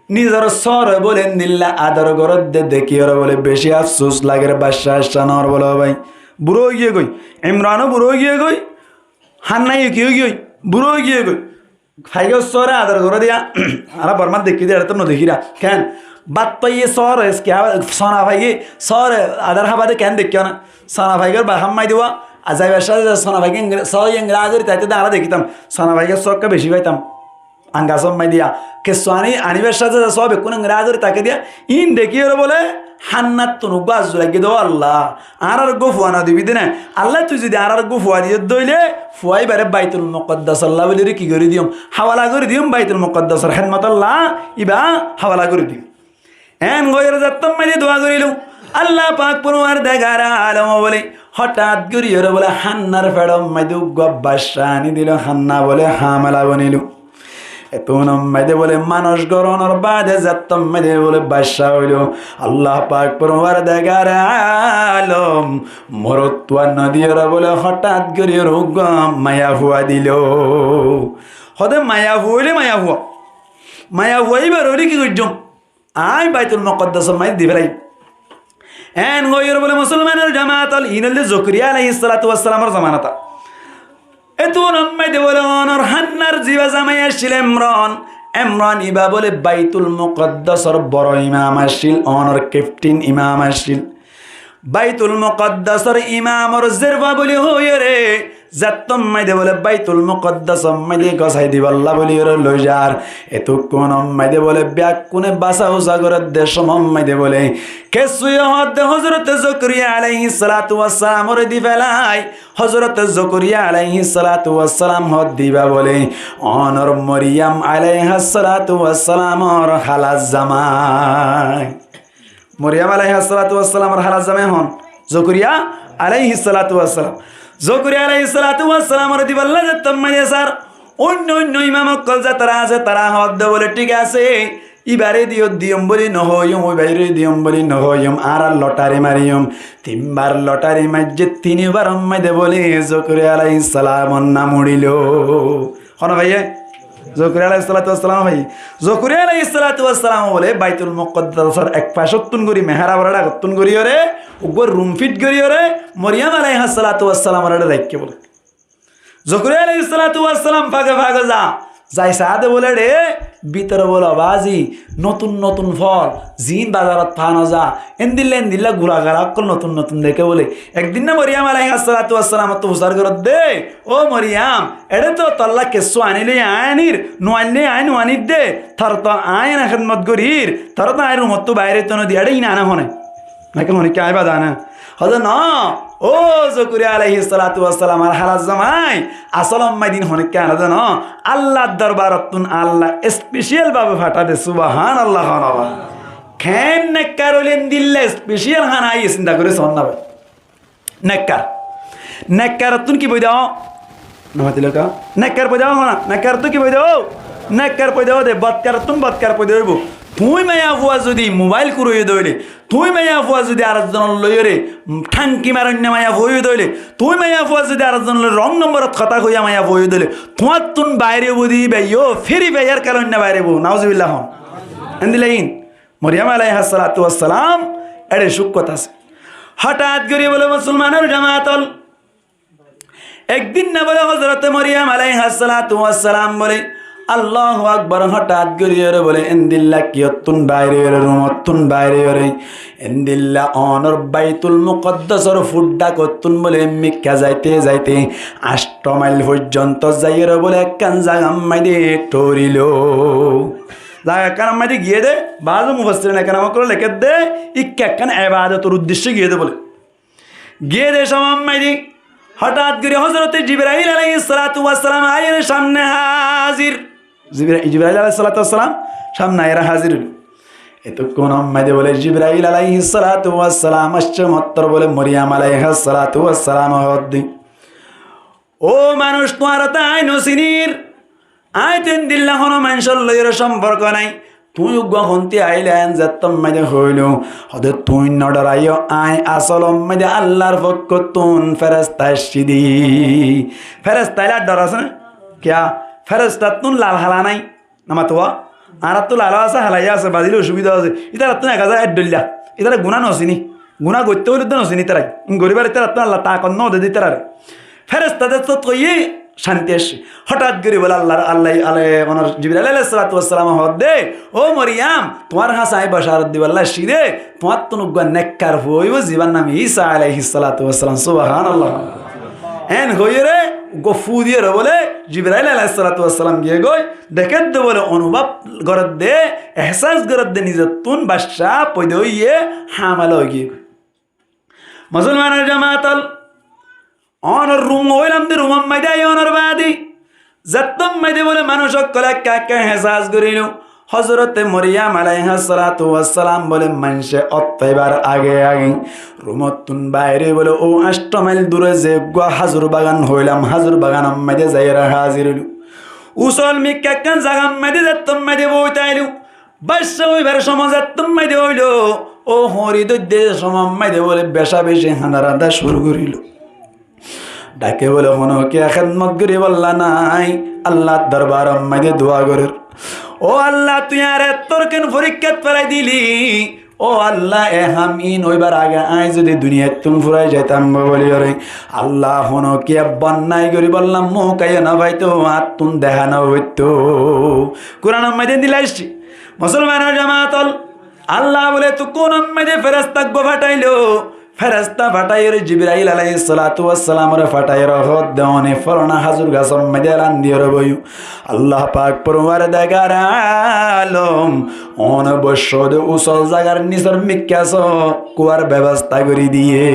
নিজের সর বলেন দিল্লা আদর গরদ দেখি ওরা বলে বেশি আফসোস লাগে বাদশাহ শানর বলো ভাই বুড়ো গিয়ে গই ইমরানও বুড়ো গিয়ে গই হান্নাই কি গই বুড়ো গিয়ে গই ফাইগো সরে আদর করে দিয়া আর বর্মা দেখি দিয়ে তো নদেখিরা কেন বাত পাইয়ে সর সোনা ভাইগে সর আদার হাবাদে কেন দেখিও না সোনা ভাইগর বা হাম্মাই দেওয়া আজাই ব্যবসা সোনা ভাইকে সর ইংরাজি তাইতে আরা দেখিতাম সোনা ভাইকে সবকে বেশি পাইতাম আঙ্গা সম্মাই দিয়া কেসানি আনিবার সাথে সব কোন ইংরাজি তাকে দিয়া ইন দেখি ওরা বলে হান্নাত তনু গাছ লাগিয়ে দেবো আল্লাহ আর গো ফুয়ানা দিবি দিনে আল্লাহ তুই যদি আর গো ফুয়া দিয়ে দইলে ফুয়াই বারে বাইতুল মুকদ্দাস আল্লাহ বলি কি করে দিম হাওয়ালা করে দিম বাইতুল মুকদ্দাসের খেদমত আল্লাহ ইবা হাওয়ালা করে দিম এন গয়ের যাত্তম মাইলে দোয়া করিলু আল্লাহ পাক পরওয়ার দেখার আলম বলে হঠাৎ করিয়ে বলে হান্নার ফেড়ম মাইদু গব্বাসা আনি দিল হান্না বলে হামেলা বনিলু এতন মাইদে বলে মানুষ গরনের বাদে যাত্তম মাইদে বলে বাদশা হইল আল্লাহ পাক পরওয়ার দেখার আলম মরত্বা নদীরা বলে হঠাৎ করিয়ে রোগ মায়া হুয়া দিল হতে মায়া হুইলে মায়া হুয়াইবার হলে কি করছম আই বাইতুল মুকদ্দাস মাই দিবেলাই এন গয়র বলে মুসলমানের জামাতাল ইনল জকরিয়া আলাইহিস সালাতু ওয়াস সালামের জামানাতা এত নাম্মাই দে বলে অনর হান্নার জিবা জামাই আসছিল ইমরান ইবা বলে বাইতুল মুকদ্দাসর বড় ইমাম আসছিল অনর ক্যাপ্টেন ইমাম আসছিল বাইতুল মুকদ্দাসর ইমামর জিরবা বলি হইরে রে যাত্তম মাইদে বলে বাইতুল মুকদ্দাস মাইদে গসাই দিব আল্লাহ বলি রে লই যার এত কোন মাইদে বলে ব্যাক কোনে বাসাও সাগরের দেশ মাইদে বলে কেসুয় হদ হযরত জকরিয়া আলাইহিস সালাতু ওয়াস সালাম রে দি ফেলাই হযরত জকরিয়া আলাইহিস সালাতু ওয়াস সালাম হদ দিবা বলে অনর মরিয়াম আলাইহিস সালাতু ওয়াস সালামর হালাজ জামাই মরিয়াম আলাইহিস সালাতু ওয়াস সালামর হালাজ জামাই হন জকরিয়া আলাইহিস সালাতু ওয়াস সালাম জকরিয়া আলাইহিস সালাতু ওয়াস সালামর দি বল্লা যাত্তম মাইদে স্যার অন্য ইমাম কল যাতারা আছে তারা হদ বলে ঠিক আছে ইবারে দিয়ম বলি নহয়ম ওই বাইরে দিয়ম বলি নহয়ম আর লটারি মারিয়ম তিনবার লটারি মাইজে তিনবার মাইদে বলে জকরিয়া আলাইহিস সালামর নাম উড়িল হন ভাইয়া জকরিয়া আলাইহিস সালাতু ওয়াস সালাম ভাই জকরিয়া আলাইহিস সালাতু ওয়াস সালাম বলে বাইতুল মুকদ্দাসের এক পাশতুন গরি মেহরাব রাডা গতুন গরিও রে উপর রুম ফিট গরিও রে মরিয়াম আলাইহিস সালাতু ওয়াস সালাম রাডা রাখকে বলে জকরিয়া আলাইহিস সালাতু ওয়াস সালাম ফাগে যাই সাদে বলে রে ভিতরে বলো বাজি নতুন ফল জিন বাজারত ফানো যা এন্দিল্লা গুড়াগাড়া অকল নতুন দেখে বলে একদিন না মরিয়াম আলাইহিস সালাতু ওয়াস সালাম তো হুসার করত দে ও মরিয়াম এড়ে তো তল্লা কেসু আনিলে আয়নির নোয়াইলে আইন আনির দে থর তো আয়ন খেদমত গরির থর তো আয় রুমত তো বাইরে তো নদী এড়ে ইনা না হনে নাকি হনে কি আইবা জানা হযরত না ও জকরিয়া আলাইহিস সালাতু ওয়াস সালাম আর হালাজ জামাই আসলম মাইদিন হনে কেন জানো আল্লাহর দরবারতুন আল্লাহ স্পেশাল ভাবে ফাটাবে সুবহানাল্লাহ হনাবা খেন নেকারলেন দিল্লা স্পেশাল হানাই চিন্তা করে সন্না ভাই নেকারতুন কি বই দাও নামাতি লোকা নেকার বই দাও না নেকার তো কি বই দাও নেকার বই দাও দে বদকারতুন বদকার বই দেব তুই মায়া ফুয়া যদি মোবাইল কুড়িয়ে দইলে, তুই মায়া ফুয়া যদি আরেকজন লইরে ঠাঙ্কি মারণ্য মায়া বই দইলে, তুই মায়া ফুয়া যদি আরেকজন রং নম্বরত কথা কইয়া মায়া বই দইলে, তোমার তুন বাইরে বুঝি বাইও ফেরি বাইয়ার কারণ না বাইরে বউ নাউজুবিল্লাহ হন এন্দিলাইন। মরিয়াম আলাইহিস সালাতু ওয়াস সালাম এড়ে সুখ কথা আছে। হঠাৎ করে বলে মুসলমানের জামাতল একদিন না বলে হযরতে মরিয়াম আলাইহিস সালাতু ওয়াস সালাম বলে আল্লাহু আকবার। হঠাৎ করিয়ে বলে এন্দিল্লা কিয়তুন বাইরে রুমতুন বাইরে এন্দিল্লা অনর বাইতুল মুকদ্দাসর ফুড্ডা কতুন বলে মিক্কা যাইতে যাইতে 8 মাইল পর্যন্ত যাইয়ের বলে কান জাগাম মাইদে টরিল জায়গা কান মাইদে গিয়ে দে বাজু মুফাসসিরিন কেরাম করে লিখে দে ইক্কা কান ইবাদতের উদ্দেশ্যে গিয়ে দে বলে গিয়ে দে সামাম মাইদে। হঠাৎ করে হযরতে জিবরাইল আলাইহিস সালাতু ওয়াস সালাম আয়ের সামনে হাজির। জিবরাইল আলাইহিস সালাতু ওয়াস সালাম সামনে আয়ের হাজির। এতক্ষণ আম্মাদে বলে জিবরাইল আলাইহিস সালাতু ওয়াস সালাম আসছে মাত্র বলে মরিয়াম আলাইহিস সালাতু ওয়াস সালাম হদ্দি ও মানুষ তোমার তাই নসিনির আইতেন দিল্লাহ হন মানুষের লইয়ের সম্পর্ক নাই। তুই গহন্তি আইলেন যাত্তম মাঝে হইল হদে তুই নডরাইও আয় আসল মাঝে আল্লাহর পক্ষ তুন ফেরেস্তা সিদি ফেরেস্তাইলা ডর আছে না কিয়া ফেরেস্তা তুন লাল হালা নাই নামা তো আর তো লাল আছে হালাইয়া আছে বাজিলে অসুবিধা আছে ইতার তুন 1000 ডলিয়া ইতারা গুণা নসিনি গুণা করতে হলে তো নসিনি তারাই গরিবার ইতার তুন আল্লাহ তা কন্ন দে দিতে রে ফেরেস্তাদের তো তুই শান্তি আসে। হঠাৎ করে বলে আল্লাহ আল্লাহ জিবরাইল আলাইহিস সালাতু ওয়াস সালাম হদে ও মরিয়াম তোমার হাসাই বাশারত দিবাল্লাহ শিরে তোমার তো নুগা নেককার হইব জীবন নাম ঈসা আলাইহিস সালাতু ওয়াস সালাম সুবহানাল্লাহ এন হইরে গফু দিয়ে বলে জিবরাইল আলাইহিস সালাতু ওয়াস সালাম গিয়ে গই দেখে দে বলে অনুভব গরত দে এহসাস গরত দে নিজে তুন বাদশা পয়দে হইয়ে হামাল হই গিয়ে মুসলমানের জামাতল অনর রুম হইলাম দে রুম মাইদাই অনর বাদি যাত্তম মাইদে বলে মানুষ সকলে কাকে হেসাজ করিল। হযরতে মরিয়াম আলাইহিস সালাতু ওয়াস সালাম বলে মানুষে অত্যাইবার আগে আগে রুমতুন বাইরে বলে ও 8 মাইল দূরে যে হাজুর বাগান হইলাম হাজুর বাগান মাইদে যাইরা হাজির হইল উসল মিক্কা কান জাগাম মাইদে যাত্তম মাইদে বইতাইলু বাদশা হইবার সময় যাত্তম মাইদে হইল ও হরিদে সময় মাইদে বলে বেশা বেশি হানারাদা শুরু করিল ডাকে বলে মনো কে খেদমত করি বললা নাই আল্লাহ দরবার মাইদে দোয়া করে ও আল্লাহ তুই আর তোর কেন পরীক্ষাত ফেলাই দিলি ও আল্লাহ এ হামিন ওইবার আগে আই যদি দুনিয়া তুমি ফুরাই যাইতাম বলি রে আল্লাহ হনো কে বন্যাই করি বললাম মুখাইও না ভাই তো আর তুন দেখা না হইতো কোরআন মাইদে দিলাইছি মুসলমানের জামাতল আল্লাহ বলে তু কোন মাইদে ফেরেশতা গো ফাটাইলো ফেরেশতা ফাটাইরে জিবরাইল আলাইহিস সালাতু ওয়াস সালাম রে ফাটাইরে হদ দেওনে ফরনা হাজুর গাছম মেদেলান দিয়রে বয়ু আল্লাহ পাক পরওয়ারদিগার আলম অন বশদ উসল জাগার নিসর মিক্কাস কুয়ার ব্যবস্থা করি দিয়ে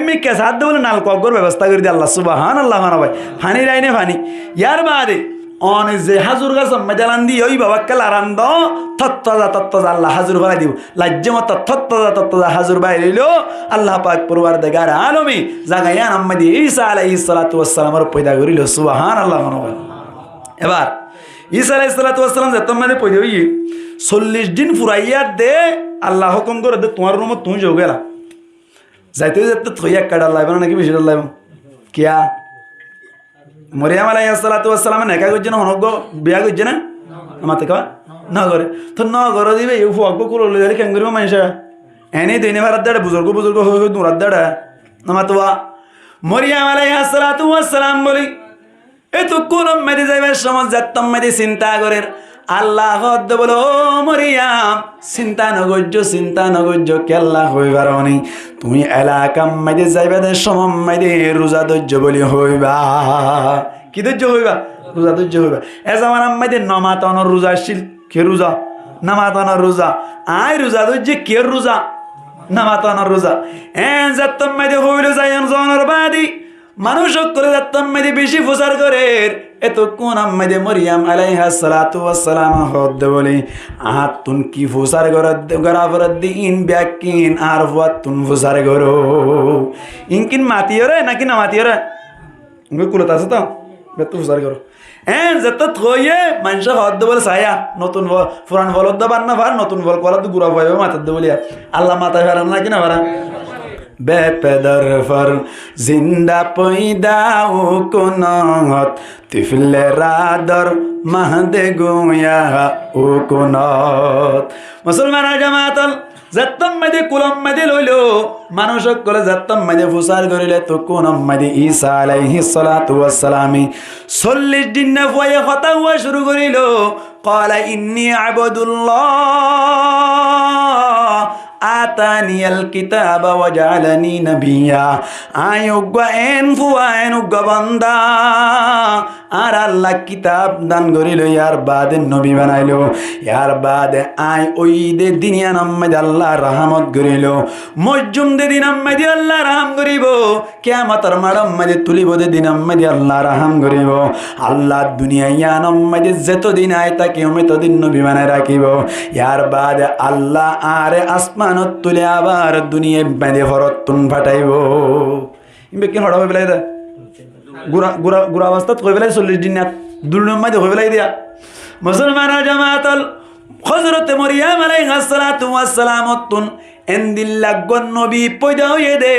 মিক্কাস হাত দেবলে নাল কগর ব্যবস্থা করি দিয়ে আল্লাহ সুবহানাল্লাহ না ভাই ফানি রাইনে ফানি ইয়ার বাদে অন যে হাজুর গাছম মেদেলান দি ওই বাবা কালারান দ তত্তাজা আল্লাহ হাজুর বানাই দিব লাজ্জে মত তত্তাজা হাজুর বাইরেলো আল্লাহ পাক পরওয়ারদিগার আলমী জাগাইয়া নাম্মাদি ঈসা আলাইহিস সালাতু ওয়াস সালামের পয়দা করিল সুবহানাল্লাহ মানবা। এবার ঈসা আলাইহিস সালাতু ওয়াস সালাম যেত মানে পয়দা হই 40 দিন ফুরাইয়া দে আল্লাহ হুকুম করে দে তোমার রুমত তুমি যাও গেলা যাইতে যেতে থইয়া কাটা লাইব না নাকি বেশি লাইব কিয়া মরিয়াম আলাইহিস সালাতু ওয়াস সালাম নেকা করছে না হনগ বিয়া করছে না আমাতে কা না করে তো না করে দিবে এই ফুয়াক কুলো লইলে কেন করিব মানুষ এনে দিনে ভারত দাঁড়া বুজুর্গ হয়ে দূরাত দাঁড়া নামাতোয়া মরিয়াম আলাইহিস সালাতু ওয়াস সালাম বলি এ তো কোন মেরে যাইবার সময় যাত্তম মেরে চিন্তা করে আল্লাহ হদ বলো মরিয়াম চিন্তা নগর্য কেল্লা হইবার অনি তুমি এলাকাম মেরে যাইবার সময় মেরে রোজা ধৈর্য বলি হইবা কি ধৈর্য হইবা রোজা ধৈর্য হইবা এ জামান মেরে নমাতন রোজা ছিল কে রোজা নামাতন রোজা আয় রোজা ধৈর্য কে রোজা নামাতন রোজা এন যাত্তম মেরে হইল যাইন জনের বাদি মানুষ করে যাত্তম মেরে বেশি প্রচার করে এত কোন আম্মাদে মরিয়াম আলাইহিস সালাতু ওয়াস সালাম হদ বলে আতুন কি প্রচার গরাবর দিন ব্যাকিন আর ওয়াতুন প্রচার করো ইনকিন মাতিয়রে নাকি না মাতিয়রে তুমি কুলত আছে তো বেতু হুসার করো যত থইয়ে মানুষ হদ বলে ছায়া নতুন পুরান ফলত দাবার না ভার নতুন ফল কলা তো গুড়া পাইবে মাথার দে বলিয়া আল্লাহ মাথায় ফেরান না কিনা ভাড়া বেপেদর ফর জিন্দা পয়দা ও কোনত তিফলে রাদর মাহদে গুয়া ও কোনত মুসলমান জামাতল যাত্তম মাদে কুলম মাদে লইলো মানুষ কলে যাত্তম মাদে ফুসার করিলে তো কোনম মাদে ঈসা আলাইহিস সালাতু ওয়াস সালামি 40 দিন না ফয়ে কথা হওয়া শুরু করিল ক্বালা ইন্নী আবদুল্লাহ আতানিয়াল কিতাবা ওয়া জাআলানি নাবিয়্যা আয়ুগা এন ফুয়া এনুগা বান্দা আর আল্লাহ কিতাব দান করিল ইয়ার বাদে নবী বানাইলো ইয়ার বাদে আয় ওই দে দুনিয়া নামে আল্লাহ রহমত করিল মজুম দে দিন আম্মে আল্লাহ রহম করিব কিয়ামতের মাড়ম মে তুলিব দে দিন আম্মে আল্লাহ রহম করিব আল্লাহ দুনিয়া ইয়া নামে যত দিন আয় তা কিয়ামত দিন নবী বানাই রাখিব ইয়ার বাদে আল্লাহ আরে আসমান তুলে আবার দুনিয়া বেঁধে ফরতুন ফাটাইব ইমবে কি হড়া হয়ে পেলাই দে গুড়া গুড়া গুড়া অবস্থা হয়ে পেলাই 40 দিন দুর্নম মাঝে হয়ে পেলাই দিয়া মুসলমান জামাতল হযরত মরিয়ম আলাইহিস সালাতু ওয়াস সালামতুন এন্দিল্লা গন নবী পয়দা হয়ে দে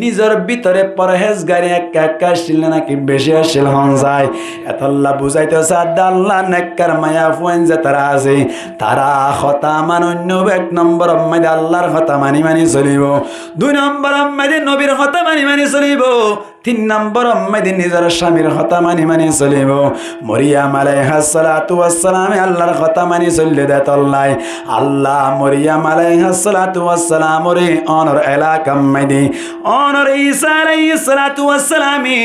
নিজের ভিতরে পরহেজগারি একা ছিল নাকি বেশি আসিল হন যায় এত আল্লাহ বুঝাইতে সাদ আল্লাহ নেককার মায়া ফুয়েন যে তারা আছে তারা কথা মানন্য 1 নম্বর মধ্যে আল্লাহর কথা মানি মানি চলিব 2 নম্বর মধ্যে নবীর কথা মানি মানি চলিব 3 নম্বর মধ্যে নিজের স্বামীর কথা মানি মানি চলিব মরিয়ম আলাইহিস সালাতু ওয়াস সালাম আল্লাহর কথা মানি চললে দেত আল্লাহ মরিয়ম আলাইহিস সালাতু ওয়াস সালাম রে অনর এলাকা মধ্যে অনর ঈসা আলাইহিস সালাতু ওয়াস সালামি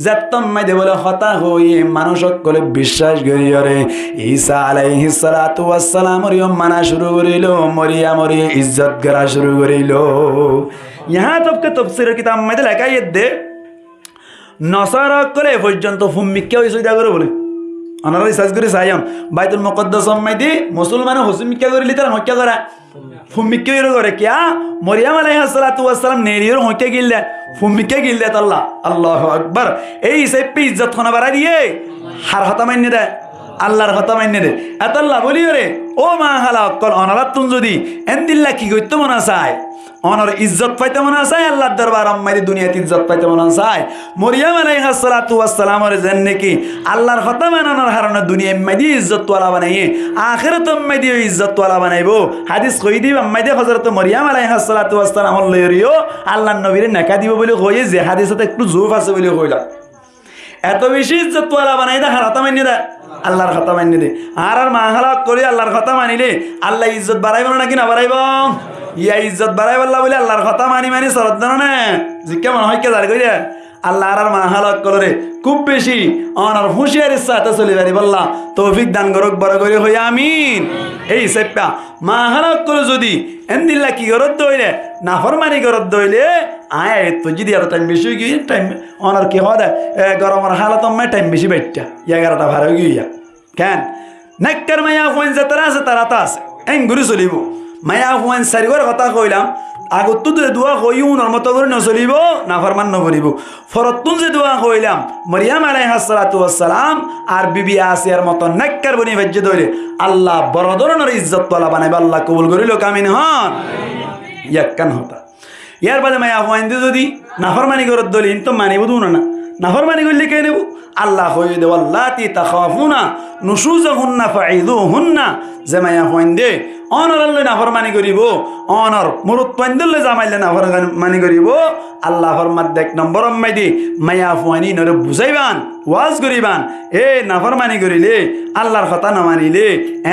যাত্তম মধ্যে বলে হতা হয়ে মানুষ সকলে বিশ্বাস করিও রে ঈসা আলাইহিস সালাতু ওয়াস সালাম রে মানা শুরু করিল মরিয়ম রে ইজ্জত করা শুরু করিল ইহা তবকে তাফসীরের কিতাব মধ্যে লেখা দে নসারা করে পর্যন্ত ফুম্মিকে হইছে দা করে বলে আনারা রিসার্চ করে চাইম বাইতুল মুকদ্দাস মধ্যে মুসলমানে হুসমিকা করিলি তারা হত্যা করা ফুম্মিকে করে কিয়া মরিয়ম আলাইহিস সালাতু ওয়াস সালাম নেরিয়র হত্যা গিললে ফুম্মিকে গিললে আল্লাহ আল্লাহু আকবার এই হিসাবে ইজ্জত খানা বাড়া দিয়ে হার হতা মান্য দে আল্লাহর কথা মান্য দে এত আল্লাহ বলিও রে ও মা হালা অকল অনারা তুম যদি এন্দিল্লা কি করতে মনে চায় অনর ইজ্জত পাইতে মনে চায় আল্লাহর দরবার আম্মারি দুনিয়াতে ইজ্জত পাইতে মনে চায় মরিয়ম আলাইহিস সালাতু ওয়াস সালামের জন্য কি আল্লাহর কথা মানানোর কারণে দুনিয়া মাদি ইজ্জত ওয়ালা বানাইয়ে আখিরাত মাদি ইজ্জত ওয়ালা বানাইবো হাদিস কই দিব মাদি হযরত মরিয়ম আলাইহিস সালাতু ওয়াস সালাম লইরিও আল্লাহর নবীর নাকা দিব বলে কইয়ে যে হাদিসতে একটু জোফ আছে বলে কইলা এত বেশি ইজ্জত ওয়ালা বানাই দা হারাতা মান্য দা আল্লাহর কথা মান্য দে আর মা হালা করে আল্লাহর কথা মানিলে আল্লাহ ইজ্জত বাড়াইব নাকি না বাড়াইব ইয়া ইজ্জত বাড়াইব আল্লাহ বলে আল্লাহর কথা মানি মানি সরদ না জিজ্ঞা মনে হয় কে দাঁড় কইরা আল্লাহ আর মা হালাক করে খুব বেশি অনার হুঁশিয়ারির সাথে চলে পারি বললা তৌফিক দান করক বড় করে হই আমিন এই সেপ্পা মা হালাক করে যদি এন্দিল্লা কি করত দইলে নাফরমানি করত দইলে আয় তো যদি আর টাইম বেশি গিয়ে টাইম অনার কি হয় গরমের হালত টাইম বেশি বাইটা 11টা ভার হয়ে গিয়া কেন নেককার মায়া ফোন যে তারা আছে তারা তা আছে এন ঘুরে চলিব মায়া ফোন সারিগর কথা কইলাম আগত তো দোয়া কইও নরমত করে নচলিব নাফরমান নকরিব ফরতুন যে দোয়া কইলাম মরিয়ম আলাইহিস সালাতু ওয়াস সালাম আর বিবি আসিয়ার মত নেককার বনি ভেজে ধরে আল্লাহ বড় ধরনের ইজ্জত ওয়ালা বানাইবা আল্লাহ কবুল করিল কামিন হন ইয়াক্কান হতা ইয়ার বাদে মায়া ফোন যদি নাফরমানি করত দলিন তো মানিব দুনা না নাফরমানি করলে কে নেব আল্লাহ হয়ে দে আল্লাতি তাখাফুনা নুশুজাহুন্না ফাইদুহুন্না জামায়া হইন্দে অনর আল্লাহ নাফরমানি করিব অনর মুরুত পাইন্দলে জামাইলে নাফরমানি করিব আল্লাহ ফরমাত 1 নম্বর মাইদি মায়া ফুয়ানি নরে বুঝাইবান ওয়াজ করিবান এ নাফরমানি করিলে আল্লাহর কথা না মানিলে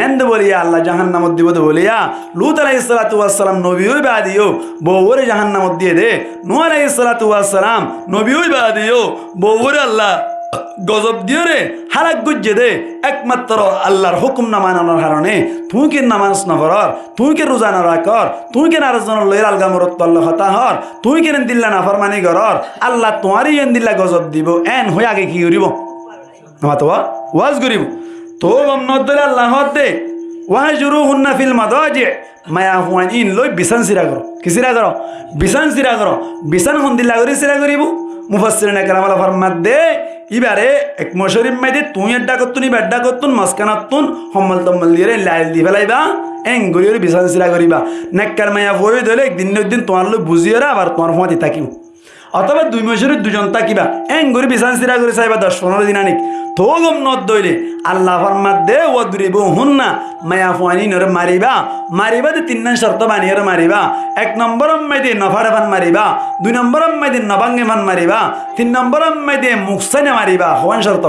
এন্দ বলিয়া আল্লাহ জাহান্নামত দিব বলিয়া লূত আলাইহিস সালাতু ওয়াস সালাম নবী হই বাদিও বউরে জাহান্নামত দিয়ে দে নূহ আলাইহিস সালাতু ওয়াস সালাম নবী হই বাদিও বউরে আল্লাহ গজব দিও রে হারাক গুজ্জে দে একমাত্র আল্লাহর হুকুম না মানানোর কারণে তুই কে নামাজ না করার তুই কে রোজা না রাখর তুই কে নারজন লইর আলগা মরত আল্লাহ হতা হর তুই কে দিল্লা না ফরমানি করর আল্লাহ তোমারই এন দিল্লা গজব দিব এন হয়ে আগে কি করিব তো ওয়াজ করিব তো নদলে আল্লাহ দে ওয়াহজুরুহুন্না ফিল মাদাজি মায়া হুয়ান ইন লই বিছান সিরা করো কি সিরা করো বিছান সিরা করো বিছান হন দিল্লা করে সিরা করিব মুফাসসিরিনে কেরাম আল্লাহ ফরমাত দে ইবারে এক মশরিম মাইদে তুই এড্ডা করতুন ইবার এড্ডা করতুন মাঝখানাতুন হম্মল তম্মল দিয়ে লাইল দি ফেলাইবা এং গড়ি বিছান চিরা করিবা নেককার মায়া বই ধরে একদিন তোমার লোক বুঝিয়ে আবার তোমার ফোঁয়াতি থাকিও অথবা 2 মাসের দুজন থাকিবা এং গড়ি বিছান চিরা করে চাইবা 10-15 দিন আনিক তো গম নত দইলে আল্লাহ ফরমাত দে ও দুরিব হুন না মায়া ফোয়ানি নরে মারিবা দে 3 শর্ত বানিয়ে মারিবা 1 নম্বর মাইদে নফারে বান মারিবা 2 নম্বর মাইদে নবাঙ্গে বান মারিবা 3 নম্বর মাইদে মুখসানে মারিবা হওয়ান শর্ত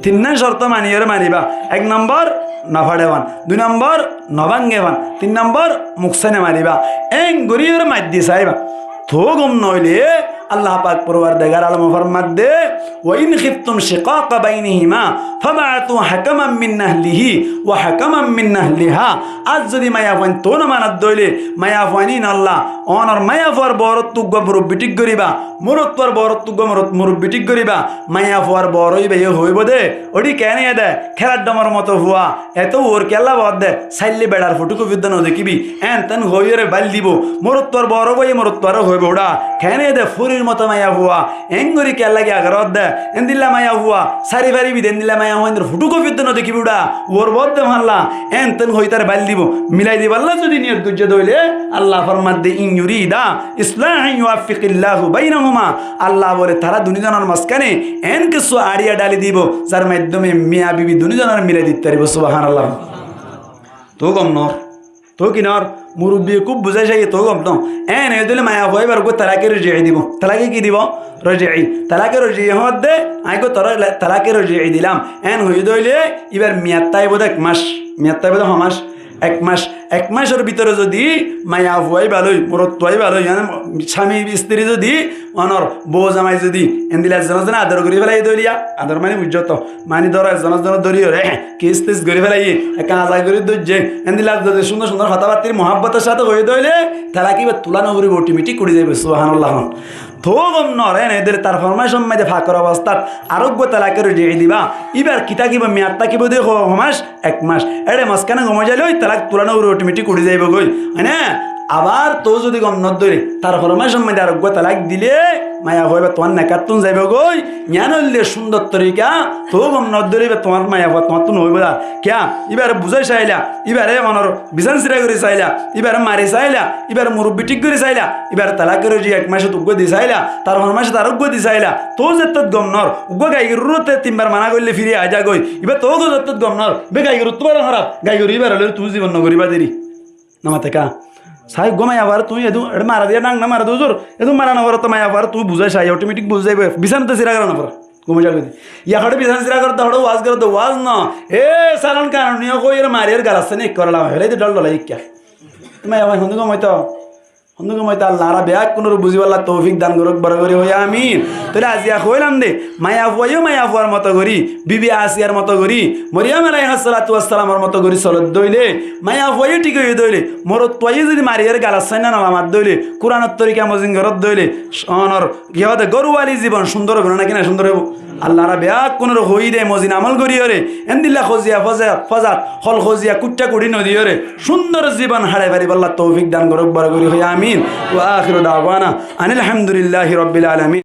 3 শর্ত মানিয়ে মারিবা 1 নম্বর নফারে বান 2 নম্বর নবাঙ্গে বান 3 নম্বর মুখসানে মারিবা এং গরিয়র মাইদি চাইবা তো গম নইলে আল্লাহ পাক পরওয়ারদিগার আলম ফরমাত দে ওয়া ইন খিফতুম শিকাক বাইনহিমা ফাবাতু হাকামান মিন আহলিহি ওয়া হাকামান মিন আহলিহা আজ যদি মায়া ফাইন তো না মানাত দইলে মায়া ফাইনি আল্লাহ অনর মায়া ফর বরতুগ মুরব্বিটিক করিবা মুরত্তর বরতুগ মুরব্বিটিক করিবা মায়া ফর বরই বে হইব দে ওডি কেন দে খেলার ডমর মতো হুয়া এত ওর কেলা বদ দে সাইলে বেড়ার ফটুকু বিদ্যান দেখিবি এন তেন হইরে বাল দিব মুরত্তর বড় বই মুরত্তর হইব ওডা কেন দে মতো মায়া হুয়া এঙ্গুরি কে লাগে আগার দে এন্দিল্লা মায়া হুয়া সারি বাড়ি বিদ এন্দিল্লা মায়া হুয়া ফুটুকো ফিরতে ন দেখি বুড়া ওর বদ্ধ মারলা এন তেন হইতার বাল দিব মিলাই দিব আল্লাহ যদি নিয়ত দুর্য দইলে আল্লাহ ফরমাত দে ইন ইউরিদা ইসলাহ ইউফিকিল্লাহু বাইনাহুমা আল্লাহ বলে তারা দুনিজনের মাঝখানে এন কিছু আড়িয়া ডালি দিব যার মাধ্যমে মিয়া বিবি দুনিজনের মিলাই দিতে পারিব সুবহানাল্লাহ তো গম নর তো কি নর মুরব্বী খুব বুঝাই চাই তো গম ন এন এ দিলে মায়া ভয় বার গো তালাকে রজিয়াই দিব তালাকে কি দিব রজিয়াই তালাকে রজিয়াই হদ দে আই গো তোর তালাকে রজিয়াই দিলাম এন হই দইলে এবার মিয়াত্তাই বোধ 1 মাস মিয়াত্তাই বোধ 1 মাস 1 মাসের ভিতরে যদি মায়া ভয় ভালোই মুরত্তাই ভালোই স্বামী স্ত্রী যদি অনর বউ জামাই যদি এন্দিলা জনজন আদর করি ফেলাই দইলিয়া আদর মানে বুঝত মানি ধর জনজন ধরি রে কিস তিস করি ফেলাই একা আজাই করি দইজে এন্দিলা যদি সুন্দর সুন্দর কথাবার্তির মহাব্বতের সাথে হয়ে দইলে তারা কি তুলানো করি অটোমেটিক করে যাবে সুবহানাল্লাহ তো গম নরে এদের তার ফরমাইশ মাঝে ফাঁকর অবস্থাত আরোগ্য তালাকে রেজে দিবা এবার কিতা কিবা মেয়াদ থাকিব দেখো মাস 1 মাস এড়ে মাঝখানে গমে যাইলে ওই তালাক তুলানো অটোমেটিক করে যাইব গই হ্যাঁ আবার তো যদি গম ন ধরে তার ফরমাইশ মাঝে আরোগ্য তালাক দিলে মায়া হইবে তোমার নেকাতুন যাইব গই জ্ঞানলে সুন্দর তরিকা তো গম ন ধরিবে তোমার মায়া হওয়া তোমার তো নইব না ক্যা এবারে বুঝাই চাইলা এবারে মনের বিছান সিরা করে চাইলা এবারে মারি চাইলা এবারে মুরব্বী ঠিক করে চাইলা এবারে তালাকের যে 1 মাসে উগ্র দি চাইলা তার ফরমাইশ তার উগ্র দি চাইলা তো যে তত গম নর উগ্র গাইগরুতে 3বার মানা করলে ফিরে আজা গই এবার তো গো তত গম নর বে গাইগরু তোমার খারাপ গাইগরু এবার হলে তুই জীবন নগরিবা দেরি নামাতে কা সাই গমাই আবার তুই এদু মারা দিয়া নাং না মারা দুজোর এদু মারা না তো মাই আবার তুই বুঝাই সাই অটোমেটিক বুঝ যাইবে বিছানাতে সিরা করা না পড়া ঘুমে যাবে ইয়াকড়ে বিছানা সিরা করতে হড়ো ওয়াজ করে তো ওয়াজ না এ সালান কারণ নিয়ে কই এর মারিয়ার গালাছে নে করলা হেলে তো ডল ডলাই কিয়া তুমি আমার হন্দু গমাইতো আল্লাহরা ব্যাগ কোনো বুঝিবাল্লা তৌফিক দান করুক বড় করে হইয়া আমিন তাহলে আজিয়া কইলাম দে মায়া ফুয়ার মতো করি বিবি আসিয়ার মতো করি মরিয়াম আলাইহিস সালাতু ওয়াস সালামের মতো করি চলত দইলে মায়া ফুয়াই ঠিক হয়ে দইলে মোর তোয়াই যদি মারিয়ার গালাসাই না নামাত দইলে কোরআনের তরিকা মজিন ঘরত দইলে অনর গিয়াতে গরুয়ালি জীবন সুন্দর হবে না কিনা সুন্দর হবে আল্লাহরা ব্যাগ কোনো হই দে মজিন আমল করি রে এন্দিল্লা খজিয়া ফজাত হল খজিয়া কুট্টা কুড়ি নদী রে সুন্দর জীবন হাড়ে পারি আল্লাহ তৌফিক দান করুক বড় করে হইয়া আমিন ওয়া আখিরু দাওয়ানা আনিল হামদুলিল্লাহি রাব্বিল আলামিন।